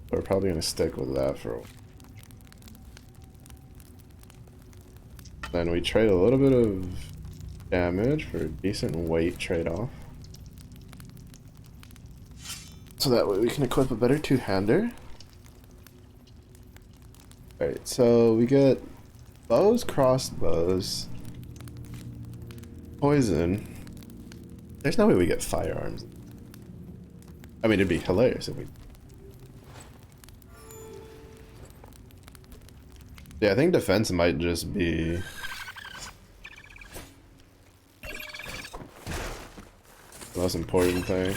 We're probably gonna stick with that for a while. Then we trade a little bit of damage for a decent weight trade-off. So that way we can equip a better two-hander. Alright, so we get bows, crossbows, poison. There's no way we get firearms. I mean, it'd be hilarious if we... Yeah, I think defense might just be... the most important thing.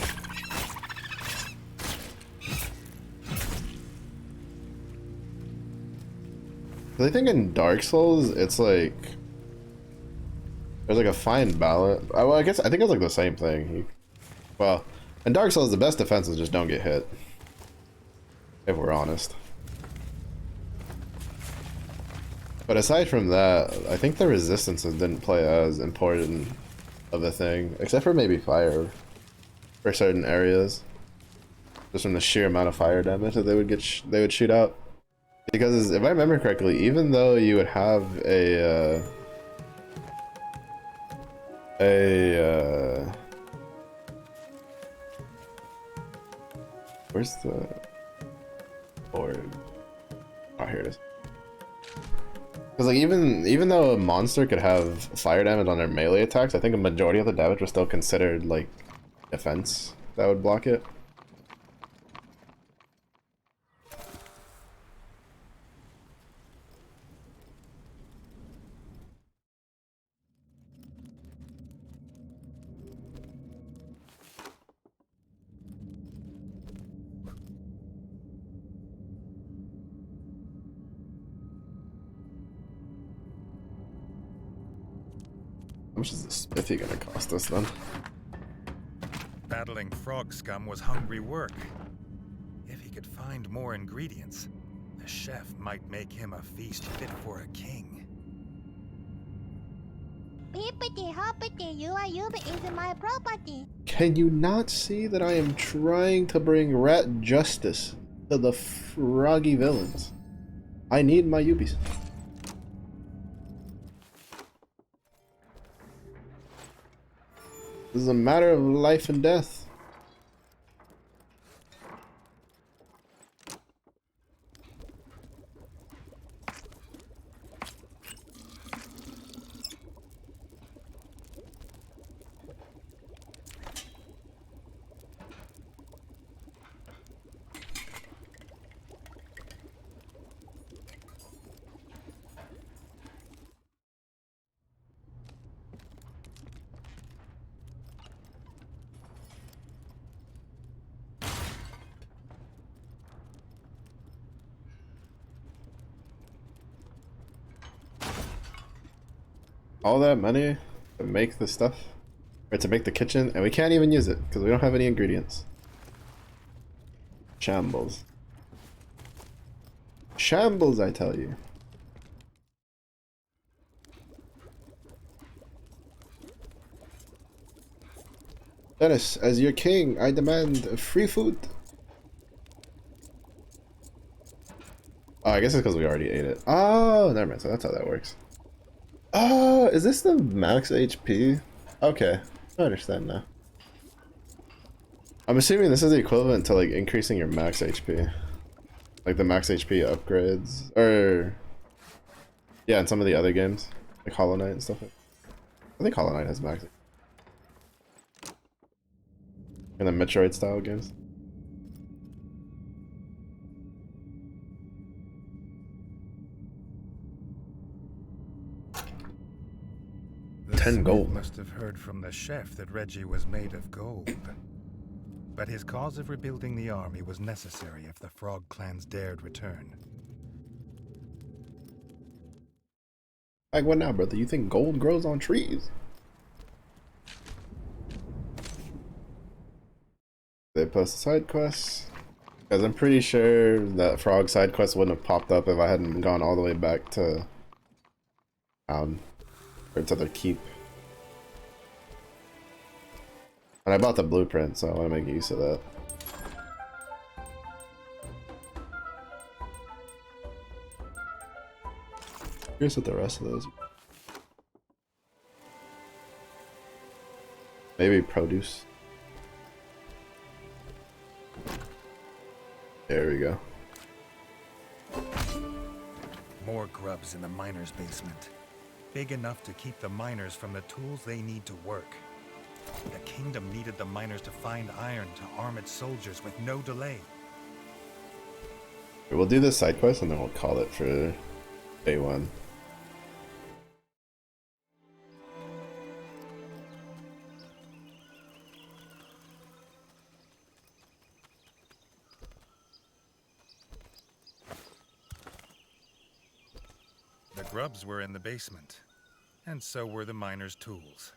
I think in Dark Souls, it's like... there's like a fine balance. Well, I think it's like the same thing. Well, in Dark Souls, the best defenses just don't get hit. If we're honest. But aside from that, I think the resistances didn't play as important of a thing. Except for maybe fire. For certain areas. Just from the sheer amount of fire damage that they would shoot out. Because if I remember correctly, even though you would have where's the board? Oh, here it is. Because like even though a monster could have fire damage on their melee attacks, I think a majority of the damage was still considered like defense that would block it. How much is this spiffy gonna cost us then? Battling frog scum was hungry work. If he could find more ingredients, the chef might make him a feast fit for a king. Hippity hoppity, you is my property. Can you not see that I am trying to bring rat justice to the froggy villains? I need my Ubis. This is a matter of life and death. All that money to make the stuff, or to make the kitchen, and we can't even use it because we don't have any ingredients. Shambles. Shambles, I tell you. Dennis, as your king, I demand free food. Oh, I guess it's because we already ate it. Oh, never mind. So that's how that works. Oh, is this the max HP? Okay, I understand now. I'm assuming this is the equivalent to like increasing your max HP. Like the max HP upgrades. Or yeah, in some of the other games. Like Hollow Knight and stuff like that. I think Hollow Knight has max. In the Metroid style games. The 10 smith gold. must have heard from the chef that Reggie was made of gold. But his cause of rebuilding the army was necessary if the Frog clans dared return. Like what now, brother? You think gold grows on trees? They post a side quest. Because I'm pretty sure that frog side quest wouldn't have popped up if I hadn't gone all the way back to town. Or to their keep. And I bought the blueprint, so I want to make use of that. Here's what the rest of those. Maybe produce. There we go. More grubs in the miners' basement. Big enough to keep the miners from the tools they need to work. The kingdom needed the miners to find iron to arm its soldiers with no delay. We'll do this side quest and then we'll call it for day one. The grubs were in the basement, and so were the miners' tools.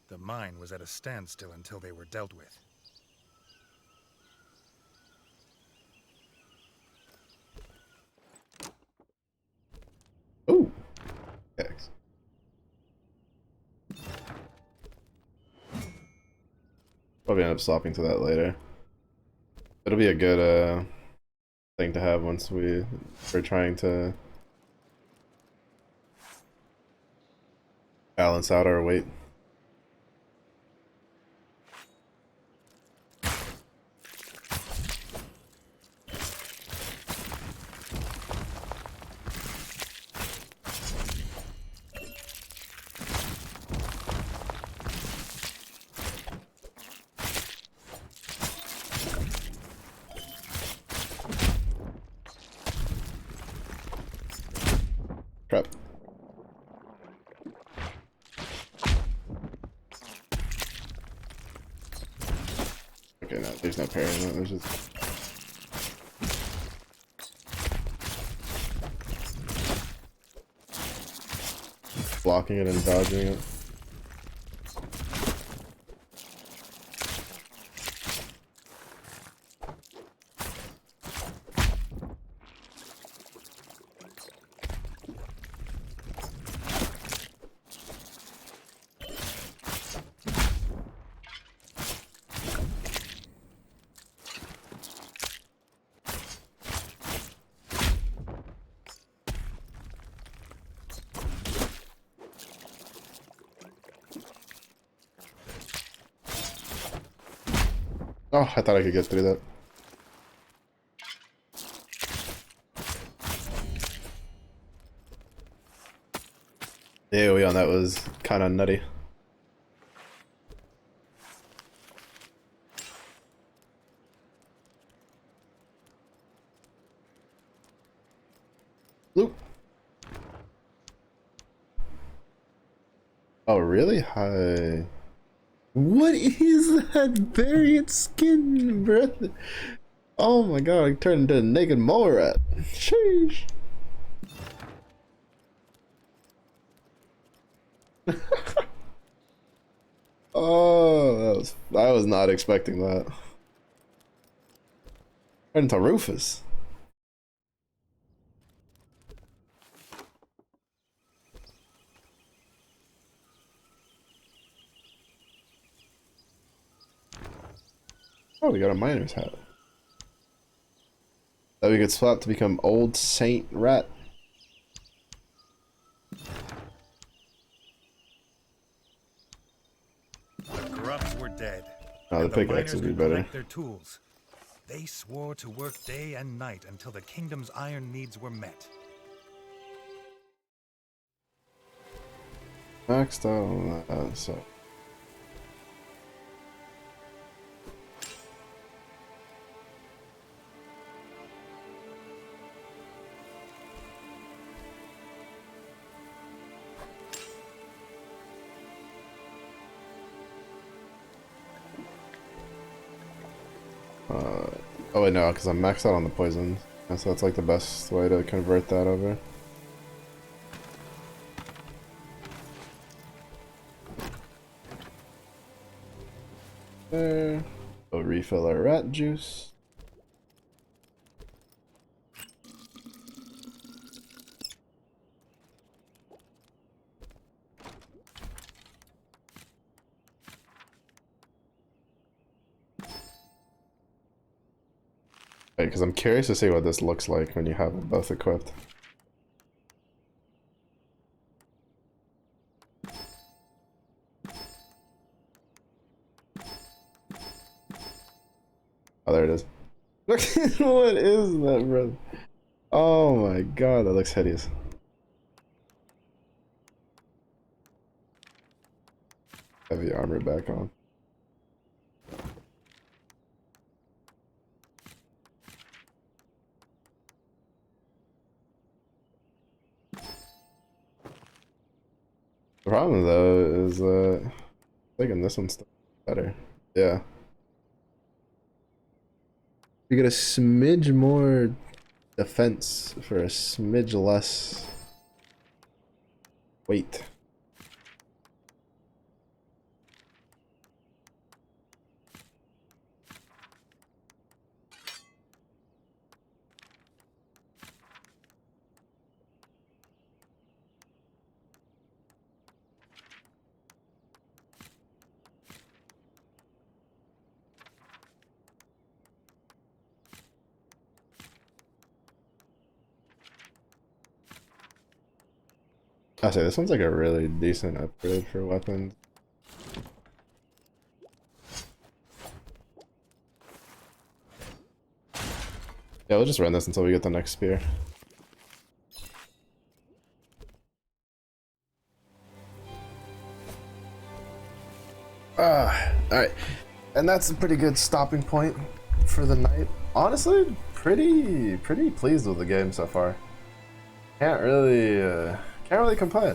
The mine was at a standstill until they were dealt with. Ooh. X. Probably end up swapping to that later. It'll be a good thing to have once we're trying to balance out our weight. Crap. Okay, no, there's no parry. No, there's just blocking it and dodging it. Oh, I thought I could get through that. AoE that was kind of nutty. Loop. Oh, really? Hi. What is that variant skin, bro? Oh my god, I turned into a naked mole rat. Sheesh. Oh, I was not expecting that. Turned into Rufus. we got a miner's hat. That we could swap to become Old Saint Rat. The grubs were dead. Oh, the and pickaxe miners would be could better. collect their tools. They swore to work day and night until the kingdom's iron needs were met. Maxed out on that, so. Oh wait, no, because I'm maxed out on the poison. And so that's like the best way to convert that over. There. We'll refill our rat juice. Because I'm curious to see what this looks like when you have them both equipped. Oh, there it is. Look, what is that, bro? Oh my god, that looks hideous. Heavy armor back on. The problem though is thinking this one's better. Yeah. You get a smidge more defense for a smidge less weight. I say this one's like a really decent upgrade for weapons. Yeah, we'll just run this until we get the next spear. Alright. And that's a pretty good stopping point for the night. Honestly, pretty pleased with the game so far. Can't really complain.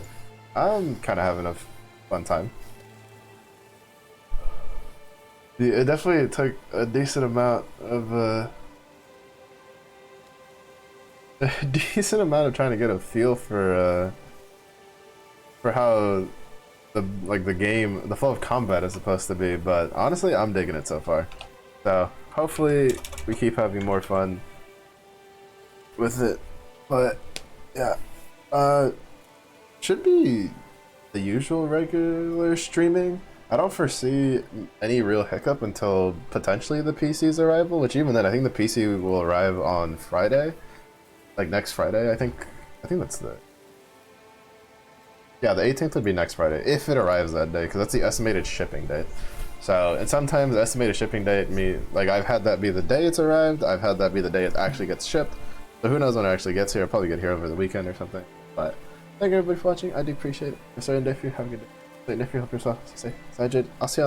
I'm kind of having a fun time. It definitely took a decent amount of trying to get a feel for how the flow of combat is supposed to be, but honestly I'm digging it so far. So hopefully we keep having more fun with it. But yeah, should be the usual regular streaming. I don't foresee any real hiccup until potentially the PC's arrival, which even then I think the PC will arrive on Friday. Like next Friday, I think that's the... Yeah, the 18th would be next Friday, if it arrives that day, because that's the estimated shipping date. So, and sometimes the estimated shipping date, like I've had that be the day it's arrived, I've had that be the day it actually gets shipped. So who knows when it actually gets here, I'll probably get here over the weekend or something. But thank you everybody for watching, I do appreciate it. Mr. Nephew, have a good day. Nephew, help yourself. Say, Jade, I'll see you